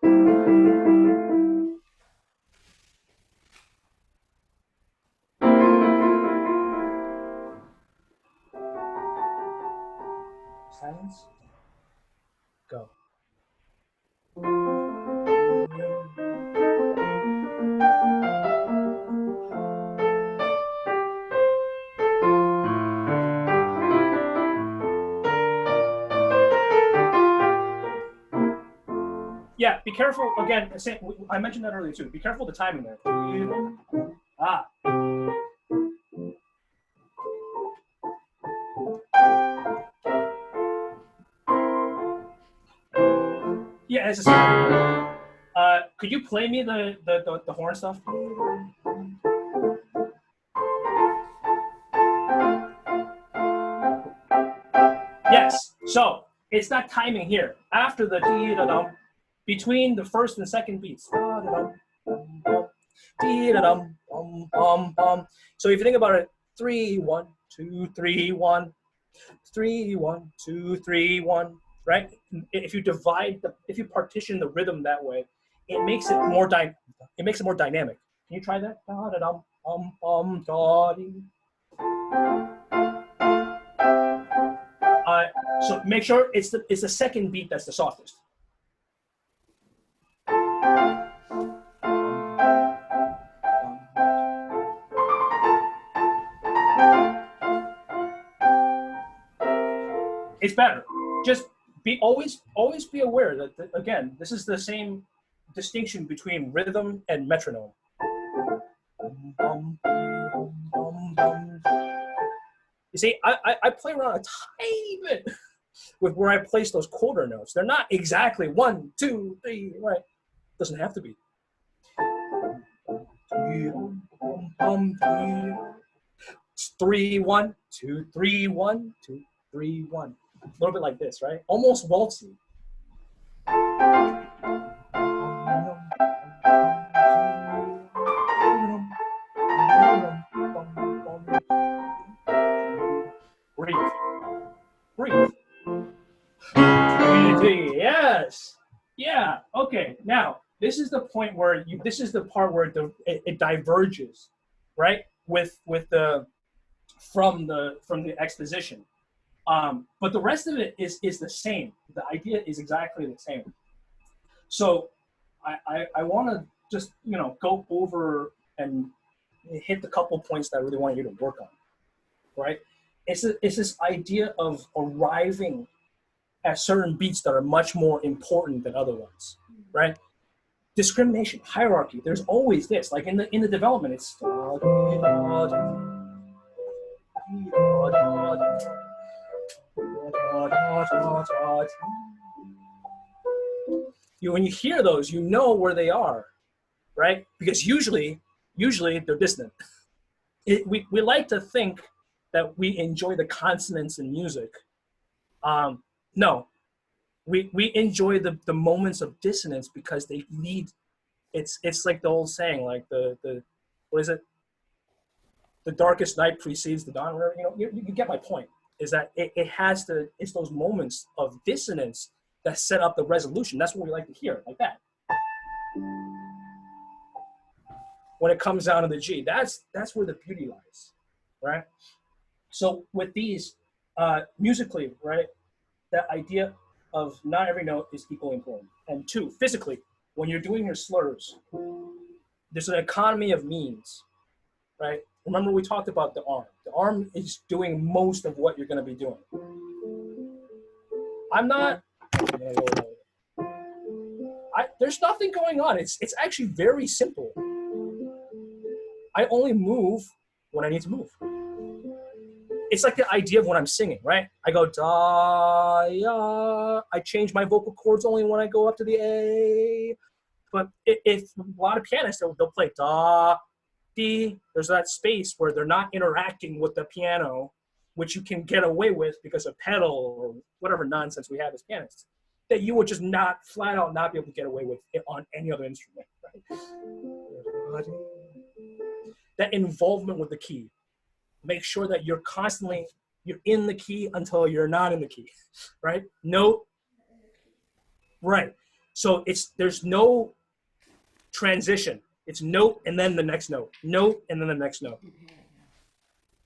Silence. Go. Yeah, be careful. Again, I mentioned that earlier too. Be careful with the timing there. Ah. Yeah, it's a could you play me the horn stuff? Yes. So it's that timing here. After the dee-da-dum, between the first and second beats. Dee-da-dum, bum, bum. So if you think about it, 3, 1, 2, 3, 1, 3, 1, 2, 3, 1. Right? If you partition the rhythm that way, it makes it more dynamic. Can you try that? Da-da-dum, da-dee. So make sure it's the second beat that's the softest. It's better. Just always be aware that again, this is the same distinction between rhythm and metronome. You see, I play around a tiny bit with where I place those quarter notes. They're not exactly 1, 2, 3, right? Doesn't have to be. 3, 1, 2, 3, 1, 2, 3, 1. A little bit like this, right? Almost waltzy. Breathe. Breathe. Breathe. Yes. Yeah. Okay. Now, this is the point where this is the part where it diverges, right? With the from the exposition. But the rest of it is the same. The idea is exactly the same. So I want to just go over and hit the couple points that I really want you to work on, right? It's this idea of arriving at certain beats that are much more important than other ones, right? Discrimination, hierarchy. There's always this. Like in the development, it's when you hear those, you know where they are, right? Because usually they're dissonant. We like to think that we enjoy the consonants in music. No, we enjoy the moments of dissonance because they lead. It's like the old saying, like the what is it? The darkest night precedes the dawn. You get my point. Is that it's those moments of dissonance that set up the resolution. That's what we like to hear, like that. When it comes down to the G, that's where the beauty lies, right? So with these, musically, right, that idea of not every note is equally important. And 2, physically, when you're doing your slurs, there's an economy of means, right? Remember we talked about the arm. The arm is doing most of what you're going to be doing. There's nothing going on. It's actually very simple. I only move when I need to move. It's like the idea of when I'm singing, right? I go da, ya. I change my vocal cords only when I go up to the A. But if a lot of pianists, they'll play da, D. There's that space where they're not interacting with the piano, which you can get away with because of pedal or whatever nonsense we have as pianists, that you would just not flat out not be able to get away with it on any other instrument, right? That involvement with the key. Make sure that you're in the key until you're not in the key, right? Note, right. So there's no transition. It's note and then the next note, note and then the next note,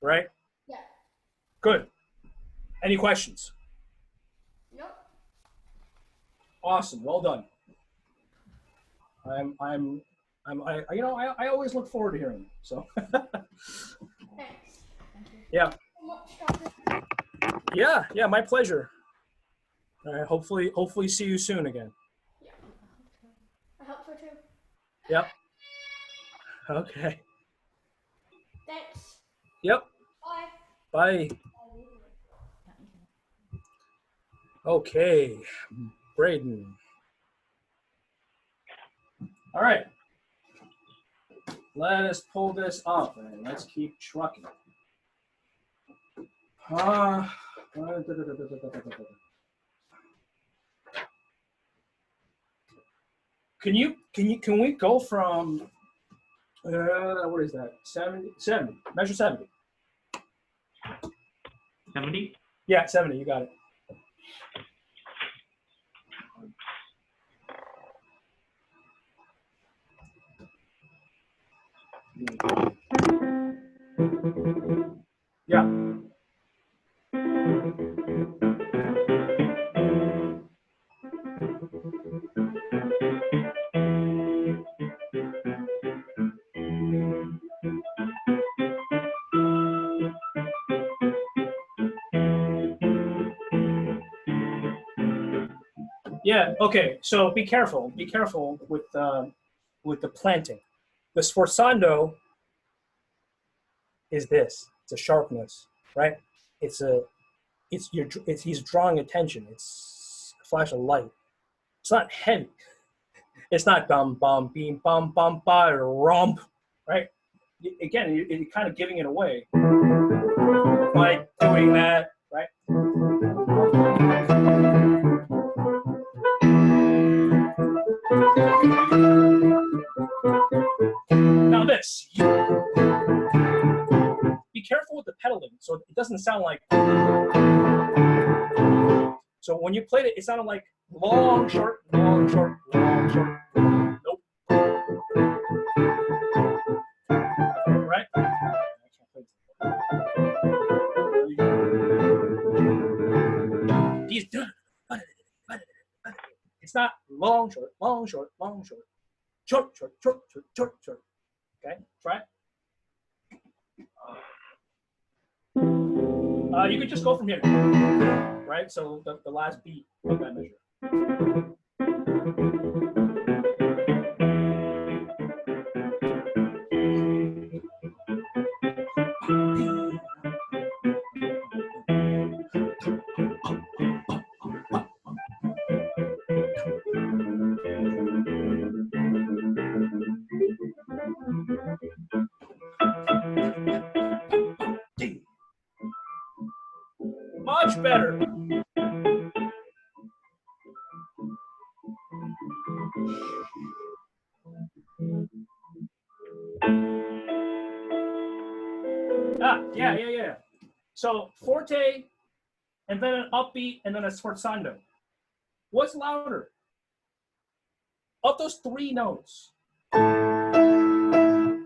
right? Yeah. Good. Any questions? Nope. Awesome. Well done. I always look forward to hearing them. So. Thanks. Yeah. Yeah, my pleasure. All right, hopefully see you soon again. Yeah. I hope so too. Yep. Okay. Thanks. Yep. Bye. Bye. Okay, Braden. All right. Let us pull this up and let's keep trucking. Can we go from what is that? 70. Measure 70. 70? Yeah, 70. You got it. Yeah. Yeah. Okay. So be careful. Be careful with the planting. The sforzando is this. It's a sharpness, right? He's drawing attention. It's a flash of light. It's not heavy. It's not bum bum beam bum bum ba romp, right? Again, you're kind of giving it away by doing that, right? Now this. Be careful with the pedaling, so it doesn't sound like. So when you played it, it sounded like long, short, long, short, long, short. Nope. Right? These. It's not long, short, long, short, long, short, short, short, short, short, short, short. Okay, try it. You could just go from here, right? So the last beat of that measure. Much better. Yeah. So forte, and then an upbeat, and then a sforzando. What's louder? Of those three notes,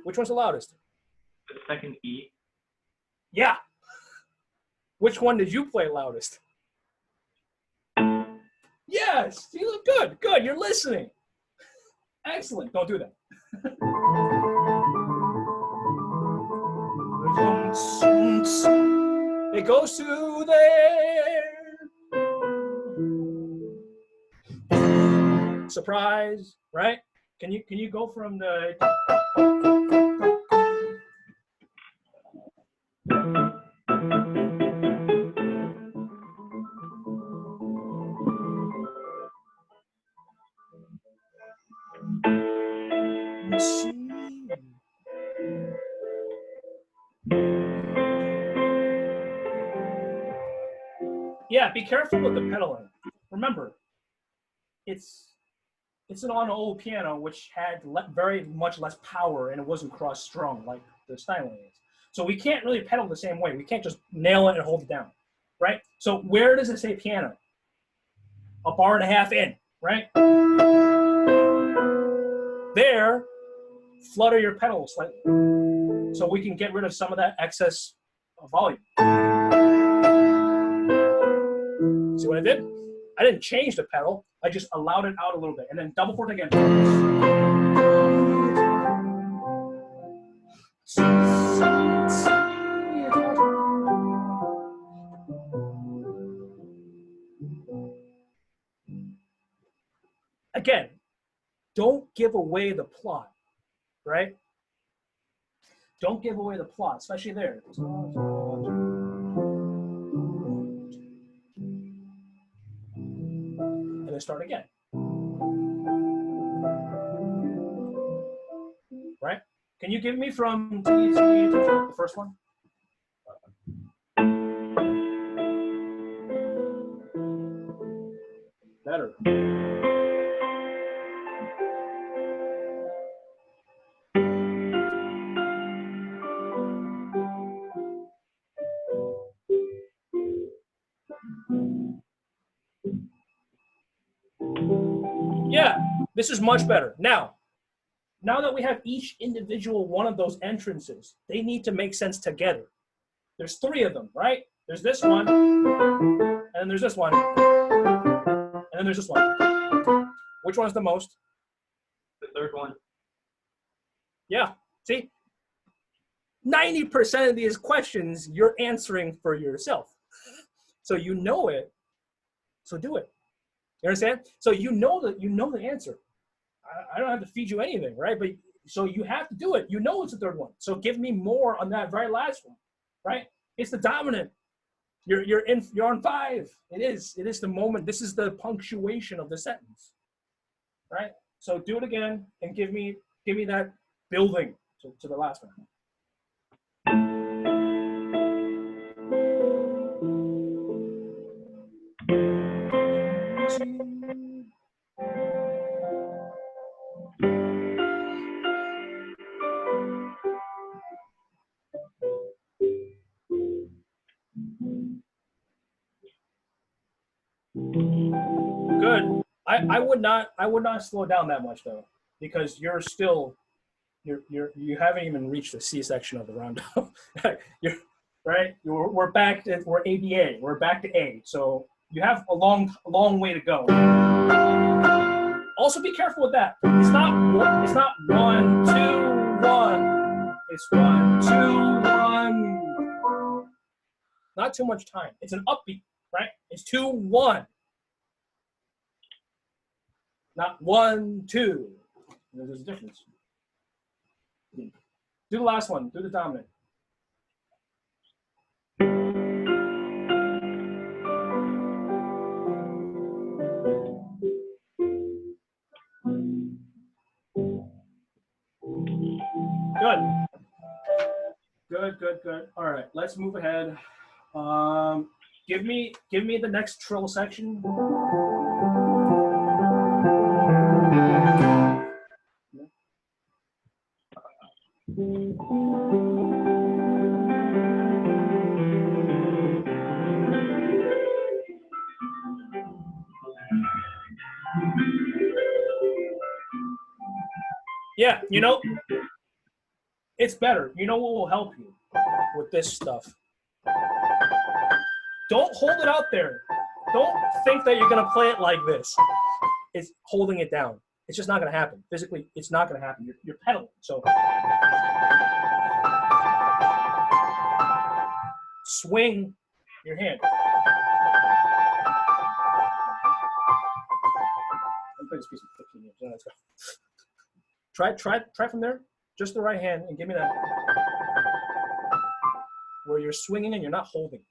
which one's the loudest? The second E. Yeah. Which one did you play loudest? Yes. You look good. Good. You're listening. Excellent. Don't do that. It goes to there. Surprise, right? Can you go from the Yeah, be careful with the pedaling. Remember, it's an on-old piano which had very much less power and it wasn't cross-strung like the styling is. So we can't really pedal the same way. We can't just nail it and hold it down, right? So where does it say piano? A bar and a half in, right? There, flutter your pedal slightly so we can get rid of some of that excess volume. See what I did? I didn't change the pedal. I just allowed it out a little bit. And then double forte again. Again, don't give away the plot, right? Don't give away the plot, especially there. And then start again. Right? Can you give me from the first one? Better. Yeah, this is much better. Now that we have each individual one of those entrances, they need to make sense together. There's three of them, right? There's this one, and then there's this one, and then there's this one. Which one's the most? The third one. Yeah, see? 90% of these questions you're answering for yourself. So you know it, so do it. You understand? So you know the answer. I don't have to feed you anything, right? But So you have to do it. You know it's the third one. So give me more on that very last one, right? It's the dominant. You're on 5. It is the moment. This is the punctuation of the sentence, right? So do it again and give me that building to the last one. Good. I would not slow down that much though, because you haven't even reached the C section of the rondo. We're back to we're ABA. We're back to A. So you have a long way to go. Also be careful with that. It's not 1, 2, 1. It's 1, 2, 1. Not too much time. It's an upbeat, right? It's 2, 1. Not 1, 2. There's a difference. Do the last one. Do the dominant. Good. All right, let's move ahead. Give me the next trill section. Yeah, it's better. You know what will help you with this stuff? Don't hold it out there. Don't think that you're going to play it like this. It's holding it down. It's just not going to happen. Physically, it's not going to happen. You're pedaling. So swing your hand. I'm playing this piece for 15 years. Let's go. Try from there. Just the right hand and give me that. Where you're swinging and you're not holding.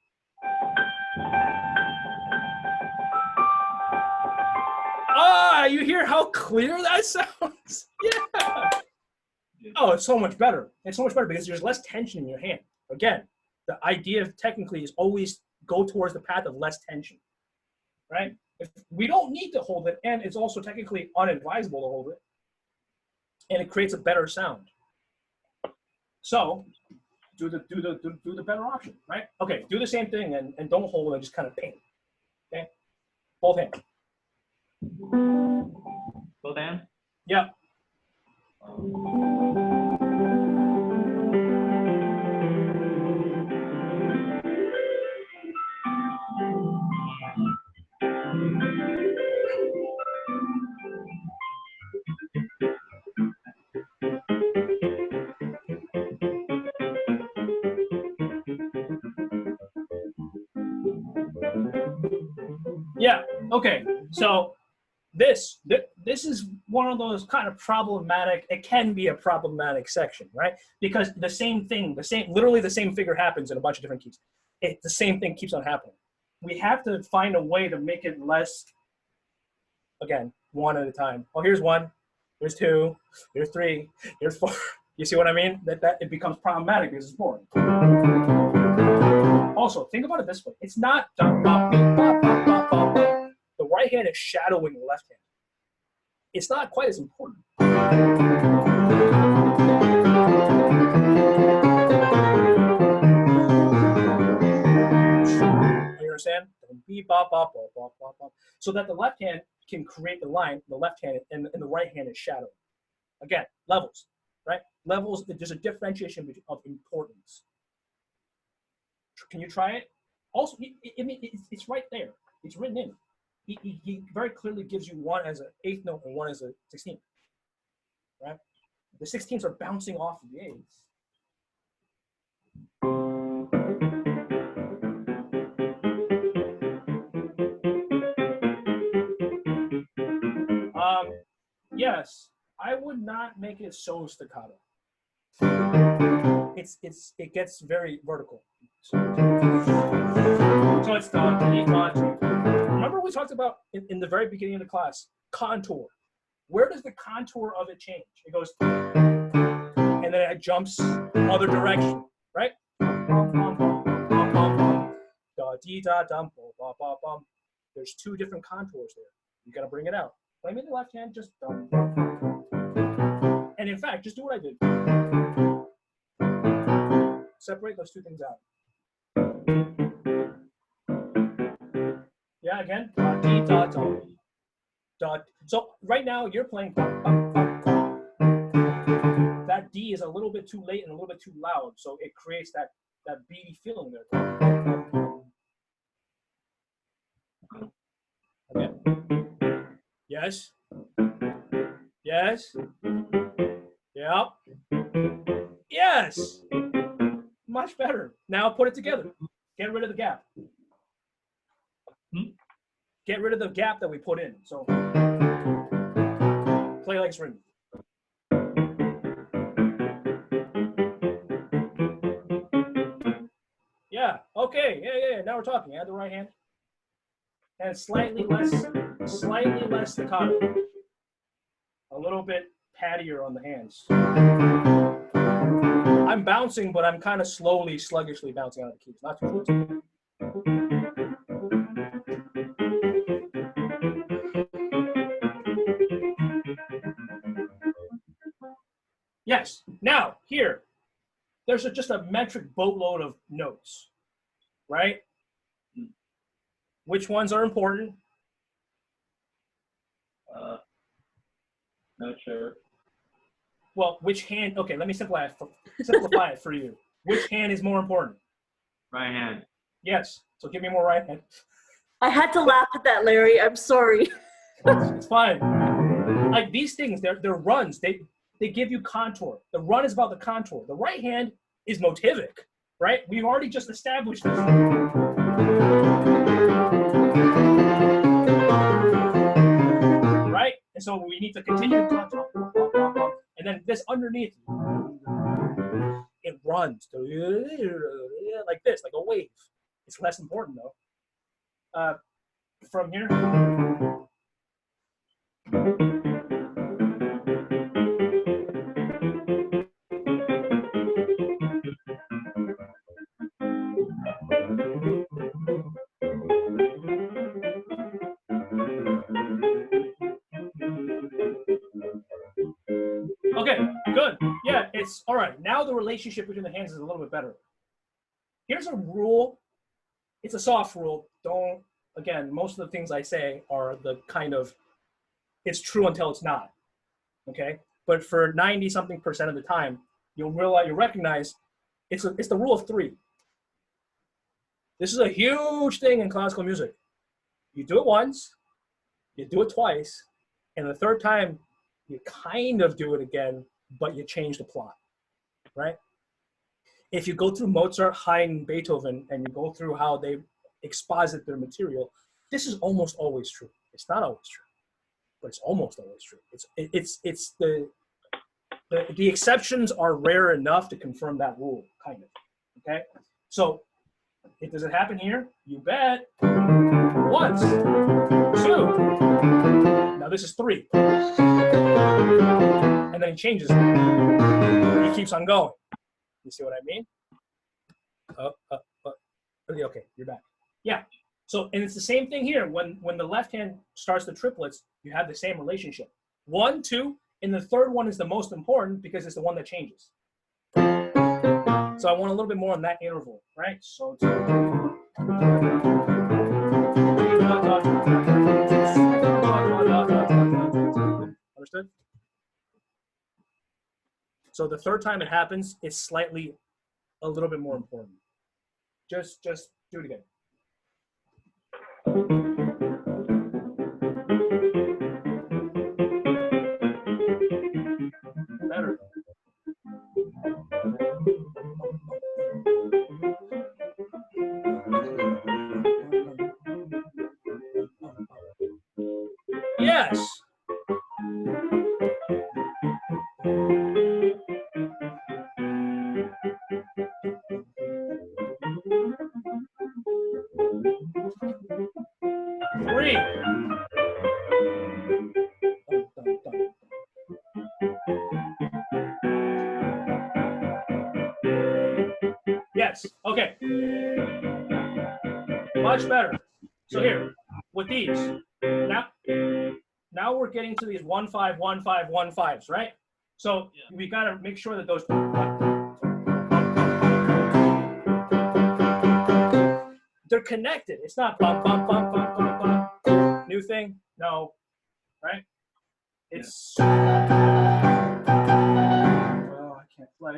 Ah, you hear how clear that sounds? Yeah. Oh, it's so much better. It's so much better because there's less tension in your hand. Again, the idea of technically is always go towards the path of less tension, right? If we don't need to hold it, and it's also technically unadvisable to hold it, and it creates a better sound. So do the better option, right? Okay, do the same thing and don't hold it and just kind of ping. Okay? Both hands. Both hands? Yeah. Yeah, okay, so this is one of those kind of problematic, it can be a problematic section, right? Because the same thing, literally the same figure happens in a bunch of different keys. The same thing keeps on happening. We have to find a way to make it less, again, one at a time. Oh, here's 1, here's 2, here's 3, here's 4. You see what I mean? That it becomes problematic because it's boring. Also, think about it this way. It's not the right hand is shadowing the left hand. It's not quite as important. You understand? So that the left hand can create the line, the left hand, and the right hand is shadowing. Again, levels, right? Levels, there's a differentiation of importance. Can you try it? Also, it's right there. It's written in. He very clearly gives you one as an 8th note and one as a 16th, right? The 16ths are bouncing off of the 8ths. Yes, I would not make it so staccato. It gets very vertical. So it's the remember we talked about in the very beginning of the class, contour. Where does the contour of it change? It goes and then it jumps other direction, right? Da dee da dum ba ba bum. There's two different contours there. You gotta bring it out. Play me the left hand, just dum. And in fact, just do what I did. Separate those two things out. Yeah, again. Da dee da dum. Da. So right now you're playing. That D is a little bit too late and a little bit too loud, so it creates that beady feeling there. Okay. Yes. Yes. Yep. Yes. Much better. Now put it together. Get rid of the gap. Get rid of the gap that we put in. So play like string. Yeah. Okay. Yeah. Now we're talking. Add the right hand. And slightly less staccato. A little bit pattier on the hands. I'm bouncing, but I'm kind of sluggishly bouncing out of the keys. Not too close. Yes. Now, here, there's just a metric boatload of notes, right? Which ones are important? Not sure. Well, which hand? Okay, let me simplify it for you. Which hand is more important? Right hand. Yes. So give me more right hand. I had to laugh at that, Larry. I'm sorry. It's fine. Like these things, they're runs. They give you contour. The run is about the contour. The right hand is motivic, right? We've already just established this. Right? And so we need to continue to contour. And then this underneath, it runs like this, like a wave. It's less important though. From here. Okay, good. Yeah, it's all right. Now the relationship between the hands is a little bit better. Here's a rule. It's a soft rule. Don't, again, most of the things I say are the kind of, it's true until it's not, okay? But for 90-something% of the time, you'll recognize it's the rule of three. This is a huge thing in classical music. You do it once, you do it twice, and the third time, you kind of do it again, but you change the plot, right? If you go through Mozart, Haydn, Beethoven, and you go through how they exposit their material, this is almost always true. It's not always true, but it's almost always true. It's the exceptions are rare enough to confirm that rule, kind of, okay? So, does it happen here? You bet. Once, two. Now this is three. And then he changes it. He keeps on going. You see what I mean? Okay, you're back. Yeah. So, and it's the same thing here. When the left hand starts the triplets, you have the same relationship. 1, 2, and the third one is the most important because it's the one that changes. So I want a little bit more on that interval, right? So understood? So the third time it happens, it's slightly a little bit more important. Just do it again. Better. Yes. Much better. So here, with these, now we're getting to these 1-5, 1-5, 1-5s, right? So we gotta make sure that those they're connected. It's not bum bum bum bum bum bum. New thing? No, right? It's oh, I can't play.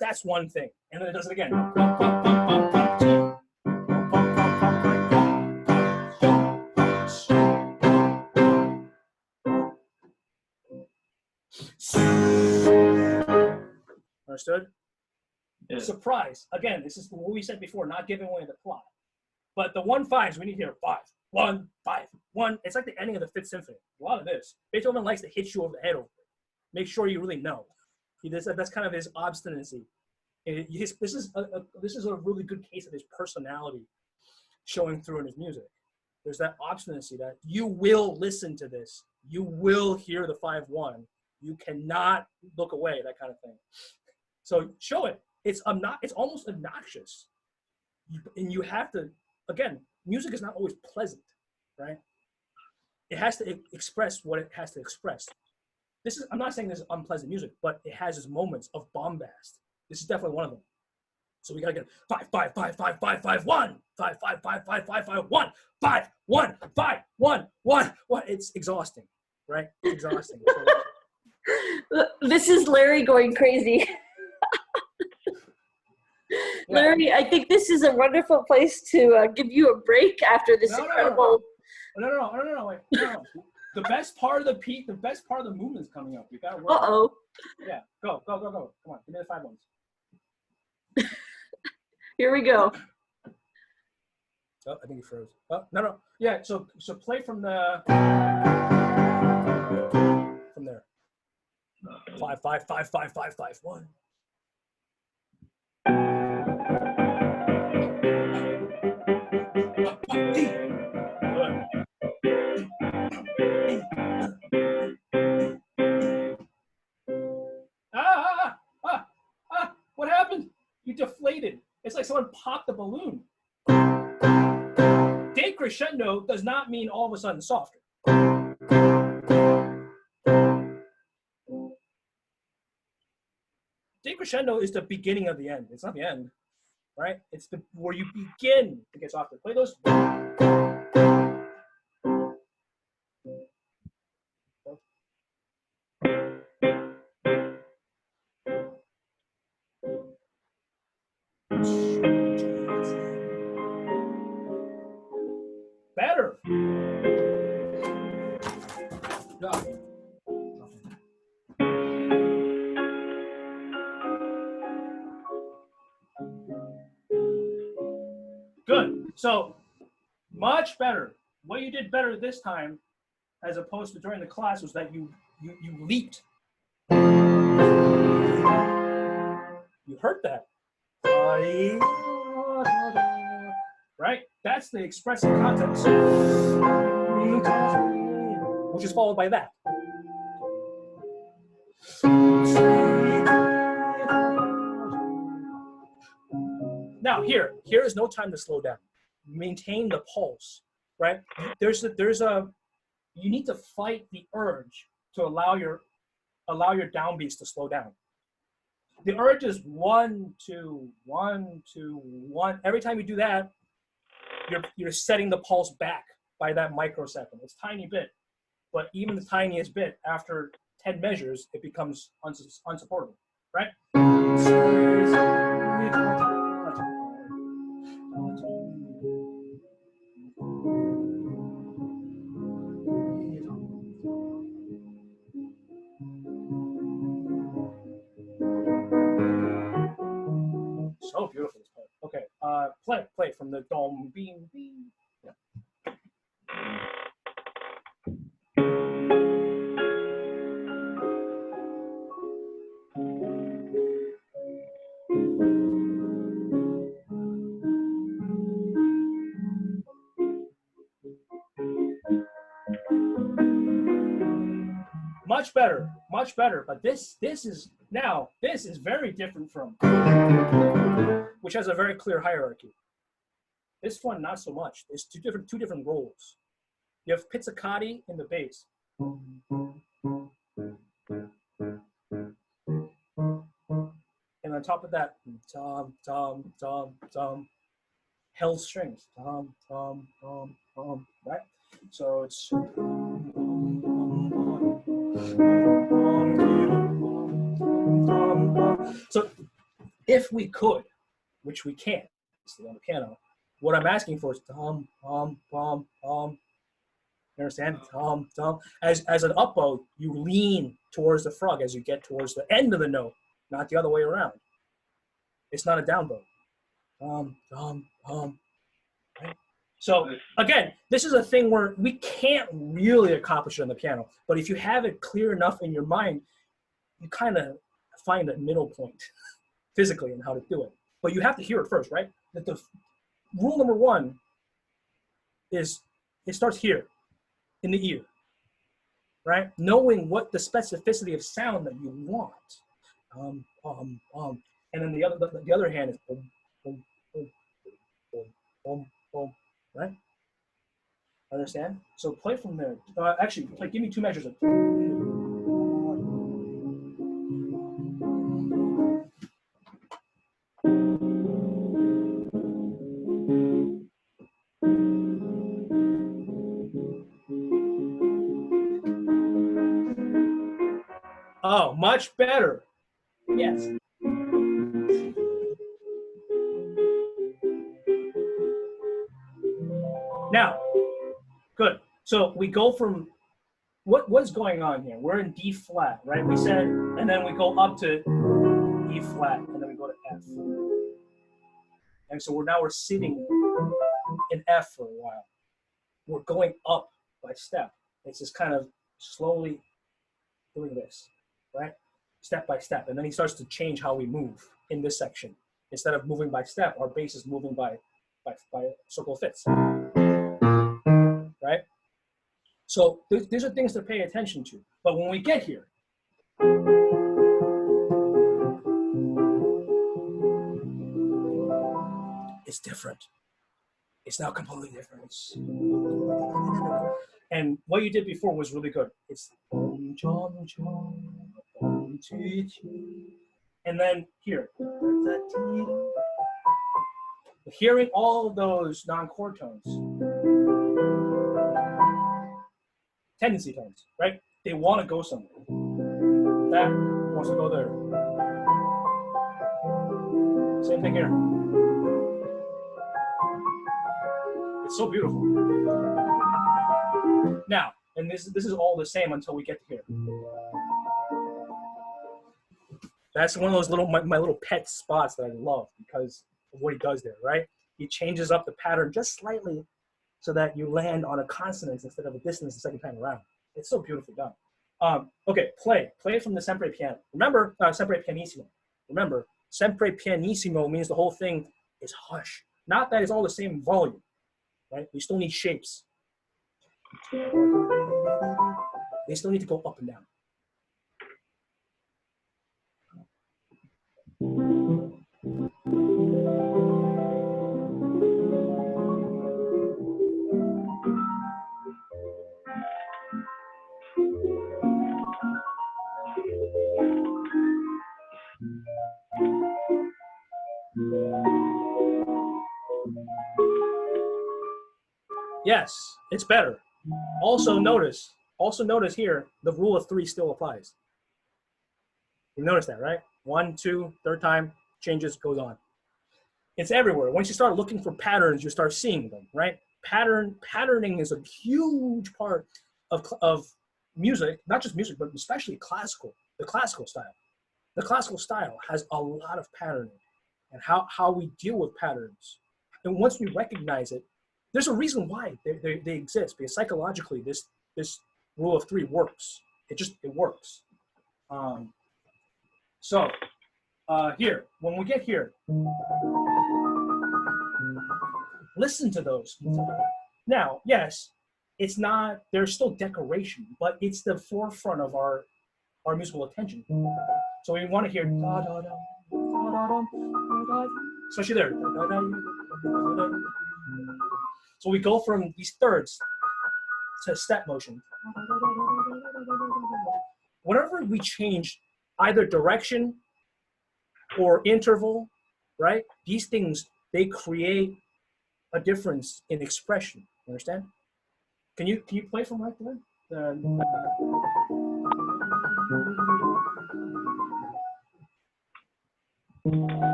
That's one thing, and then it does it again. Bum, bum, bum, bum, bum, bum, bum, bum, bum, Understood? Yeah. Surprise. Again, this is what we said before, not giving away the plot. But the 1-5s, we need to hear 5, 1, 5, 1. It's like the ending of the Fifth Symphony. A lot of this. Beethoven likes to hit you over the head over it. Make sure you really know. That's kind of his obstinacy. This is a really good case of his personality showing through in his music. There's that obstinacy that you will listen to this. You will hear the 5-1. You cannot look away, that kind of thing. So show it. It's almost obnoxious. And you have to, again, music is not always pleasant, right? It has to express what it has to express. I'm not saying this is unpleasant music, but it has its moments of bombast. This is definitely one of them. So we gotta get 5, 5, 5, 5, 5, 5, 1, 5, 5, 5, 5, 5, 5, 1, 5, 1, 5, 1, 1, 1. It's exhausting, right? It's exhausting. This is Larry going crazy. Yeah. Larry, I think this is a wonderful place to give you a break after this incredible. No, wait. No. The best part of the movement is coming up. We gotta work. Uh-oh. Yeah, go. Come on, give me the 5 1s. Here we go. Oh, I think he froze. Oh, no. Yeah, so play from there. 5, 5, 5, 5, 5, 5, 1. What happened? You deflated. It's like someone popped the balloon. Decrescendo does not mean all of a sudden softer. Decrescendo is the beginning of the end. It's not the end, right? It's where you begin to get softer. Play those. Better. Good. So much better. What you did better this time, as opposed to during the class, was that you leaped. You heard that. Right? That's the expressive context. Which is followed by that. Now here is no time to slow down. Maintain the pulse, right? You need to fight the urge to allow your downbeats to slow down. The urge is 1, 2, 1, 2, 1. Every time you do that, you're setting the pulse back by that microsecond. It's a tiny bit, but even the tiniest bit, after 10 measures, it becomes unsupportable, right? So beautiful, this part. Okay, play from the dome beam. Yeah. Much better. But this is very different from. which has a very clear hierarchy. This one, not so much. There's two different roles. You have pizzicati in the bass. And on top of that, tom, tom, tom, tom, held strings, tom, tom, tom, tom, right? So it's so if we could, which we can't, on the piano, what I'm asking for is tom, tom, tom, tom. You understand? Tom, tom. As an up bow, you lean towards the frog as you get towards the end of the note, not the other way around. It's not a down bow. Tom, tom, tom. Right? So again, this is a thing where we can't really accomplish it on the piano, but if you have it clear enough in your mind, you kind of find a middle point physically in how to do it. But you have to hear it first, right? That the rule number one is it starts here in the ear, right? Knowing what the specificity of sound that you want. And then the other hand is boom, boom, boom, boom, boom, boom, right? Understand? So play from there. Actually, give me 2 measures of. Oh, much better. Yes. Now, good. So we go from what's going on here? We're in D flat, right? We said, and then we go up to E flat, and then we go to F. And so we're sitting in F for a while. We're going up by step. It's just kind of slowly doing this, right? Step by step. And then he starts to change how we move in this section. Instead of moving by step, our bass is moving by circle fifths, right? So these are things to pay attention to. But when we get here, it's different. It's now completely different. And what you did before was really good. It's and then here. Hearing all of those non-chord tones, tendency tones, right? They want to go somewhere. That wants to go there. Same thing here. It's so beautiful. Now, and this is all the same until we get to here. That's one of those my little pet spots that I love because of what he does there, right? He changes up the pattern just slightly so that you land on a consonance instead of a dissonance the second time around. It's so beautifully done. Okay, play from the Sempre piano. Remember, Sempre pianissimo. Remember, Sempre pianissimo means the whole thing is hush. Not that it's all the same volume, right? We still need shapes. They still need to go up and down. Yes, it's better. Also notice here, the rule of 3 still applies. You notice that, right? 1, 2, third time, changes, goes on. It's everywhere. Once you start looking for patterns, you start seeing them, right? Patterning is a huge part of music, not just music, but especially classical, the classical style. The classical style has a lot of patterning and how we deal with patterns. And once we recognize it, there's a reason why they exist, because psychologically this rule of 3 works. It works. Here, when we get here, listen to those. Now, yes, it's not, there's still decoration, but it's the forefront of our musical attention. So we want to hear especially there. So we go from these thirds to step motion. Whenever we change either direction or interval, right? These things, they create a difference in expression. You understand? Can you play from right there?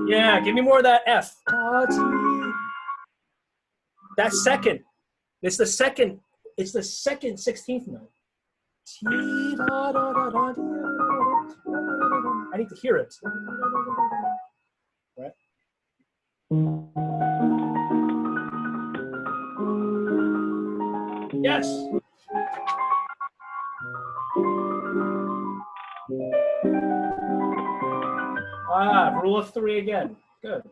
Yeah, give me more of that F. That second. It's the second 16th note. I need to hear it. Right? Yes. Rule of 3 again. Good.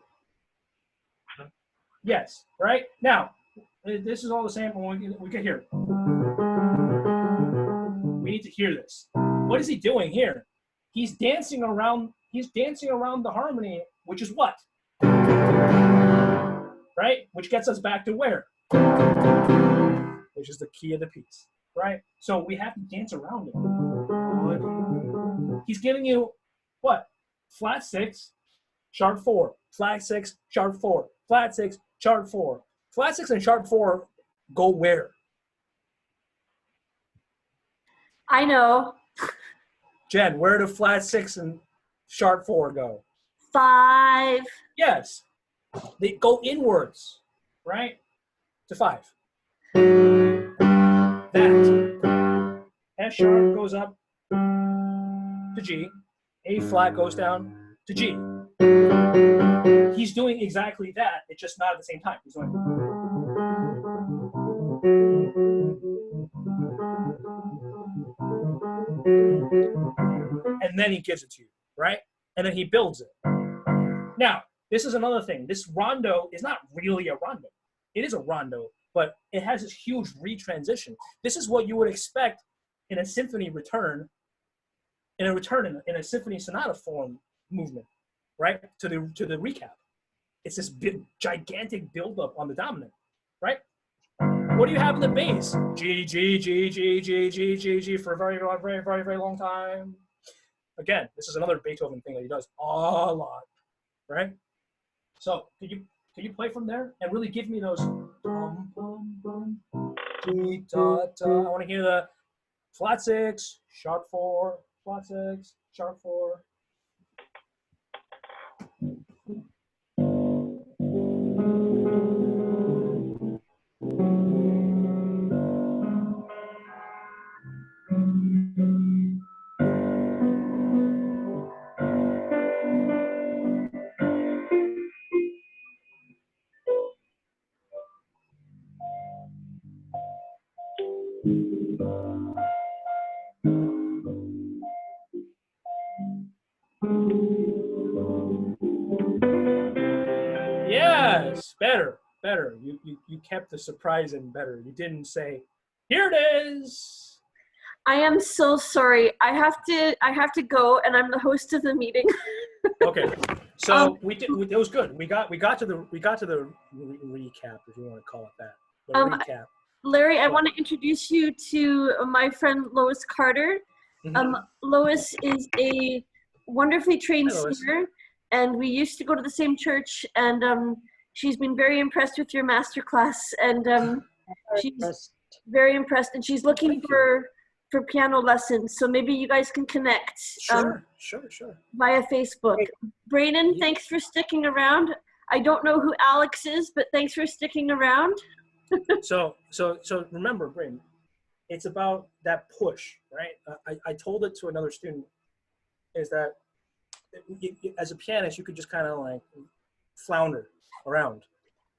Yes, right? Now, this is all the same, but we can hear it. We need to hear this. What is he doing here? He's dancing around the harmony, which is what? Right? Which gets us back to where? Which is the key of the piece, right? So we have to dance around it. He's giving you what? Flat 6, sharp 4, flat 6, sharp 4, flat 6, sharp 4. Flat 6 and sharp 4 go where? I know. Jen, where do flat 6 and sharp 4 go? 5. Yes. They go inwards, right? To 5. That. F sharp goes up to G. A flat goes down to G. He's doing exactly that. It's just not at the same time. He's doing. And then he gives it to you, right? And then he builds it. Now, this is another thing. This rondo is not really a rondo. It is a rondo, but it has this huge retransition. This is what you would expect in a symphony return, in a symphony sonata form movement, right? To the recap. It's this big, gigantic buildup on the dominant, right? What do you have in the bass? G, G, G, G, G, G, G, G for a very, very, very, very long time. Again, this is another Beethoven thing that he does a lot, right? So could you play from there and really give me those bum, bum, bum, G, da, da. I want to hear the flat 6, sharp 4, flat 6, sharp 4. Yes, better. You kept the surprise in better. You didn't say, here it is. I am so sorry. I have to go, and I'm the host of the meeting. Okay, so it was good. We got to the recap, if you want to call it that. The recap. Larry, I want to introduce you to my friend Lois Carter. Mm-hmm. Lois is a wonderfully trained Lois. singer, and we used to go to the same church, and she's been very impressed with your masterclass, and she's very impressed, and she's looking for piano lessons, so maybe you guys can connect Sure. via Facebook. Brayden, thanks for sticking around. I don't know who Alex is, but thanks for sticking around. So remember, Brayden, it's about that push, right? I told it to another student, is that as a pianist, you could just kind of like flounder around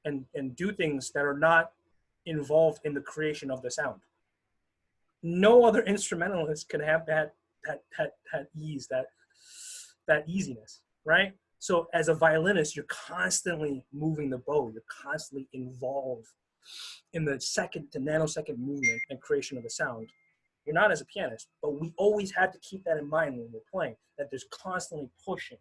and do things that are not involved in the creation of the sound. No other instrumentalist can have that ease, that easiness, right? So as a violinist, you're constantly moving the bow. You're constantly involved in the second to nanosecond movement and creation of the sound. You're not as a pianist, but we always have to keep that in mind when we're playing, that there's constantly pushing,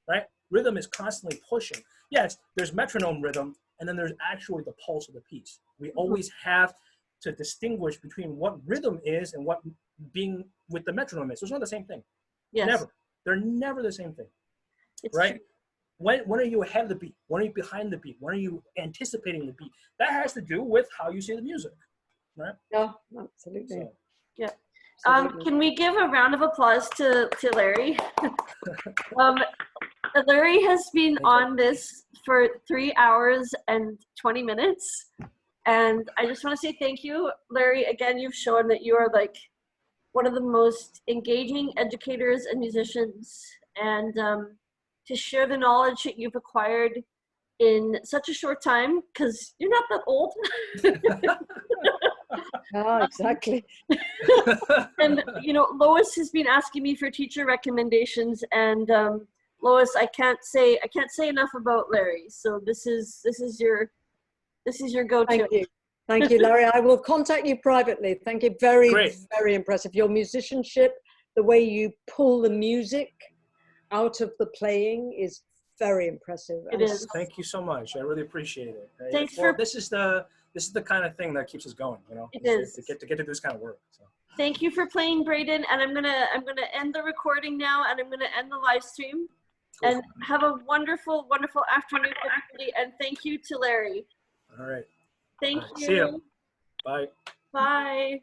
right? Rhythm is constantly pushing. Yes, there's metronome rhythm, and then there's actually the pulse of the piece. We always have to distinguish between what rhythm is and what being with the metronome is. It's not the same thing. Yes. Never. They're never the same thing, It's right? true. When are you ahead of the beat? When are you behind the beat? When are you anticipating the beat? That has to do with how you see the music, right? Yeah, absolutely. So, Yeah. Absolutely. Can we give a round of applause to Larry? Larry has been Thank you. on this for 3 hours and 20 minutes. And I just want to say thank you, Larry. Again, you've shown that you are like one of the most engaging educators and musicians. And to share the knowledge that you've acquired in such a short time, because you're not that old. Ah, exactly. And you know, Lois has been asking me for teacher recommendations, and Lois, I can't say enough about Larry. So this is your go-to. Thank you, Larry. I will contact you privately. Thank you. Very, Great. very impressive. Your musicianship, the way you pull the music out of the playing is very impressive. It is. Thank you so much. I really appreciate it. Thanks Well, for- this is the kind of thing that keeps us going, you know. It is. To get to do this kind of work. So. Thank you for playing, Braden. And I'm gonna end the recording now, and I'm gonna end the live stream. Cool. And have a wonderful, wonderful afternoon, everybody. And thank you to Larry. All right. Thank All right. you. See ya. Bye. Bye.